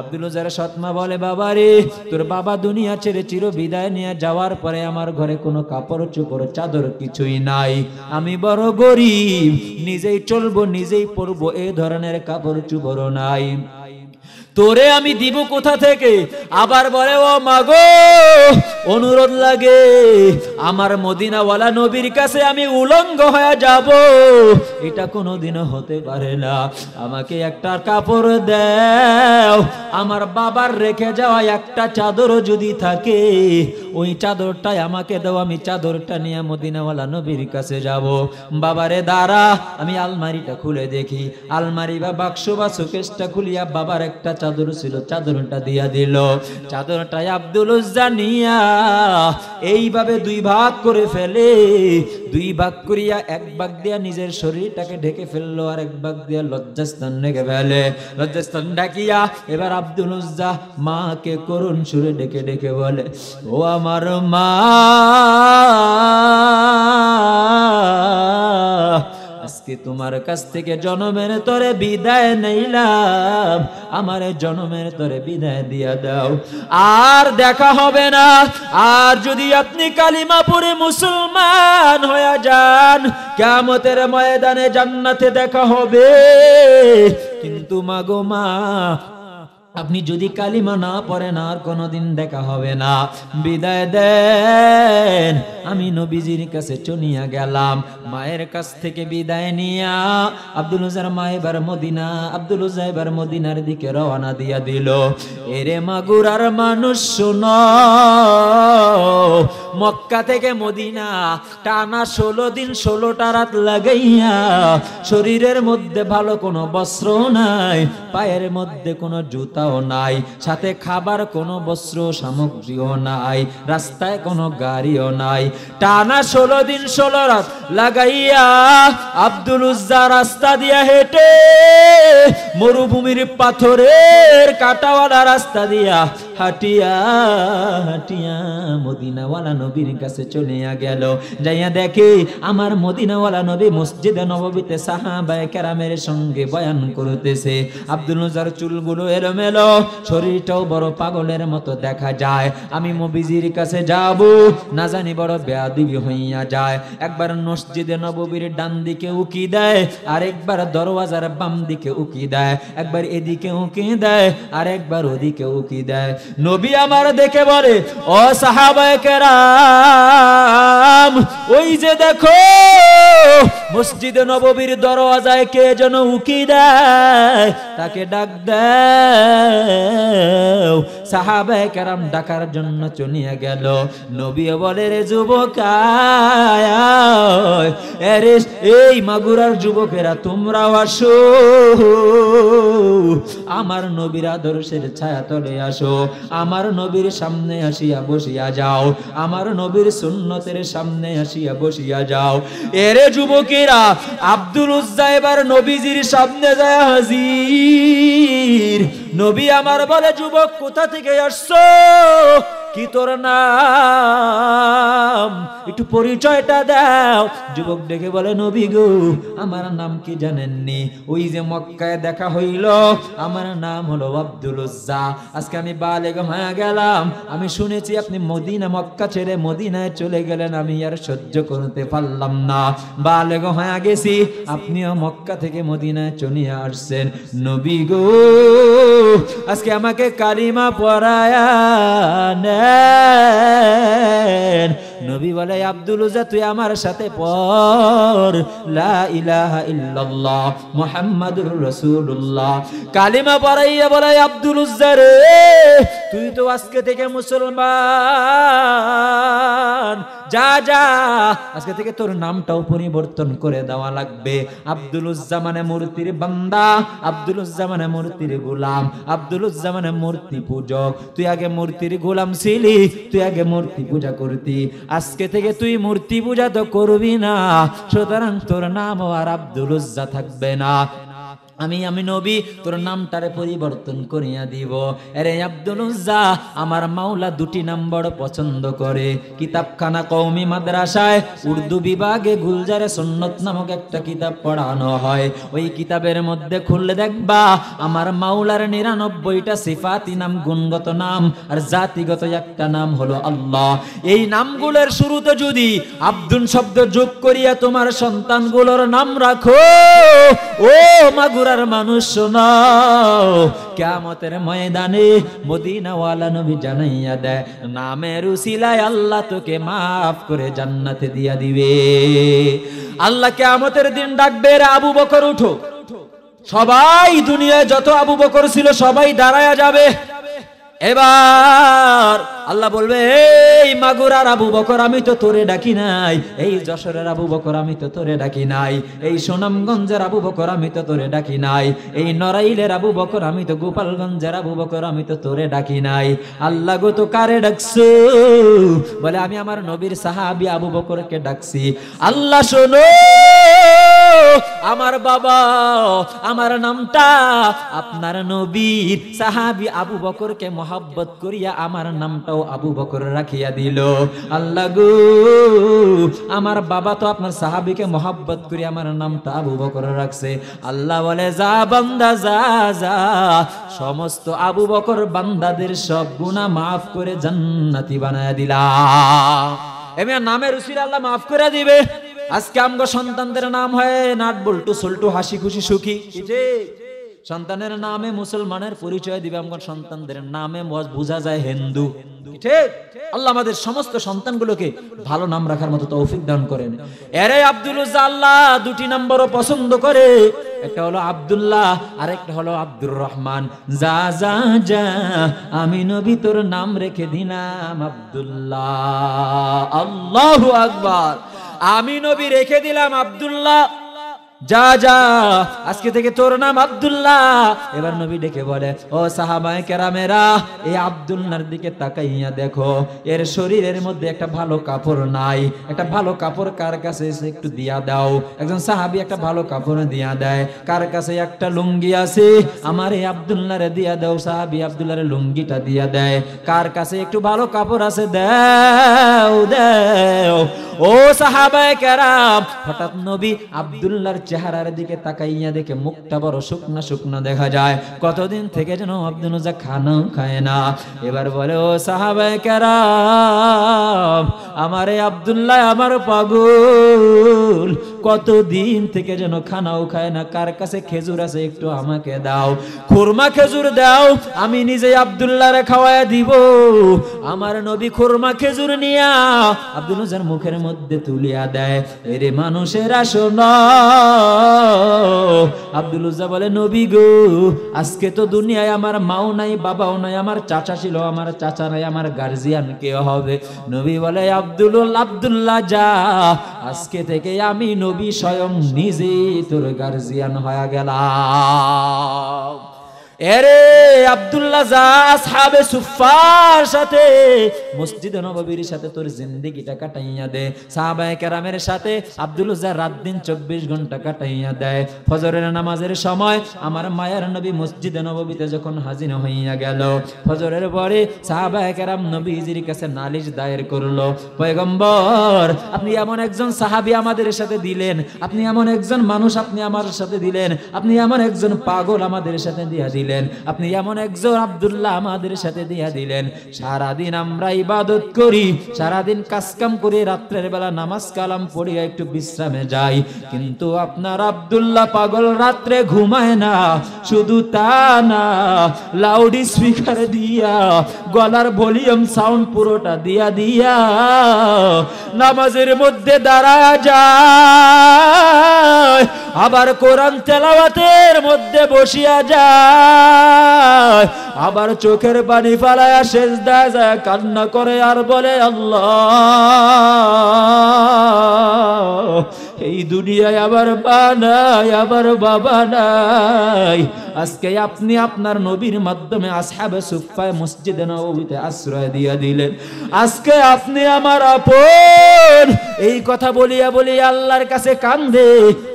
আব্দুল উজ্জার সৎমা বলে বাবা রে তোর বাবা দুনিয়া ছেড়ে চির বিদায় নিয়ে যাওয়ার পরে আমার ঘরে কোনো কাপড় চোপড় চাদর কিছুই নাই, আমি বড় গরিব, নিজেই চলবো নিজেই পরবো এই ধরনের কাপড় চোপড় নাই, তোরে আমি দিব কোথা থেকে? আবার বলে ও মাগো অনুরোধ লাগে, আমার মদিনাওয়ালা নবীর কাছে আমি উলঙ্গ হয়ে যাব, এটা কোনোদিনও হতে পারে না। আমাকে একটা কাপড় দাও, আমার বাবার রেখে যাওয়া একটা চাদর যদি থাকে ওই চাদরটাই আমাকে দাও, আমি চাদরটা নিয়ে মদিনাওয়ালা নবীর কাছে যাব। বাবারে দাঁড়া, আমি আলমারিটা খুলে দেখি, আলমারি বা বাক্স বা শোকেসটা খুলিয়া বাবার একটা চাদর ছিল, চাদরটা দিয়া দিল। চাদরটাই আব্দুল উজ্জা নিয়া এইভাবে দুই ভাগ করে ফেলে, দুই ভাগ করিয়া এক ভাগ দিয়া নিজের শরীরটাকে ঢেকে ফেললো, আর এক ভাগ দিয়া লজ্জাস্থান ঢেকে ফেলে। লজ্জাস্থান ঢাকিয়া এবার আব্দুল উজ্জা মাকে করুণ সুরে ডেকে ডেকে বলে, ও আমার মা, আজকে তোমার কাছ থেকে জনমের তরে বিদায় নিলাম, আমার জনমের তরে বিদায় দিয়া দাও, আর দেখা হবে না। আর যদি আপনি কালিমা পড়ে মুসলমান হয়ে যান, কিয়ামতের ময়দানে জান্নাতে দেখা হবে। কিন্তু মাগো মা, আপনি যদি কালিমা না পড়েন আর কোনোদিন দেখা হবে না, বিদায় দেন। আমি নবীজির কাছে চলিয়া গেলাম। মায়ের কাছ থেকে বিদায় নিয়া আব্দুল উজ্জার মা এবার মদিনা, আব্দুল উজ্জা এবার মদিনার দিকে রওনা দিয়া দিল। এরে মাগুরার মানুষ শোনো, মক্কা থেকে মদিনা টানা 16 দিন 16টা রাত লাগাইয়া, শরীরের মধ্যে ভালো কোনো বস্ত্র নাই, পায়ের মধ্যে কোনো জুতা নাই, সাথে খাবার কোনো বস্ত্র সামগ্রীও নাই, রাস্তায় কোনো গাড়িও নাই। টানা 16 দিন 16 রাত লাগাইয়া আব্দুল উজ্জা রাস্তা দিয়া হেঁটে মরুভূমির পাথরের কাটাওয়ালা রাস্তা দিয়া হাঁটিয়া হাঁটিয়া মদিনাওয়ালা নবীর কাছে চলিয়া গেল। যাইয়া দেখে আমার মদিনাওয়ালা নবী মসজিদে নববীতে সাহাবায়ে কেরামের সঙ্গে বয়ান করতেছে। আব্দুল উজ্জার চুলগুলো এলোমেলো, শরীরটাও বড় পাগলের মতো দেখা যায়। আমি নবীজির কাছে যাব, না জানি বড় বেয়াদবি হইয়া যায়। একবার মসজিদে নববীর ডান দিকে উকি দেয়, আর একবার দরওয়াজার বাম দিকে উকি দেয়, একবার এদিকে উকি দেয়, আর একবার ওদিকে উকি দেয়। নবী আমার দেখে বলে, ও সাহাবায়ে কেরাম, ওই যে দেখো মসজিদে নববীর দরওয়াজায় কে যেন উকি দেয়, তাকে ডাক দাও। সাহাবায়ে কেরাম ডাকার জন্য চলিয়া গেল। নবী বলে, রে যুবক, আরে এই মাগুরার যুবকেরা তোমরাও আসো, আমার নবীর আদর্শের ছায়া তলে আসো, আমার নবীর সামনে আসিয়া বসিয়া যাও, আমার নবীর সুন্নতের সামনে আসিয়া বসিয়া যাও। এরে যুবকেরা, আব্দুল উজ্জা এবার নবীজির সামনে যায় হাজির। নবী আমার বলে, যুবক কোথা থেকে আসছো, কি তোর নাম, একটু পরিচয়টা দাও। যুবক ডেকে বলে, নবী গো, আমার নাম কি জানেননি? ওই যে মক্কায় দেখা হইল, আমার নাম হলো আব্দুল উজ্জা। আজকে আমি বালেগ হয়ে গেলাম, আমি শুনেছি আপনি মদিনা মক্কা ছেড়ে মদিনায় চলে গেলেন, আমি আর সহ্য করতে পারলাম না, বালেগ হয়ে গেছি, আপনিও মক্কা থেকে মদিনায় চলিয়া আসছেন। নবী গো, আজকে আমাকে কালিমা পড়ায়া নেন। নবী বলে, আব্দুল উজ্জা তুই আমার সাথে পড় লা ইলাহা ইল্লাল্লাহ মুহাম্মাদুর রাসূলুল্লাহ। কালিমা পড়াইয়া বলে, আব্দুল উজ্জা রে, তুই তো আজকে থেকে মুসলমান, যা যা, আজকে থেকে তোর নামটাও পরিবর্তন করে দেওয়া লাগবে। আব্দুল উজ্জা মানে মূর্তির বান্দা, আব্দুল উজ্জা মানে মূর্তির গোলাম, আব্দুল উজ্জা মানে মূর্তি পূজক। তুই আগে মূর্তির গোলাম ছিলি, তুই আগে মূর্তি পূজা করতি, আজকে থেকে তুই মূর্তি পূজা তো করবি না, সুতরাং তোর নাম আর আব্দুল উজ্জা থাকবে না। আমি নবী তোর নামটারে পরিবর্তন করিয়া দিব। আরে আব্দুল উজ্জা, আমার মাওলা দুটি নাম বড় পছন্দ করে। কিতাবখানা কওমি মাদ্রাসায় উর্দু বিভাগে গুলজারে সুন্নত নামক একটা কিতাব পড়ানো হয়। ওই কিতাবের মধ্যে খুললে দেখবা আমার মাওলার 99টা সিফাতি নাম, গুণগত নাম, আর জাতিগত একটা নাম হলো আল্লাহ। এই নামগুলোর শুরুতে যদি আব্দুল শব্দ যোগ করিয়া তোমার সন্তানগুলোর নাম রাখো, ও মাগুর মাগুরার মানুষ শোনো, কিয়ামতের ময়দানে মদিনাওয়ালা নবী জানাইয়া দেয়, নামের উসিলায় আল্লাহ তোকে মাফ করে জান্নাতে দিয়া দিবে। আল্লাহ কিয়ামতের দিন ডাকবে, রে আবু বকর উঠো। সবাই দুনিয়ায় যত আবু বকর ছিল সবাই দাঁড়ায়া যাবে। এবার আল্লাহ বলবে, এই মাগুরার আবু বকর আমি তো তোরে ডাকি নাই, এই যশোরের আবু বকর আমি তো তোরে ডাকি নাই, এই সুনামগঞ্জের আবু বকর আমি তো তোরে ডাকি নাই, এই নড়াইলের আবু বকর আমি তো গোপালগঞ্জের আবু বকর আমি তো তোরে ডাকি নাই। আল্লাহ গো তো কারে ডাকছো? বলে আমি আমার নবীর সাহাবী আবু বকরকে ডাকছি। আল্লাহ শোনো, আমার বাবা আমার নামটা আপনার নবীর সাহাবী আবু বকরকে মহব্বত করিয়া আমার নামটাও আবু বকর রাখিয়া দিল। আল্লাহ গো, আমার বাবা তো আপনার সাহাবীকে মহব্বত করিয়া আমার নামটা আবু বকর রাখছে। আল্লাহ বলে, যা বান্দা যা যা, সমস্ত আবু বকর বান্দাদের সব গুনাহ মাফ করে জান্নাতি বানায়া দিলাম। এমনি নামের উসিলা আল্লাহ মাফ করে দিবে। আজকে আমগো সন্তানদের নাম হয় নাট বল্টু সল্টু, হাসি খুশি সুখী। সন্তানের নামে মুসলমানের পরিচয় দিবে, আমগো সন্তানদের নামে বোঝা যায় হিন্দু। ঠিক? আল্লাহ আমাদের সমস্ত সন্তানগুলোকে ভালো নাম রাখার মতো তৌফিক দান করেন। এরে আব্দুল উজ্জা আল্লাহ দুটি নম্বরও পছন্দ করে, একটা হলো আব্দুল্লাহ আর একটা হলো আব্দুর রহমান। যা যা যা, আমি নবী তোর নাম রেখে দিলাম আব্দুল্লাহ। আল্লাহু আকবার। আমি নবী রেখে দিলাম আব্দুল্লাহ। যা যা, আজকে থেকে তোর নাম আব্দুল্লাহ। এবার নবী ডেকে বলে, ও সাহাবায়ে কেরামেরা, এই আব্দুল্লাহর দিকে তাকাইয়া দেখো, এর শরীরের মধ্যে একটা ভালো কাপড় নাই। একটা ভালো কাপড় কার কাছে এসে একটু দিয়া দাও। একজন সাহাবী একটা ভালো কাপড় দিয়া দেয়। কার কাছে একটা লুঙ্গি আছে, আমার এই আব্দুল্লাহরে দিয়া দাও। সাহাবী আব্দুল্লাহরে লুঙ্গিটা দিয়া দেয়। কার কাছে একটু ভালো কাপড় আছে, দাও দাও। ও সাহাবায়ে কেরাম, হঠাৎ নবী আব্দুল্লাহর চেহারার দিকে তাকাইয়া দেখে মুখটা বড় শুকনা শুকনা দেখা যায়। কতদিন থেকে যেন আব্দুল উজ্জা খানাও খায় না। এবার বলে, ও সাহাবায়ে কেরাম, আমারে আব্দুল্লাহ আমার পাগল, কতদিন থেকে যেন খানাও খায় না। কার কাছে খেজুর আছে একটু আমাকে দাও, খুরমা খেজুর দাও, আমি নিজে আব্দুল্লাহরে খাওয়ায়া দিব। আমার নবী খুরমা খেজুর নিয়া আব্দুল উজ্জার মুখের মধ্যে তুলিয়া দেয়। এরে মানুষেরা শোনো, আব্দুল উজ্জা বলে, নবী গো, আজকে তো দুনিয়ায় আমার মাও নাই বাবাও নাই, আমার চাচা ছিল, আমার চাচা নাই, আমার গার্জিয়ান কে হবে? নবী বলে, আব্দুল্লাহ যা, আজকে থেকে আমি নবী স্বয়ং নিজে তোর গার্জিয়ান হয়ে গেলাম। এরে আব্দুল্লাহ যা, আসহাবে সুফফার সাথে মসজিদে নববীর সাথে তোর জিন্দেগিটা কাটাইয়া দে। সাহাবায়ে কেরামের সাথে আব্দুল উজ্জা রাত দিন 24 ঘন্টা কাটাইয়া দেয়। ফজরের নামাজের সময় আমার মায়ার নবী মসজিদে নববীতে যখন হাজির হইয়া গেল, ফজরের পরে সাহাবায়ে কেরাম নবীজির কাছে নালিশ দায়ের করলো, পয়গম্বর আপনি এমন একজন সাহাবী আমাদের সাথে দিলেন, আপনি এমন একজন মানুষ আপনি আমার সাথে দিলেন, আপনি এমন একজন পাগল আমাদের সাথে দিয়া দিলেন, আপনি এমন একজন আব্দুল্লাহ আমাদের সাথে দিয়া দিলেন। সারাদিন আমরা ইবাদত করি, সারাদিন কাজকাম করি, রাত্রের বেলা নামাজ কালাম পড়িয়া একটু বিশ্রামে যাই, কিন্তু আপনার আব্দুল্লাহ পাগল রাত্রে ঘুমায় না। শুধু তা না, লাউড স্পিকার দিয়া গলার ভলিউম সাউন্ড পুরোটা দিয়া দিয়া নামাজের মধ্যে দাঁড়া যায়, আবার কোরআন তেলাওয়াতের মধ্যে বসিয়া যায়, আবার চোখের পানি ফালায়া সেজদায় যায় কান্না করে আর বলে, আল্লাহ এই দুনিয়ায় আবার বানাই, আবার বাবা নাই। আজকে আপনি আপনার নবীর মাধ্যমে আসহাবে সুফফায়ে মসজিদে নববীতে আশ্রয় দিয়া দিলেন। আজকে আপনি আমার আপন, এই কথা বলিয়া বলিয়া আল্লাহর কাছে কান্দে,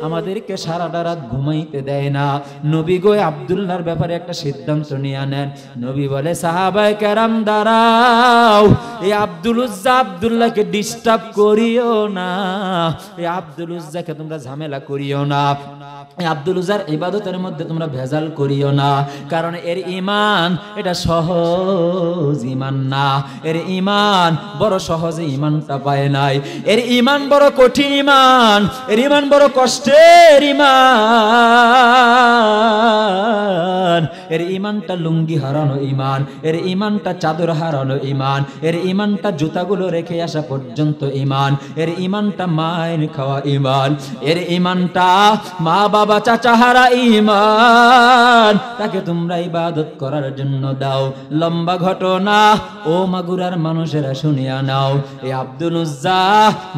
আমাদেরকে সারাটা রাত ঘুমাইতে দেয় না। নবী গো আব্দুল্লাহর ব্যাপারে একটা সিদ্ধান্ত নিয়ে নেন। নবী বলে, সাহাবায়ে কেরাম দাঁড়াও, এই আব্দুল উজ্জা আব্দুল্লাহকে ডিস্টার্ব করিও না, এই আব্দুল উজ্জাকে তোমরা ঝামেলা করিও না, এই আব্দুল উজ্জার ইবাদতের মধ্যে তোমরা ভেজাল করিও না, কারণ এর ঈমান এটা সহজ ঈমান না, এর ঈমান বড় সহজে ঈমানটা পায় নাই। এর ঈমান বড় কঠিন ঈমান, এর ঈমান বড় কষ্টের ঈমান। এর ঈমানটা লুঙ্গি হারানো ঈমান, এর ঈমানটা চাদর হারানো ঈমান, এর ঈমানটা জুতাগুলো রেখে আসা পর্যন্ত ঈমান, এর ঈমানটা মায়ের খাওয়া ঈমান, এর ঈমানটা মা বাবা চাচা হারা ঈমান। তাকে তোমরা ইবাদত করার জন্য দাও। লম্বা ঘটনা, ও মাগুরার মানুষেরা শুনিয়া নাও। এই আব্দুল উজ্জা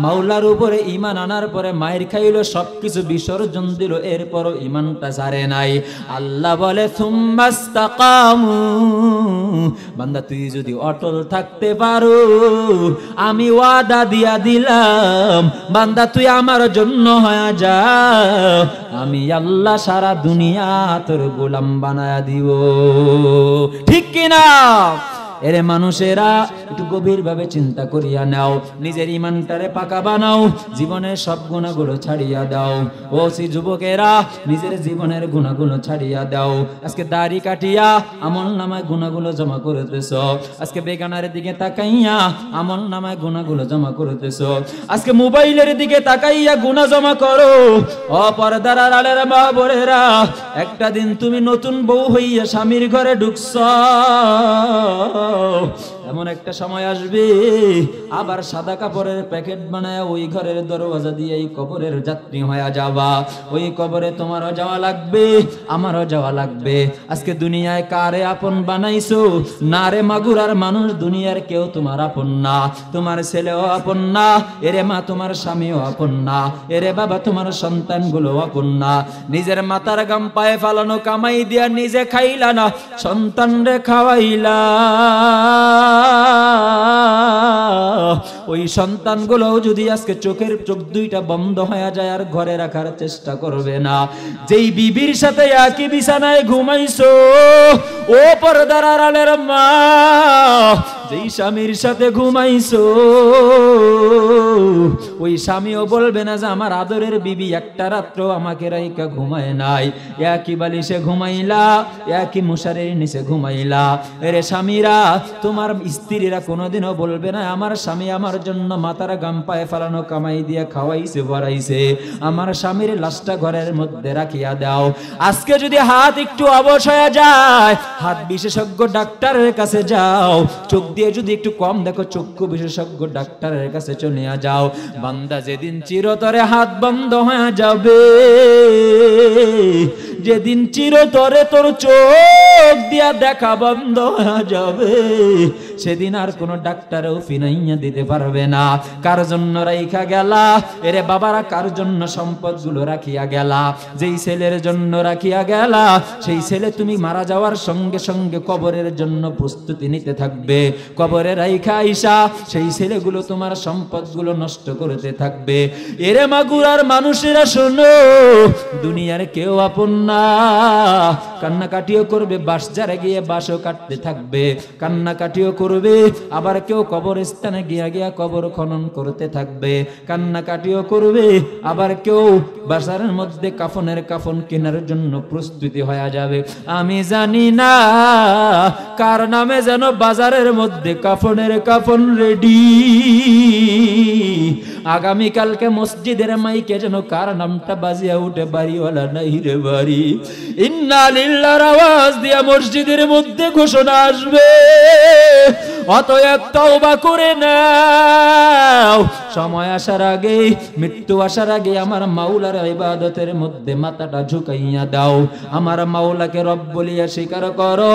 মাওলার উপরে ঈমান আনার পরে মায়ের খাইল, সবকিছু বিসর্জন দিল, এরপরও ঈমানটা ছাড়ে নাই। আল্লাহ বলে সুম্মাস্তাকামু, বান্দা তুই যদি অটল থাকতে পারো, আমি ওয়াদা দিয়া দিলাম, বান্দা তুই আমার জন্য হয়ে যা, আমি আল্লাহ সারা দুনিয়া তোর গোলাম বানায়া দিব। ঠিক কিনা? এরে মানুষেরা একটু গভীর ভাবে চিন্তা করিয়া নাও, নিজের ঈমানটারে পাকা বানাও, জীবনের সব গুনাহগুলো ছাড়িয়া দাও। ও সি যুবকেরা, নিজের জীবনের গুনাহগুলো ছাড়িয়া দাও। আজকে দাড়ি কাটিয়া আমলনামায় গুনাহগুলো জমা করতেছো, আজকে বেগানার দিকে তাকাইয়া আমলনামায় গুনাহগুলো জমা করতেছো, আজকে মোবাইলের দিকে তাকাইয়া গুনাহ জমা করো। ও পর্দার আড়ালের মা বোনেরা, একটা দিন তুমি নতুন বউ হইয়া স্বামীর ঘরে ঢুকছো, এমন একটা সময় আসবে আবার সাদা কাপড়ের প্যাকেট বানায় ওই ঘরের দরওয়াজা দিয়ে এই কবরের যাত্রী হয়ে যাবা। ওই কবরে তোমারও যাওয়া লাগবে, আমারও যাওয়া লাগবে। আজকে দুনিয়ায় কারে আপন বানাইছো? না রে মাগুরার মানুষ, দুনিয়ার কেউ তোমার আপন না। তোমার ছেলেও আপন না, এরে মা তোমার স্বামীও আপন না, এরে বাবা তোমার সন্তানগুলো আপন না। নিজের মাথার গাম পায়ে ফালানো কামাই দিয়া নিজে খাইলা না, সন্তান রে খাওয়াইলা। ওই সন্তানগুলো যদি আজকে চোখের চোখ দুইটা বন্ধ হয়ে যায় আর ঘরে রাখার চেষ্টা করবে না। যেই বিবির সাথে একই বিছানায় ঘুমাইছো, ও পর্দার আড়ালের মা, যেই স্বামীর সাথে ঘুমাইছো, ওই স্বামীও বলবে না যে আমার আদরের বিবি একটা রাত্র আমাকে রাইকা ঘুমায় নাই। একই বালিশে ঘুমাইলা, একই মশারির নিচে ঘুমাইলা। এরে স্বামীরা, তোমার স্ত্রীরা কোনোদিনও বলবে না আমার স্বামী আমার জন্য মাথার গাম পায়ে ফালানো কামাই দিয়ে খাওয়াইছে ভরাইছে, আমার স্বামীর লাশটা ঘরের মধ্যে রাখিয়া দাও। আজকে যদি হাত একটু অবশ হয়ে যায়, হাত বিশেষজ্ঞ ডাক্তারের কাছে যাও। চোখ দিয়ে যদি একটু কম দেখো, চক্ষু বিশেষজ্ঞ ডাক্তারের কাছে চলে যাও। বান্দা যেদিন চিরতরে হাত বন্ধ হয়ে যাবে, যেদিন চিরতরে তোর চোখ দিয়া দেখা বন্ধ হয়ে যাবে, সেদিন আর কোন ডাক্তারও ফিনাইয়া দিতে পারবে না। কার জন্য রাইখা গেলা? এরে বাবারা, কার জন্য সম্পদ গুলো রাখিয়া গেলা? যেই ছেলের জন্য রাখিয়া গেলা, সেই ছেলে তুমি মারা যাওয়ার সঙ্গে সঙ্গে কবরের জন্য প্রস্তুতি নিতে থাকবে। কবরে রাইখা আইসা সেই ছেলেগুলো তোমার সম্পদ গুলো নষ্ট করতে থাকবে। এরে মাগুরার মানুষেরা শোনো, দুনিয়ার কেউ আপন না। কান্নাকাটিও করবে, বাঁশ ঝাড়ে গিয়ে বাঁশও কাটতে থাকবে, কান্নাকাটিও করবে। আবার কেউ কবরস্থানে গিয়া গিয়া কবর খনন করতে থাকবে, কান্নাকাটিও করবে। আবার কেউ বাজারের মধ্যে কাফনের কাফন কেনার জন্য প্রস্তুতি হয়ে যাবে। আমি জানি না কার নামে যেন বাজারের মধ্যে কাফনের কাফন রেডি। আগামীকালকে মসজিদের মাইকে যেন কার নামটা বাজিয়া উঠে, বাড়িওয়ালা নাই রে বাড়ি। ইন্না লিল্লাহির আওয়াজ দিয়া মসজিদের মধ্যে ঘোষণা আসবে, অতএব তওবা করে নাও। সময় আসার আগে, মৃত্যু আসার আগে আমার মাওলার ইবাদতের মধ্যে মাথাটা ঝুঁকাইয়া দাও। আমার মাওলাকে রব বলিয়া স্বীকার করো।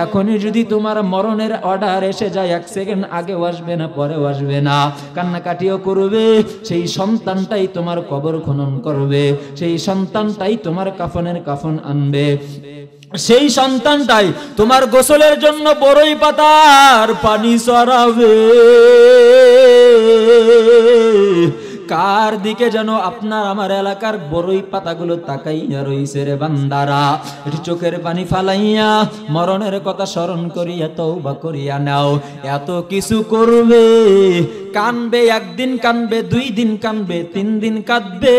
এখনই যদি তোমার মরণের অর্ডার এসে যায়, এক সেকেন্ড আগেও আসবে না, পরেও আসবে না। কান্নাকাটিও করবে, সেই সন্তানটাই তোমার কবর খনন করবে, সেই সন্তানটাই তোমার কাফনের কাফন আনবে, সেই সন্তানটাই তোমার গোসলের জন্য বড়ই পাতার পানি চড়াবে। কার দিকে যেন আপনার আমার এলাকার বড়ই পাতাগুলো তাকাইয়া রইছে রে বান্দারা। একটু চোখের পানি ফালাইয়া মরণের কথা স্মরণ করিয়া তওবা করিয়া নাও। এত কিছু করবে, কানবে, একদিন কানবে, 2 দিন কানবে, 3 দিন কাঁদবে,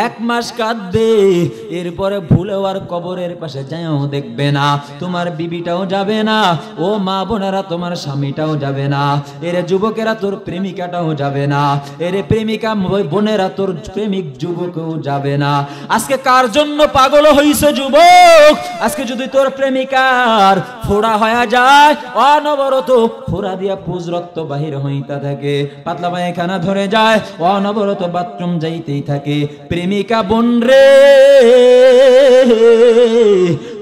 1 মাস কাঁদবে, এরপরে ভুলেও আর কবরের পাশে যায়ও দেখবে না। তোমার বিবিটাও যাবে না, ও মা বোনেরা তোমার স্বামীটাও যাবে না, এর যুবকেরা তোর প্রেমিকাটাও যাবে না, এর প্রেমিকা বোনেরা তোর প্রেমিক যুবকও যাবে না। আজকে কার জন্য পাগল হইছে যুবক? আজকে যদি তোর প্রেমিকার ফোড়া হয়ে যায়, অনবরত ফোড়া দিয়া পুজ রক্ত বাহির হইতা থাকে, পাতলা পায়খানা ধরে যায়, অনবরত বাথরুম যাইতেই থাকে, প্রেমিকা বোন রে,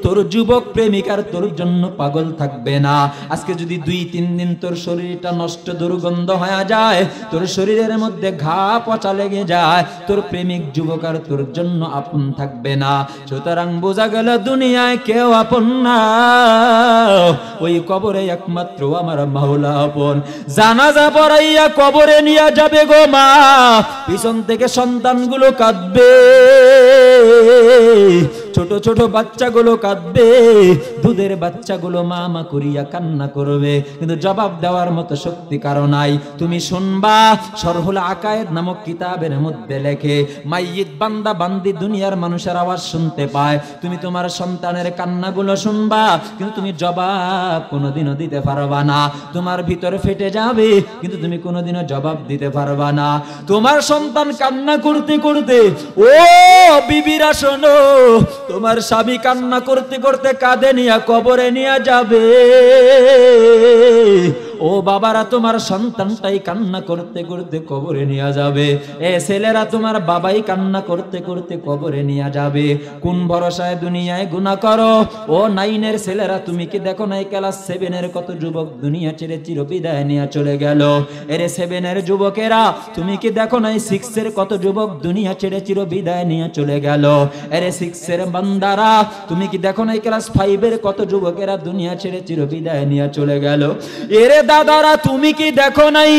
তোর যুবক প্রেমিকার তোর জন্য পাগল থাকবে না। আজকে যদি 2-3 দিন তোর শরীরটা নষ্ট দুর্গন্ধ হয়ে যায়, তোর শরীরের মধ্যে ঘা পচা লেগে যায়, তোর প্রেমিক যুবক আর তোর জন্য আপন থাকবে না। সুতরাং বোঝা গেল দুনিয়ায় কেউ আপন না, ওই কবরে একমাত্র আমার মাওলা আপন। জানাজা পড়াইয়া কবরে নিয়ে যাবে গো মা, পিছন থেকে সন্তানগুলো কাঁদবে, ছোট ছোট বাচ্চাগুলো কাঁদবে, দুধের বাচ্চাগুলো মা মা করিয়া কান্না করবে, কিন্তু জবাব দেওয়ার মতো শক্তি কারো নাই। তুমি শুনবা, শরহুল আকায়েদ নামক কিতাবের মধ্যে লেখে, মাইয়িত বান্দা বান্দি দুনিয়ার মানুষের আওয়াজ শুনতে পায়, তুমি তোমার সন্তানের কান্নাগুলো শুনবা, কিন্তু তুমি জবাব কোনোদিনও দিতে পারবা না। তোমার ভিতরে ফেটে যাবে, কিন্তু তুমি কোনোদিনও জবাব দিতে পারবা না। তোমার সন্তান কান্না করতে করতে, ও বিবিরা শোনো, তোমার স্বামী কান্না করতে করতে কাঁধে নিয়ে কবরে নিয়ে যাবে। ও বাবারা, তোমার সন্তানটাই কান্না করতে করতে কবরে নিয়ে যাবে। এ ছেলেরা, তোমার বাবাই কান্না করতে করতে কবরে নিয়ে যাবে। কোন ভরসায় দুনিয়ায় গুনাহ করো? ও 9 ছেলেরা, তুমি কি দেখো নাই ক্লাস 7 কত যুবক দুনিয়া ছেড়ে চিরবিদায় নিয়ে চলে গেল? এরে 7 যুবকেরা, তুমি কি দেখো নাই 6 কত যুবক দুনিয়া ছেড়ে চিরবিদায় নিয়ে চলে গেল? এরে 6 বান্দারা, তুমি কি দেখো নাই ক্লাস 5 কত যুবকেরা দুনিয়া ছেড়ে চিরবিদায় নিয়ে চলে গেল? এরে দাদারা, তুমি কি দেখো নাই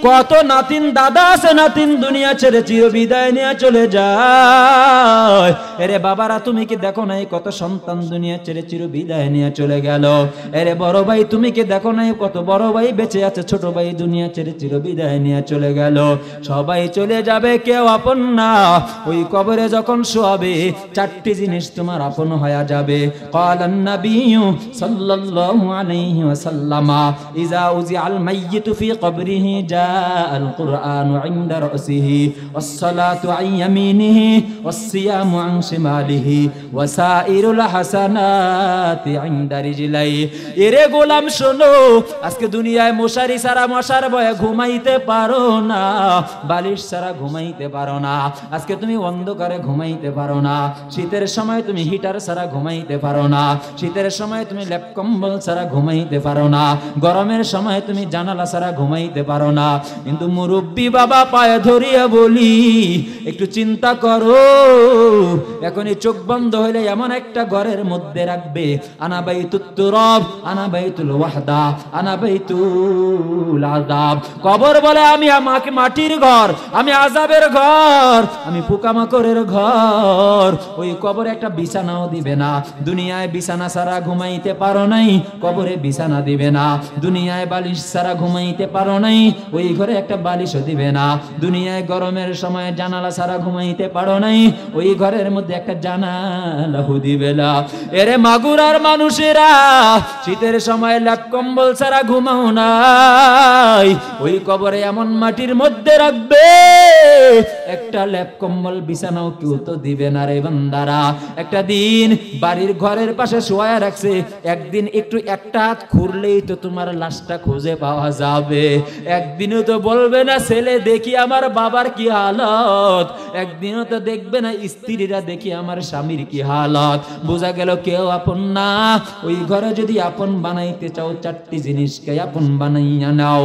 কত নাতিন দাদা আছে, নাতিন দুনিয়া ছেড়ে চিরবিদায় নিয়ে চলে যায়? এরে বাবারা, তুমি কি দেখো নাই কত সন্তান দুনিয়া ছেড়ে চিরবিদায় নিয়ে চলে গেল? এরে বড় ভাই, তুমি কি দেখো নাই কত বড় ভাই বেঁচে আছে, ছোট ভাই দুনিয়া ছেড়ে চিরবিদায় নিয়ে চলে গেল? সবাই চলে যাবে, কেউ আপন না। ওই কবরে যখন শোয়াবে, 4টি জিনিস তোমার আপন হয়ে যাবে। ক্বালান নাবিয়্যু সাল্লাল্লাহু আলাইহি ওয়াসাল্লাম, ইযা উযিআল মাইয়িতু ফি কবরিহি জাআল কুরআনু ইনদা রাসিহি ওয়াস সালাতু আন ইয়ামিনিহি ওয়াস সিয়ামু আন শিমালিহি ওয়া সাইরুল হাসানাতি ইনদা রিজলাই। এরে গোলাম শোনো, আজকে দুনিয়ায় মশারি ছাড়া মশার ভয়ে ঘুমাইতে পারো না, বালিশ ছাড়া ঘুমাইতে পারো না, আজকে তুমি অন্ধকারে ঘুমাইতে পারো না, শীতের সময় তুমি হিটার ছাড়া ঘুমাইতে পারো না, শীতের সময় তুমি লেপ কম্বল ছাড়া ঘুমাইতে পারো না, গরমের সময় তুমি জানালা ছাড়া ঘুমাইতে পারো না। কিন্তু মুরব্বী বাবা পায়ে ধরিয়া বলি, একটু চিন্তা করো, এখন এই চোখ বন্ধ হইলে এমন একটা ঘরের মধ্যে রাখবে, আনা বাইতুত তুরাব, আনা বাইতুল ওয়াহদা, আনা বাইতুল আযাব। কবর বলে আমি আমাকে মাটির ঘর, আমি আযাবের ঘর, আমি পোকামাকড়ের ঘর। ওই কবরে একটা বিছানাও দিবে না। দুনিয়ায় বিছানা ছাড়া ঘুমাইতে পারো নাই, কবরে বিছানা দিবে না। দুনিয়ায় বালিশ ছাড়া ঘুমাইতে পারো নাই, ওই ঘরে একটা বালিশও দিবে না। দুনিয়ায় গরমের সময় জানালা ছাড়া ঘুমাইতে পারো নাই, ওই ঘরের মধ্যে একটা জানালাও দিবে না। এরে মাগুরার মানুষেরা, শীতের সময় লেপ কম্বল ছাড়া ঘুমাও নাই, ওই কবরে এমন মাটির মধ্যে রাখবে, একটা লেপ কম্বল বিছানাও কেউ তো দিবে না রে বান্দারা। একটা দিন বাড়ির ঘরের পাশে শোয়া রাখছে, একদিন একটু একটা হাত খুঁড়লেই তো তোমার লাশটা খুঁজে পাওয়া যাবে। একদিনও তো বলবে না ছেলে দেখি আমার বাবার কি হালত, একদিনও তো দেখবে না স্ত্রীরা দেখি আমার স্বামীর কি হালত। বোঝা গেল কেউ আপন না। ওই ঘরে যদি আপন বানাইতে চাও, 4টি জিনিসকে আপন বানাইয়া নাও।